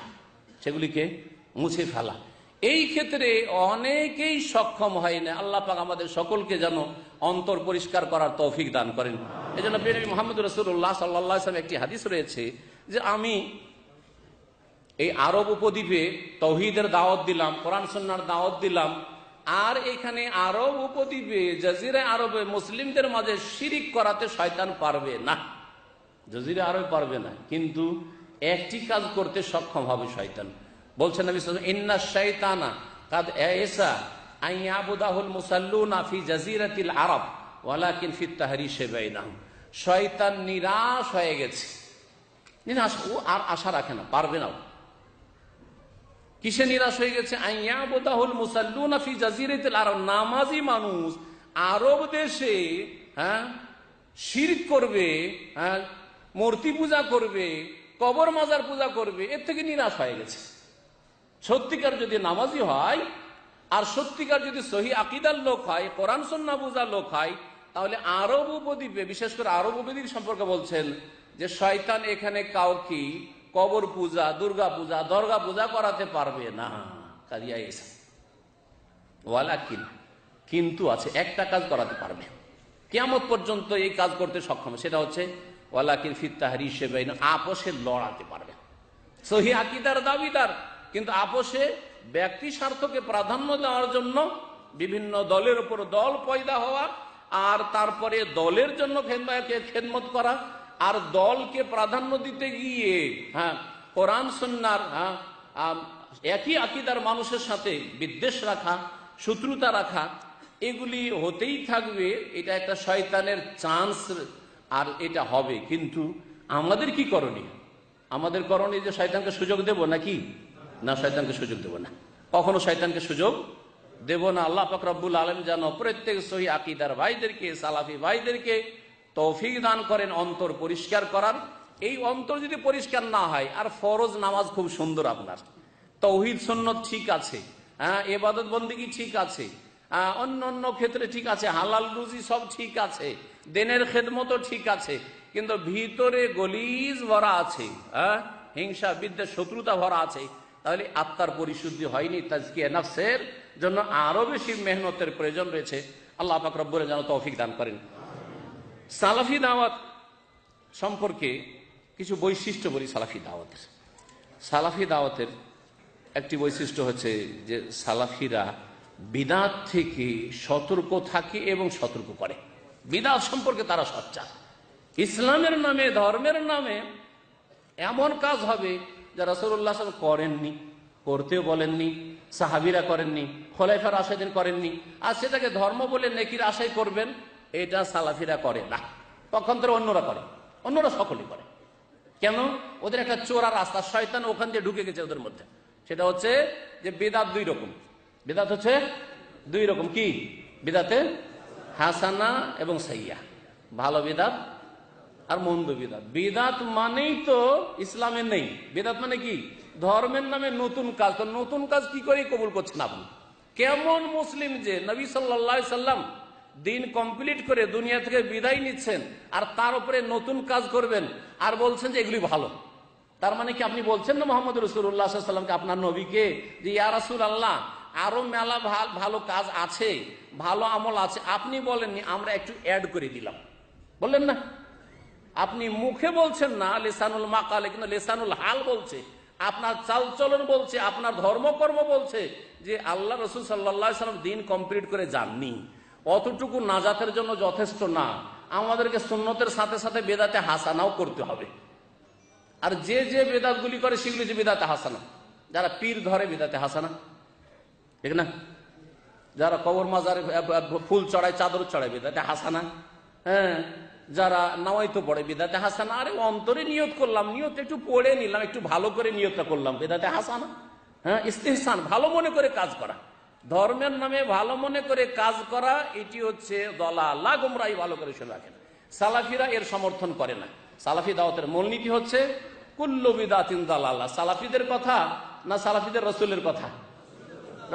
সেগুলিকে মুছে ফেলা। এই ক্ষেত্রে অনেকেই সক্ষম হয় না। আল্লাহ পাক আমাদের সকলকে যেন অন্তর পরিষ্কার করার তৌফিক দান করেন। এই জন্য নবী মুহাম্মদ রাসূলুল্লাহ সাল্লাল্লাহু আলাইহি ওয়াসাল্লাম একটি হাদিস রয়েছে যে আমি এই আরব উপদ্বীপে তাওহীদের দাওয়াত দিলাম, কোরআন সুন্নাহর দাওয়াত দিলাম, আর এখানে আরব উপদ্বীপে জাজিরা আরবে মুসলিমদের মাঝে শিরিক করাতে শয়তান পারবে না, জাজিরা আরবে পারবে না, কিন্তু একটি কাজ করতে সক্ষম হবে শয়তান। বলছেন নবী সাল্লাল্লাহু আলাইহি ওয়াসাল্লাম, ইন্নাশ শাইতানা কাদ আইসা আন ইয়াবুদাহুল মুসাল্লুনা ফি জাজিরাতিল আরব ওয়ালাকিন ফিত তাহরিশি বাইনাহুম। শয়তান নিরাশ হয়ে গেছে, নিরাশ, ও আর আশা রাখে না, পারবে না। কিসে নিরাশ হয়ে গেছে? আন ইয়াবুদাহুল মুসাল্লুনা ফি জাজিরাতিল আরব, নামাজি মানুষ আরব দেশে শিরক করবে, মূর্তি পূজা করবে, কবর মাজার পূজা করবে, এর থেকে নিরাশ হয়ে গেছে। সত্যিকার যদি নামাজি হয় আর সত্যিকার যদি সহি আকীদার লোক হয়, কোরআন সুন্নাহ বুঝার লোক হয়, তাহলে আরব উপদ্বীপে, বিশেষ করে আরব উপদ্বীপ সম্পর্কে বলছেন যে শয়তান এখানে কাউকে কবর পূজা, দুর্গা পূজা, দরগা পূজা করাতে পারবে না। ওয়ালাকিন, কিন্তু আছে, একটা কাজ করাতে পারবে, কিয়ামত পর্যন্ত এই কাজ করতে সক্ষম, সেটা হচ্ছে ওয়ালাকিন ফিত তাহরিশি বাইনাহুম, আপোষে লড়াতে পারবে। সহি আকীদার দাবিদার, কিন্তু আপোষে ব্যক্তি স্বার্থকে প্রাধান্য দেওয়ার জন্য বিভিন্ন দলের উপর দল পয়দা হওয়া, আর তারপরে দলের জন্য খেদমত করা, আর দলকে প্রাধান্য দিতে গিয়ে কোরআন সুন্নাহর একই আকীদার মানুষের সাথে বিদ্বেষ রাখা, শত্রুতা রাখা, এগুলি হতেই থাকবে, এটা একটা শয়তানের চান্স, আর এটা হবে। কিন্তু আমাদের কি করণীয়? আমাদের করণীয় যে শয়তানকে সুযোগ দেব নাকি? না, শয়তানকে সুযোগ দেব না, কখনো শয়তানকে সুযোগ দেব না। আল্লাহ পাক রব্বুল আলামিন যেন প্রত্যেক সহি আকীদার ভাইদেরকে, সালাফি ভাইদেরকে তৌফিক দান করেন অন্তর পরিষ্কার করার। এই অন্তর যদি পরিষ্কার না হয়, আর ফরজ নামাজ খুব সুন্দর, আপনার তৌহিদ সুন্নত ঠিক আছে, হ্যাঁ, ইবাদত বন্দেগী ঠিক আছে, অন্য অন্য ক্ষেত্রে ঠিক আছে, হালাল রুজি সব ঠিক আছে, দিনের খেদমতও ঠিক আছে, কিন্তু ভিতরে গলিজ ভরা আছে, হিংসা বিদ্বেষ শত্রুতা ভরা আছে, তাহলে আত্মার পরিশুদ্ধি হয়নি। তাজকিয়া নফসের জন্য আরো বেশি মেহনতের প্রয়োজন রয়েছে। আল্লাহ পাক রব্বুল যেন তৌফিক দান করেন। সালাফি দাওয়াত সম্পর্কে কিছু বৈশিষ্ট্য বলি। সালাফি দাওয়াতের একটি বৈশিষ্ট্য হচ্ছে যে সালাফিরা বিদআত থেকে সতর্ক থাকে এবং সতর্ক করে। বিদআত সম্পর্কে তারা সচ্চা। ইসলামের নামে, ধর্মের নামে এমন কাজ হবে যা রাসূলুল্লাহ সাল্লাল্লাহু আলাইহি ওয়াসাল্লাম করেননি, করতেও বলেননি, সাহাবীরা করেননি, খোলাফা রাশিদিন করেননি, আর সেটাকে ধর্ম বলে নেকির আশাই করবেন, এটা সালাফিরা করে না। পক্ষান্তরে অন্যরা করে, অন্যরা সকলেই করে। কেন? ওদের একটা চোরা রাস্তা, শয়তান ওখান দিয়ে ঢুকে গেছে ওদের মধ্যে। সেটা হচ্ছে যে বিদআত দুই রকম। বিদআত হচ্ছে দুই রকম। কি? বিদআতে হাসানা এবং সাইয়্যা, ভালো বিদআত আর মন্দ বিদআত। বিদআত মানেই তো ইসলামে নেই। বিদআত মানে কি? ধর্মের নামে নতুন কাজ। তো নতুন কাজ কি করে কবুল করছেন আপনি? কেমন মুসলিম যে নবী সাল্লাল্লাহু আলাইহি সাল্লাম দিন কমপ্লিট করে দুনিয়া থেকে বিদায় নিচ্ছেন, আর তার উপরে নতুন কাজ করবেন আর বলছেন যে এগুলি ভালো। তার মানে কি আপনি বলছেন না মুহাম্মদ রাসূলুল্লাহ সাল্লাল্লাহু আলাইহি ওয়াসাল্লামকে, আপনার নবীকে, যে ইয়া রাসূলুল্লাহ আরো মেলা ভালো কাজ আছে, ভালো আমল আছে, আপনি বলেননি, আমরা একটু অ্যাড করে দিলাম, বললেন না? আপনি মুখে বলছেন না, লিসানুল মাকালে, কিন্তু লিসানুল হাল বলছে, আপনার চালচলন বলছে, আপনার ধর্মকর্ম বলছে যে আল্লাহ রাসূল সাল্লাল্লাহু আলাইহি ওয়াসাল্লাম দিন কমপ্লিট করে যাননি। অতটুকু নাজাতের জন্য যথেষ্ট না, আমাদেরকে সুন্নতের সাথে সাথে বেদাতে হাসানাও করতে হবে। আর যে যে বেদাতগুলি করে সেগুলি যে বেদাতে হাসানা, যারা পীর ধরে বেদাতে হাসানা, ঠিক না? যারা কবর মাজারে ফুল চড়ায়, চাদর চড়ায়, বেদাতে হাসানা। হ্যাঁ, যারা নাওয়াইতো পড়ে, বেদাতে হাসানা। আরে অন্তরে নিয়ত করলাম, নিয়ত একটু পড়ে নিলাম, একটু ভালো করে নিয়তটা করলাম, বেদাতে হাসানা। হ্যাঁ, ইস্তেহসান, ভালো মনে করে কাজ করা। ধর্মের নামে ভালো মনে করে কাজ করা, এটি হচ্ছে দালালাহ, গোমরাহি। ভালো করে শুনে রাখেন, সালাফিরা এর সমর্থন করে না। সালাফি দাওয়াতের মূলনীতি হচ্ছে কুল্লু বিদআতিন দালালাহ। সালাফিদের কথা না সালাফিদের রাসূলের কথা?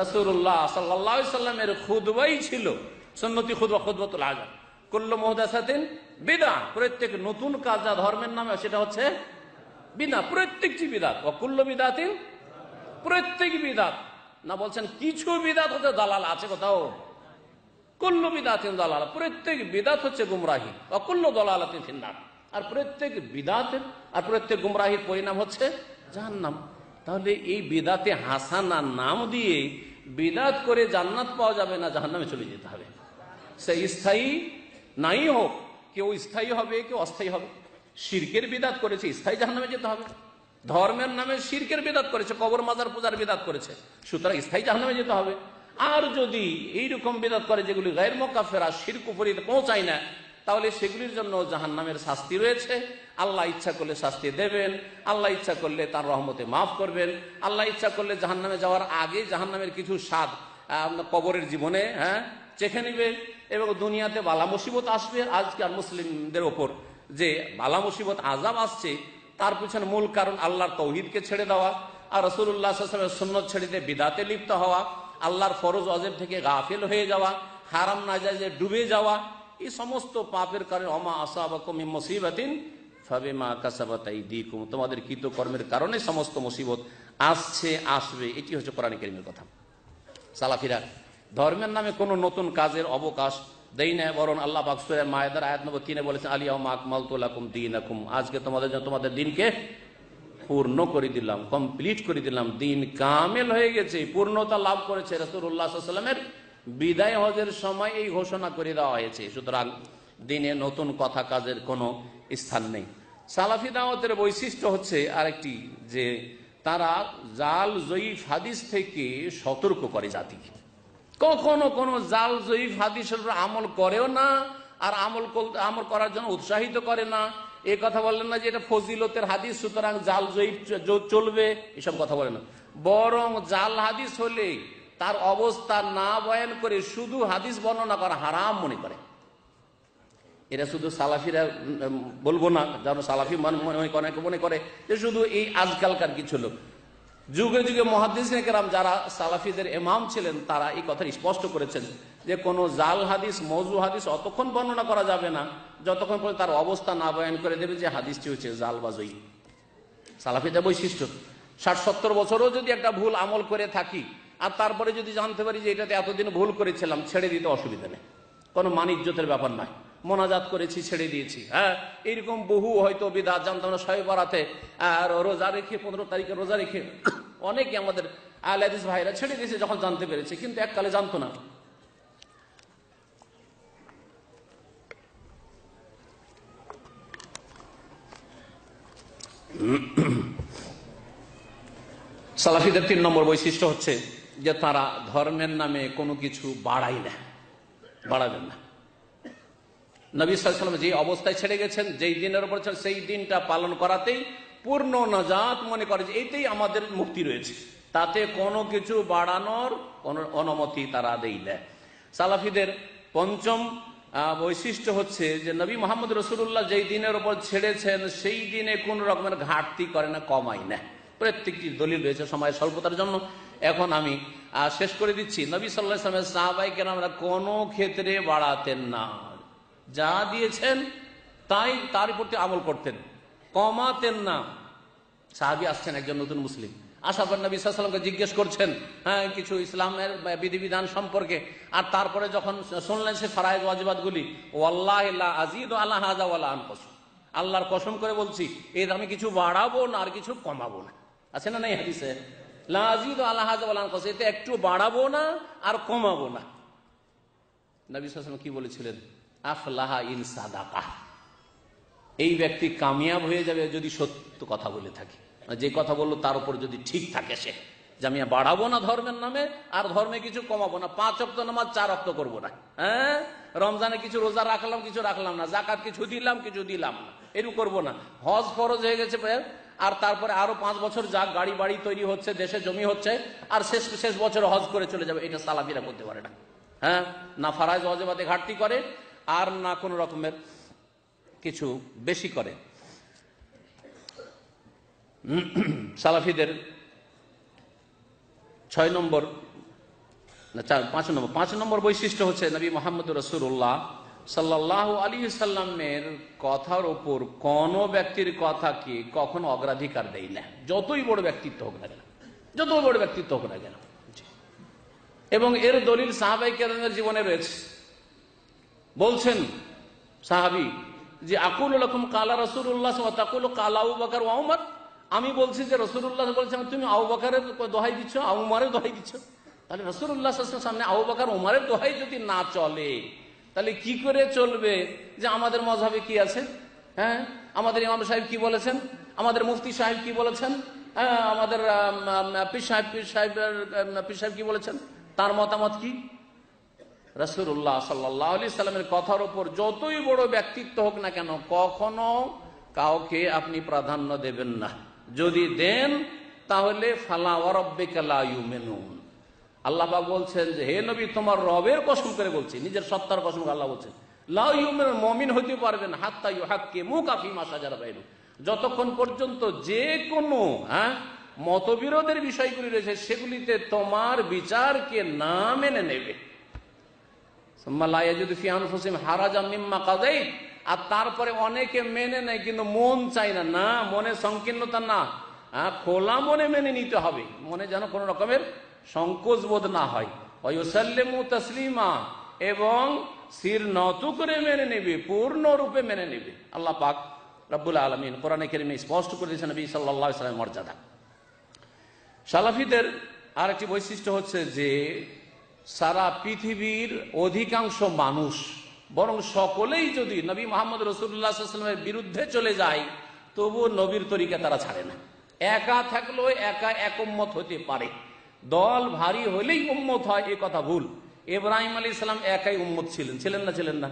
রাসূলুল্লাহ সাল্লাল্লাহু আলাইহি ওয়াসাল্লামের খুতবাই ছিল সুন্নতি খুতবা, খুতবাতুল হাজা। কুল্লু মুহদাসাতিন বিদআহ, প্রত্যেক নতুন কাজ যা ধর্মের নামে সেটা হচ্ছে বিদআত, প্রত্যেকটি বিদআত। ওয়া কুল্লু বিদআতিন, প্রত্যেক বিদআত না, বলছেন কিছু বিদআত হচ্ছে দালাল আছে কোথাও? কুল্লু বিদআতিন দালালা, প্রত্যেক বিদআত হচ্ছে গুমরাহি। ওয়া কুল্লু দালালাতিন ফিন্নার, আর প্রত্যেক বিদআতের আর প্রত্যেক গুমরাহির পরিণাম হচ্ছে জাহান্নাম। তাহলে এই বিদআতে হাসানা নাম দিয়ে বিদআত করে জান্নাত পাওয়া যাবে না, জাহান্নামে চলে যেতে হবে। সে স্থায়ী নাই হোক, কেউ স্থায়ী হবে, কেউ অস্থায়ী হবে। শিরকের বিদআত করেছে, স্থায়ী জাহান্নামে যেতে হবে। ধর্মের নামে শিরকের বিদআত করেছে, কবর মাজার পূজার বিদআত করেছে, সুতরাং স্থায়ী জাহান্নামে যেতে হবে। আর যদি এইরকম বিদআত করে যেগুলি গায়র মুকাফফিরা, শিরক কুফরিতে পৌঁছায় না, তাহলে সেগুলির জন্য জাহান্নামের শাস্তি রয়েছে। আল্লাহ ইচ্ছা করলে শাস্তি দেবেন, আল্লাহ ইচ্ছা করলে তার রহমতে মাফ করবেন, আল্লাহ ইচ্ছা করলে জাহান্নামে যাওয়ার আগে জাহান্নামের কিছু স্বাদ কবরের জীবনে চেখে নিবে। এবং দুনিয়াতে বালা মুসিবত আসবে। আজকে আর মুসলিমদের ওপর যে বালা মুসিবত আযাব আসছে, তার পিছনে মূল কারণ আল্লাহর তাওহীদকে ছেড়ে দেওয়া, আর রাসূলুল্লাহ সাল্লাল্লাহু আলাইহি ওয়াসাল্লামের সুন্নাত ছেড়ে দিয়ে বিদআতে লিপ্ত হওয়া, আল্লাহর ফরজ ওয়াজিব থেকে গাফিল হয়ে যাওয়া, হারাম নাজায়েজে ডুবে যাওয়া। এই সমস্ত পাপের কারণে ওমা আসাবাকুম মিন মুসিবাতিন ফাবিমা কাসাবাত আইদিকুম, তোমাদের কৃতকর্মের কারণে সমস্ত মুসিবত আসছে, আসবে। এটি হচ্ছে কোরআন কারীমের কথা। সালাফিরা ধর্মের নামে কোনো নতুন কাজের অবকাশ দেই না, বরং আল্লাহ পাক সূরা মায়েদার আয়াত নম্বর 3 বলেছেন আল-ইয়াউমা আকমালতু লাকুম দীনাকুম, আজকে তোমাদের জন্য তোমাদের দিনকে পূর্ণ করে দিলাম, কমপ্লিট করে দিলাম। দিন কামেল হয়ে গেছে, পূর্ণতা লাভ করেছে। রাসূলুল্লাহ সাল্লাল্লাহু আলাইহি ওয়াসাল্লামের বিদায় হজের সময় এই ঘোষণা করে দেওয়া হয়েছে। সুতরাং দিনে নতুন কথা কাজের কোনো স্থান নেই। সালাফি দাওয়াতের বৈশিষ্ট্য হচ্ছে আরেকটি, যে তারা জাল জয়ীফ হাদিস থেকে সতর্ক করে জাতিকে। কখনো কোনো জাল জয়ীফ হাদিসের উপর আমল করেও না, আর আমল করার জন্য উৎসাহিত করে না। এ কথা বললেন না যে এটা ফজিলতের হাদিস সুতরাং জাল জয়ীফ চলবে, এসব কথা বলে না। বরং জাল হাদিস হলে তার অবস্থা না বয়ান করে শুধু হাদিস বর্ণনা করা হারাম মনে করে। এরা শুধু সালাফিরা বলবো না, যেন সালাফি মনে করে যে শুধু এই আজকালকার কিছু লোক। যুগে যুগে মুহাদ্দিসিনে কেরাম যারা সালাফিদের ইমাম ছিলেন তারা এই কথা স্পষ্ট করেছেন যে কোনো জাল হাদিস মওযু হাদিস অতক্ষণ বর্ণনা করা যাবে না যতক্ষণ পর্যন্ত তার অবস্থা না বয়ান করে দেবে যে হাদিসটি হচ্ছে জাল বা জয়ী। সালাফিদের বৈশিষ্ট্য 60-70 বছরও যদি একটা ভুল আমল করে থাকি আর তারপরে যদি জানতে পারি যে এটাতে এতদিন ভুল করেছিলাম, ছেড়ে দিতে অসুবিধা নেই, কোনো মান ইজ্জতের ব্যাপার নয়। মোনাজাত করেছি, ছেড়ে দিয়েছি। হ্যাঁ, এইরকম বহু হয়তো বিদআত জানতাম না, শবে বরাতে আর রোজা রেখে 15 তারিখে রোজা রেখে অনেকে আমাদের আহলে হাদিস ভাইরা ছেড়ে দিয়েছে যখন জানতে পেরেছে, কিন্তু এককালে জানতো না। সালাফিদের 3 নম্বর বৈশিষ্ট্য হচ্ছে যে তারা ধর্মের নামে কোনো কিছু বাড়ায় না, বাড়াবেন না। নবী সাল্লাল্লাহু আলাইহি ওয়াসাল্লাম যে অবস্থায় ছেড়ে গেছেন, যেই দিনের উপর সেই দিনটা পালন করাতেই পূর্ণ নাজাত মনে করে যে এইটাই আমাদের মুক্তি রয়েছে, তাতে কোনো কিছু বাড়ানোর কোনো অনুমতি তারা দেয় না। সালাফিদের 5ম বৈশিষ্ট্য হচ্ছে যে নবী মুহাম্মদ রাসূলুল্লাহ যেই দিনের উপর ছেড়েছেন সেই দিনে কোন রকমের ঘাটতি করে না, কমায় না। প্রত্যেকটি দলিল রয়েছে, সময় স্বল্পতার জন্য এখন আমি শেষ করে দিচ্ছি। নবী সাল্লাল্লাহু আলাইহি ওয়াসাল্লামের সাহাবায়ে কেরামরা কোনো ক্ষেত্রে বাড়াতেন না, যা দিয়েছেন তাই তার প্রতি আমল করতেন, কমাতেন না। সাহাবী আসছেন, একজন নতুন মুসলিম, আসার পর নবী সাল্লাল্লাহু আলাইহি ওয়াসাল্লামকে জিজ্ঞেস করছেন কিছু ইসলামের বিধিবিধান সম্পর্কে, আর তারপরে যখন শুনলেন সে ফরায়েজ ওয়াজিবাতগুলি, ওয়াল্লাহি লা আযীদু আলা হাযা ওয়ালা আনকুস, আল্লাহর কসম করে বলছি এর আমি কিছু বাড়াবো না আর কিছু কমাবো না। আছে না নাই হাদিসে? লা আযীদু আলা হাযা ওয়ালা আনকুস, এতে একটু বাড়াবো না আর কমাবো না। নবী সাল্লাল্লাহু আলাইহি ওয়াসাল্লাম কি বলেছিলেন? আফলাহা ইন সাদাকা, এই ব্যক্তি কামিয়াব হয়ে যাবে যদি সত্য কথা বলে থাকে, যে কথা বললো তার উপর যদি ঠিক থাকে, সে যে আমি বাড়াবো না ধর্মের নামে আর ধর্মে কিছু কমাবো না, 5 ওয়াক্ত নামাজ 4 ওয়াক্ত করবো না, হ্যাঁ রমজানে কিছু রোজা রাখলাম কিছু রাখলাম না, জাকাত কিছু দিলাম কিছু দিলাম না, এরকম করবো না। হজ ফরজ হয়ে গেছে আর তারপরে আরো 5 বছর যাক, গাড়ি বাড়ি তৈরি হচ্ছে, দেশে জমি হচ্ছে, আর শেষ বছর হজ করে চলে যাবে, এটা সালাফিরা করতে পারে না। হ্যাঁ, না ফরজ ওয়াজিবাতে ঘাটতি করে আর না কোন রকমের কিছু বেশি করে। সালাফিদের 5 নম্বর বৈশিষ্ট্য হচ্ছে নবী মুহাম্মদ রাসূলুল্লাহ সাল্লাল্লাহু আলাইহি সাল্লামের কথার উপর কোন ব্যক্তির কথাকে কখনো অগ্রাধিকার দেয় না, যতই বড় ব্যক্তিত্ব হোক না কেন, যতই বড় ব্যক্তিত্ব হোক না কেন। এবং এর দলিল সাহাবায়ে কেরামের জীবনে রয়েছে। বলছেন সাহাবী যে আকুলু লাকুম কালা রাসূলুল্লাহ ওয়া তাকুলু কালা আবু বকর ওয়া উমর, আমি বলছি যে রাসূলুল্লাহ বলেছেন, তুমি আবু বকরের দোহাই দিচ্ছ, আবু উমরের দোহাই দিচ্ছ। তাহলে রাসূলুল্লাহ সাল্লাল্লাহু আলাইহি ওয়াসাল্লাম সামনে আবু বকর উমরের দোহাই যদি না চলে তাহলে কি করে চলবে যে আমাদের মাযহাবে কি আছে? হ্যাঁ, আমাদের ইমাম সাহেব কি বলেছেন, আমাদের মুফতি সাহেব কি বলেছেন, আমাদের পীর সাহেব কি বলেছেন, তার মতামত কি? রাসূলুল্লাহ সাল্লাল্লাহু আলাইহি সাল্লামের কথার উপর যতই বড় ব্যক্তিত্ব হোক না কেন কখনো কাউকে আপনি প্রাধান্য দেবেন না। যদি দেন তাহলে ফালা ওয়া রাব্বিকা লা ইউমিনুন, আল্লাহ পাক বলছেন যে হে নবী তোমার রবের কসম করে বলছি, নিজের সত্তার কসম করে আল্লাহ বলছেন, লা ইউমিনুন, মুমিন হতে পারবেন হাত্তা ইউহাক্কিমুকা ফীমা শাজারা বাইনহুম, যতক্ষণ পর্যন্ত যে কোনো মতবিরোধের বিষয়গুলি রয়েছে সেগুলিতে তোমার বিচারকে না মেনে নেবে। আর তারপরে অনেকে মেনে নেয় কিন্তু মন চাই না, না মনে সংকীর্ণতা না, খোলা মনে মেনে নিতে হবে, মনে যেন কোন রকমের সংকোচ বোধ না হয়। ওয়ায়ুসাল্লিমু তাসলিমা, এবং শির নত করে মেনে নেবে, পূর্ণরূপে মেনে নেবে। আল্লাহ পাক রব্বুল আলামিন কোরআনে কারীমে স্পষ্ট করে দিয়েছেন নবী সাল্লাল্লাহু আলাইহি ওয়াসাল্লামের মর্যাদা। সালাফিদের আরেকটি বৈশিষ্ট্য হচ্ছে যে সারা পৃথিবীর অধিকাংশ মানুষ, বরং সকলেই যদি নবী মুহাম্মদ রাসূলুল্লাহ সাল্লাল্লাহু আলাইহি ওয়াসাল্লামের বিরুদ্ধে চলে যায় তবু নবীর তরিকা তারা ছাড়ে না। একা থাকলেও একা এক উম্মত হতে পারে, দল ভারী হলেই উম্মত হয় এ কথা ভুল। ইব্রাহিম আলাইহিস সালাম একাই উম্মত ছিলেন, ছিলেন না ছিলেন না?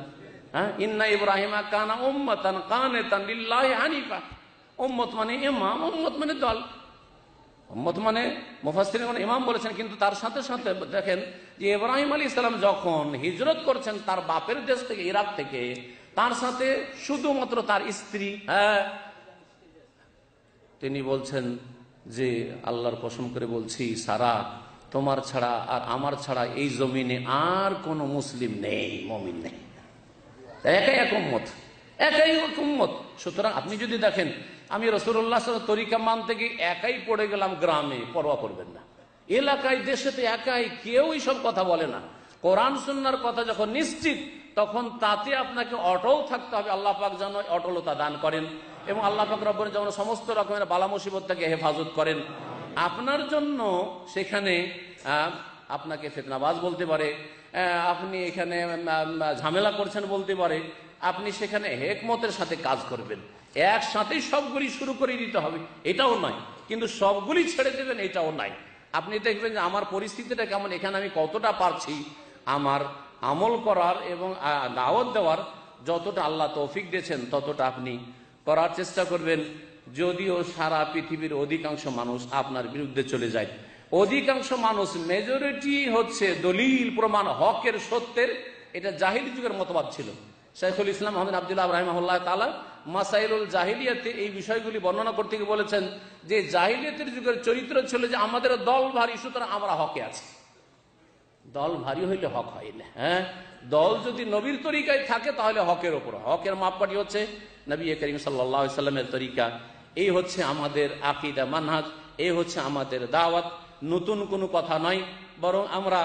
হ্যাঁ, ইন্না ইব্রাহিমা কানা উম্মাতান কানিতান লিল্লাহি হানিফা। উম্মত মানে ইমাম, উম্মত মানে দল, উম্মত মানে মুফাসসিরিন মানে ইমাম বলেছেন। কিন্তু তার সাথে সাথে দেখেন যে ইব্রাহিম আলাইহিস সালাম যখন হিজরত করছেন তার বাপের দেশ থেকে, ইরাক থেকে, তার সাথে শুধুমাত্র তার স্ত্রী, হ্যাঁ, তিনি বলছেন যে আল্লাহর কসম করে বলছি, সারা তোমার ছাড়া আর আমার ছাড়া এই জমিনে আর কোন মুসলিম নেই, মুমিন নেই, একাই এক উম্মত, একাই এক উম্মত। সুতরাং আপনি যদি দেখেন আমি রাসূলুল্লাহ সাল্লাল্লাহু আলাইহি ওয়াসাল্লাম তরিকা মানতে গিয়ে একাই পড়ে গেলাম গ্রামে, পরোয়া করবেন না। এলাকায় দেশেতে একাই, কেউ এইসব কথা বলে না। কোরআন সুন্নাহর কথা যখন নিশ্চিত, তখন তাতে আপনাকে অটল থাকতে হবে। আল্লাহ পাক যেন অটলতা দান করেন এবং আল্লাহ পাক রব্বুল যেন সমস্ত রকমের বালা মুসিবত থেকে হেফাজত করেন। আপনার জন্য সেখানে আপনাকে ফিতনাবাজ বলতে পারে, আপনি এখানে ঝামেলা করছেন বলতে পারে, আপনি সেখানে হেকমতের সাথে কাজ করবেন। একসাথেই সবগুলি শুরু করে দিতে হবে এটাও নয়, কিন্তু সবগুলি ছেড়ে দেবেন এটাও নাই। আপনি দেখবেন যে আমার পরিস্থিতিটা কেমন, এখানে আমি কতটা পারছি আমার আমল করার এবং দাওয়াত দেওয়ার, যতটা আল্লাহ তৌফিক দিয়েছেন ততটা আপনি করার চেষ্টা করবেন। যদিও সারা পৃথিবীর অধিকাংশ মানুষ আপনার বিরুদ্ধে চলে যায়, অধিকাংশ মানুষ, মেজরিটি হচ্ছে দলিল প্রমাণ হকের সত্যের, এটা জাহিলি যুগের মতবাদ ছিল। শাইখুল ইসলাম মুহাম্মদ আব্দুল্লাহ রাহিমাহুল্লাহ তাআলা মাসাইলুল জাহিলিয়াতে এই বিষয়গুলি বর্ণনা করতে গিয়ে বলেছেন যে জাহিলিয়াতের যুগের চরিত্র ছিল যে আমাদের দল ভারী, সুতরাং আমরা হকে আছি। দল ভারী হইলে হক হয় না। হ্যাঁ, দল যদি নবীর তরিকায় থাকে তাহলে হকের ওপর, হকের মাপকাঠি হচ্ছে নবী করিম সাল্লাল্লাহু আলাইহি ওয়াসাল্লামের তরিকা। এই হচ্ছে আমাদের আকীদা, মানহাজ, এই হচ্ছে আমাদের দাওয়াত। নতুন কোনো কথা নয়, বরং আমরা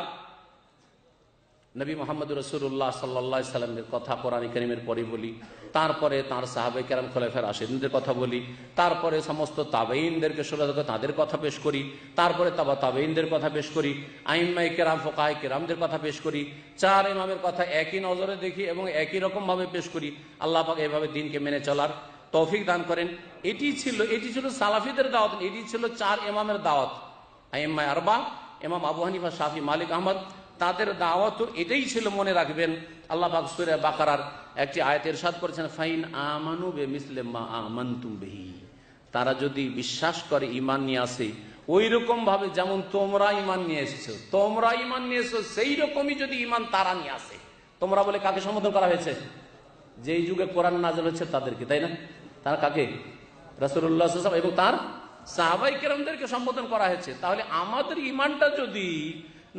নবী মুহাম্মদ রাসূলুল্লাহ সাল্লাল্লাহু আলাইহি সাল্লামের কথা কোরআন কারীমের পরে বলি, তারপরে তাঁর সাহাবায়ে কেরাম খোলাফায়ে রাশিদিনদের কথা বলি, তারপরে সমস্ত তাবেঈনদেরকে তাদের কথা পেশ করি, তারপরে তাবেঈনদের কথা পেশ করি, আইম্মায়ে কেরাম ফুকাহায়ে কেরামদের কথা পেশ করি, চার ইমামের কথা একই নজরে দেখি এবং একই রকম ভাবে পেশ করি। আল্লাহ পাক এভাবে দিনকে মেনে চলার তৌফিক দান করেন। এটি ছিল সালাফিদের দাওয়াত, এটি ছিল চার ইমামের দাওয়াত, আইম্মায়ে আরবা, ইমাম আবু হানিফা, শাফি, মালিক, আহমদ, তাদের দাওয়াত এটাই ছিল। মনে রাখবেন আল্লাহ পাক সূরা বাকারার একটি আয়াতে ইরশাদ করেছেন, ফাইন আমানু বিমিসলি মা আমানতুম বিহি, তারা যদি বিশ্বাস করে, ঈমান নিয়ে আসে ওই রকম ভাবে যেমন তোমরা ঈমান নিয়ে এসেছো, সেই রকমই যদি ঈমান তারা নিয়ে আসে। তোমরা বলে কাকে সম্বোধন করা হয়েছে? যেই যুগে কোরআন নাযিল হচ্ছে তাদেরকে, তাই না? তারা কাকে? রাসূলুল্লাহ সাল্লাল্লাহু আলাইহি ওয়াসাল্লাম এবং তার সাহাবায়ে কেরামদেরকে সম্বোধন করা হয়েছে। তাহলে আমাদের ঈমানটা যদি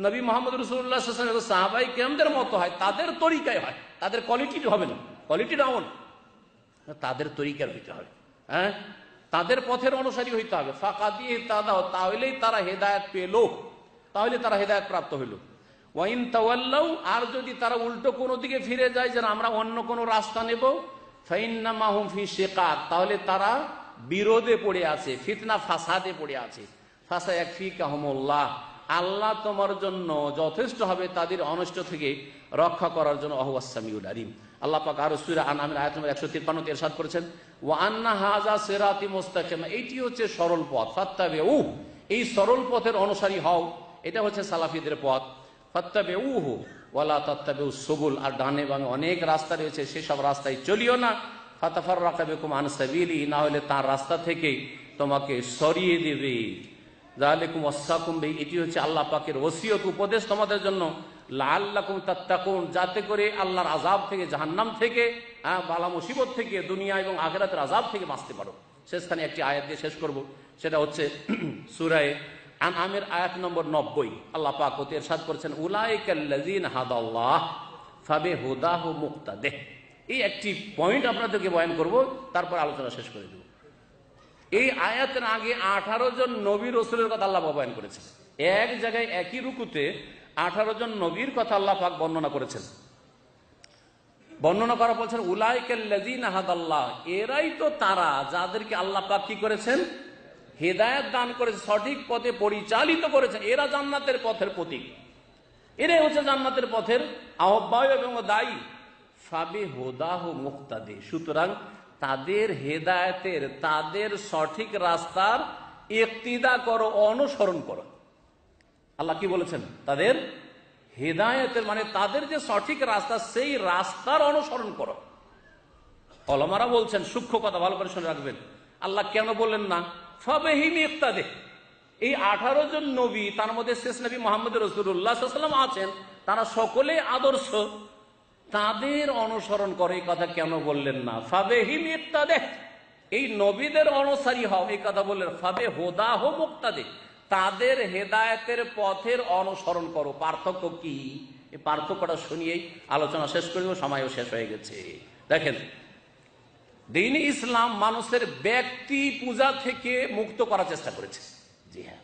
নবী মুহাম্মদ রাসূলুল্লাহ সাল্লাল্লাহু আলাইহি ওয়াসাল্লাম সাহাবায়ে কেরামদের মতো হয়, তাদের তরিকায় হয়, তাদের কোয়ালিটি হবে না, কোয়ালিটি ডাউন, তাদের তরিকার হইতে হবে। হ্যাঁ, তাদের পথের অনুসারী হইতে হবে। ফাকাদি ইহতাদাও, তাহলেই তারা হেদায়েত পেল, তাহলে তারা হেদায়েত প্রাপ্ত হইল। ওয়াইন তাওয়াল্লাউ, আর যদি তারা উল্টো কোনো দিকে ফিরে যায় যে আমরা অন্য কোনো রাস্তা নেব, ফাইন্নামা হুম ফি শিকাক, তাহলে তারা বিরোধে পড়ে আছে, ফিতনা ফাসাদে পড়ে আছে। ফাসায়াকফিকাহুমুল্লাহ, আল্লাহ তোমার জন্য যথেষ্ট হবে তাদের অনিষ্ট থেকে রক্ষা করার জন্য। ওয়াহুয়াস সামিউল আলিম। আল্লাহ পাক আরো সূরা আনআমের আয়াত নম্বর 153 তে ইরশাদ করেছেন, ওয়া আন্না হাযা সিরাতি মুস্তাকিম, এইটি হচ্ছে সরল পথ, ফাত্তাবিউ, এই সরল পথের অনুসারী হও, এটা হচ্ছে সালাফিদের পথ। ফাত্তাবিউহু ওয়ালা তাত্তাবিউস সুবুল, আর ডানে বামে অনেক রাস্তা রয়েছে, সেসব রাস্তায় চলিও না। ফাতাফাররাকা বিকুম আন সাবিলি, না হলে তার রাস্তা থেকে তোমাকে সরিয়ে দেবে। যালিকুম ওয়াসাকুম বিহি, এটি হচ্ছে আল্লাহ পাকের ওসিয়ত, উপদেশ তোমাদের জন্য। লাআল্লাকুম তাত্তাকুন, যাতে করে আল্লাহর আযাব থেকে, জাহান্নাম থেকে, বালা মুসিবত থেকে, দুনিয়া এবং আখিরাতের আযাব থেকে বাঁচতে পারো। শেষখানে একটি আয়াত দিয়ে শেষ করব, সেটা হচ্ছে সূরা আনআমের আয়াত নম্বর 90। আল্লাহ পাক ওতে ইরশাদ করেছেন, উলাইকাল্লাযীনা হাদাল্লাহ ফাবিহুদাহু মুক্তাদিহ। এই একটি পয়েন্ট আপনাদেরকে বয়ান করব, তারপর আলোচনা শেষ করে দেব। এই আয়াতের আগে 18 জন নবী রাসূলের কথা আল্লাহ বয়ান করেছেন। এক জায়গায় একই রুকুতে 18 জন নবীর কথা আল্লাহ পাক বর্ণনা করেছেন। বর্ণনা করা বলছেন উলাইকাল্লাযীনা হাদাল্লাহ, এরাই তো তারা যাদেরকে আল্লাহ পাক কি করেছেন? হেদায়েত দান করেছে, সঠিক পথে পরিচালিত করেছেন। এরা জান্নাতের পথের প্রতীক, এরাই হচ্ছে জান্নাতের পথের আহ্বায়ক এবং দায়ী। ফাবিহুদাহু মুক্তাদি, সুতরাং তাদের হেদায়েতের, তাদের সঠিক রাস্তার ইক্তিদা করো, অনুসরণ করো। আল্লাহ কি বলেছেন? তাদের হেদায়েতের মানে তাদের যে সঠিক রাস্তা, সেই রাস্তার অনুসরণ করো। ওলামারা বলছেন, সূক্ষ্ম কথা ভালো করে শুনে রাখবেন, আল্লাহ কেন বললেন না ফাবিহিম ইক্তাদে? এই 18 জন নবী, তার মধ্যে শেষ নবী মুহাম্মদ রাসূলুল্লাহ সাল্লাল্লাহু আলাইহি ওয়াসাল্লাম আছেন, তারা সকলেই আদর্শ, তাদের অনুসরণ করে। এই কথা কেন বললেন না ফাবিহিম ইক্তাদে? এই নবীদের অনুসারী হও, এই কথা বললেন ফাবে হুদাহ মুক্তাদে, তাদের হেদায়েতের পথের অনুসরণ করো। পার্থক্য কি? এই পার্থক্যটা শুনিয়েই আলোচনা শেষ করে দেব, সময়ও শেষ হয়ে গেছে। দেখেন, দ্বীন ইসলাম মানুষের ব্যক্তি পূজা থেকে মুক্ত করার চেষ্টা করেছে। জি হ্যাঁ,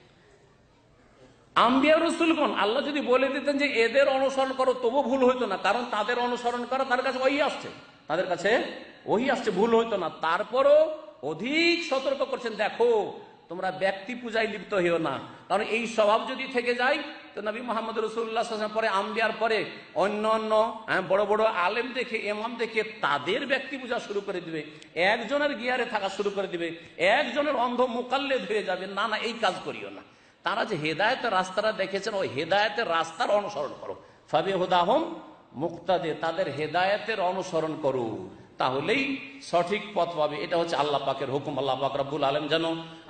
আম্বিয়া রাসূলগণ আল্লাহ যদি বলে দিতেন যে এদের অনুসরণ করো, তবু ভুল হইতো না, কারণ তাদের অনুসরণ করা তার কাছে ওহী আসছে, তাদের কাছে ওহী আসছে, ভুল হইতো না। তারপরও অধিক সতর্ক করছেন, দেখো তোমরা ব্যক্তি পূজায় লিপ্ত হইও না, কারণ এই স্বভাব যদি থেকে যায় তো নবী মুহাম্মদ রাসূলুল্লাহ সাল্লাল্লাহু আলাইহি ওয়াসাল্লাম পরে আম্বিয়ার পরে অন্য অন্য বড় বড় আলেম দেখে, ইমাম দেখে তাদের ব্যক্তি পূজা শুরু করে দিবে, একজনের গিয়ারে থাকা শুরু করে দিবে, একজনের অন্ধ মুকাল্লিদ হয়ে যাবে। না না, এই কাজ করিও না। তারা যে হেদায়েতের রাস্তাটা দেখেছেন, ওই হেদায়েতের রাস্তার অনুসরণ করো। ফাবিহুদাহুম মুক্তাদে, তাদের হেদায়েতের অনুসরণ করো, তাহলেই সঠিক পথ পাবে। এটা হচ্ছে আল্লাহ পাকের হুকুম। আল্লাহ পাক রব্বুল আলামিন যেন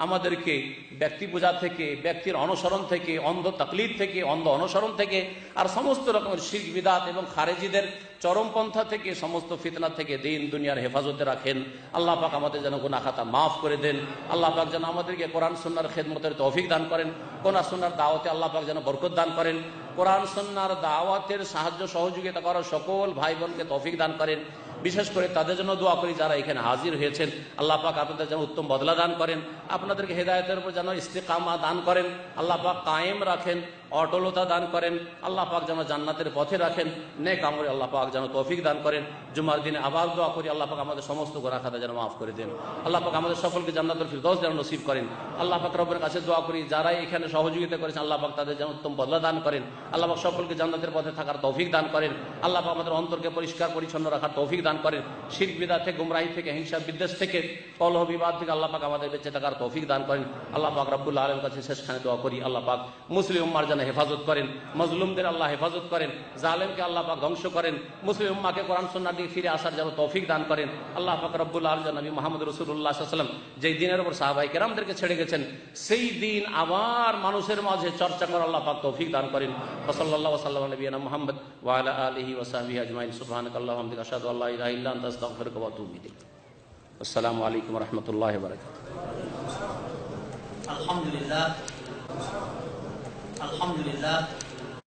আমাদেরকে ব্যক্তি পূজা থেকে, ব্যক্তির অনুসরণ থেকে, অন্ধ তাকলিদ থেকে, অন্ধ অনুসরণ থেকে, আর সমস্ত রকমের শিরক বিদআত এবং খারেজিদের চরমপন্থা থেকে, সমস্ত ফিতনা থেকে দিন দুনিয়ার হেফাজতে রাখেন। আল্লাহ পাক আমাদের যেন গুনাহ খাতা মাফ করে দেন। আল্লাহ পাক যেন আমাদেরকে কোরআন সুন্নাহর খেদমতের তৌফিক দান করেন। কোরআন সুন্নাহর দাওয়াতে আল্লাহ পাক যেন বরকত দান করেন। কোরআন সুন্নাহর দাওয়াতের সাহায্য সহযোগিতা করার সকল ভাই বোনকে তৌফিক দান করেন। বিশেষ করে তাদের জন্য দোয়া করি যারা এখানে হাজির হয়েছেন। আল্লাহ পাক আপনাদের যেন উত্তম বদলা দান করেন, আপনাদেরকে হেদায়েতের উপর যেন ইস্তেকামা দান করেন, আল্লাহ পাক কায়েম রাখেন, অটলতা দান করেন, আল্লাহ পাক যেন জান্নাতের পথে রাখেন, নেক আমলে আল্লাহ পাক যেন তৌফিক দান করেন। জুমার দিনে আবার দোয়া করি আল্লাহ পাক আমাদের সমস্ত গুনাহ খাতা যেন মাফ করে দেন। আল্লাহ পাক আমাদের সকলকে জান্নাতুল ফিরদৌস যেন নসিব করেন। আল্লাহ পাক রব্বের কাছে দোয়া করি যারা এখানে সহযোগিতা করেছেন, আল্লাহ পাক তাদের যেন উত্তম বদলা দান করেন। আল্লাহ পাক সকলকে জান্নাতের পথে থাকার তৌফিক দান করেন। আল্লাহ পাক আমাদের অন্তরকে পরিষ্কার পরিচ্ছন্ন রাখার তৌফিক দান করেন। শিরক বিদআত থেকে, গুমরাহি থেকে, হিংসা বিদ্বেষ থেকে, কলহ বিবাদ থেকে আল্লাহ পাক আমাদের বেঁচে থাকার তৌফিক দান করেন। আল্লাহ পাক রব্বুল আলামিনের কাছে শেষখানে দোয়া করি আল্লাহ পাক মুসলিম উম্মার যেন হেফাজত করেন, মজলুমদের আল্লাহ হেফাজত করেন, জালেমকে আল্লাহ পাক ধ্বংস করেন, মুসলিম উম্মাকে কোরআন সুন্নাহ দিয়ে ফিরে আসার যেন তৌফিক দান করেন। আল্লাহ পাক রব্বুল আলামিন নবী মুহাম্মদ রাসূলুল্লাহ সাল্লাল্লাহু আলাইহি ওয়াসাল্লাম যেই দিনের উপর সাহাবায়ে কেরামদেরকে ছেড়ে গেছেন, সেই দিন আবার মানুষের মাঝে চর্চা করার আল্লাহ পাক তৌফিক দান করেন। সাল্লাল্লাহু আলাইহি ওয়াসাল্লাম নবিয়ানা মুহাম্মদ ওয়া আলা আলিহি ওয়া সাহবিহি আজমাইন। সুবহানাকাল্লাহু ওয়া বিহামদিকা আশহাদু আল্লা ইলাহা ইল্লা আনতা আস্তাগফিরুকা ওয়া আতুবু ইলাইক। আসসালামু আলাইকুম ওয়া রাহমাতুল্লাহি ওয়া বারাকাতুহু। আলহামদুলিল্লাহ, আলহামদুলিল্লাহ।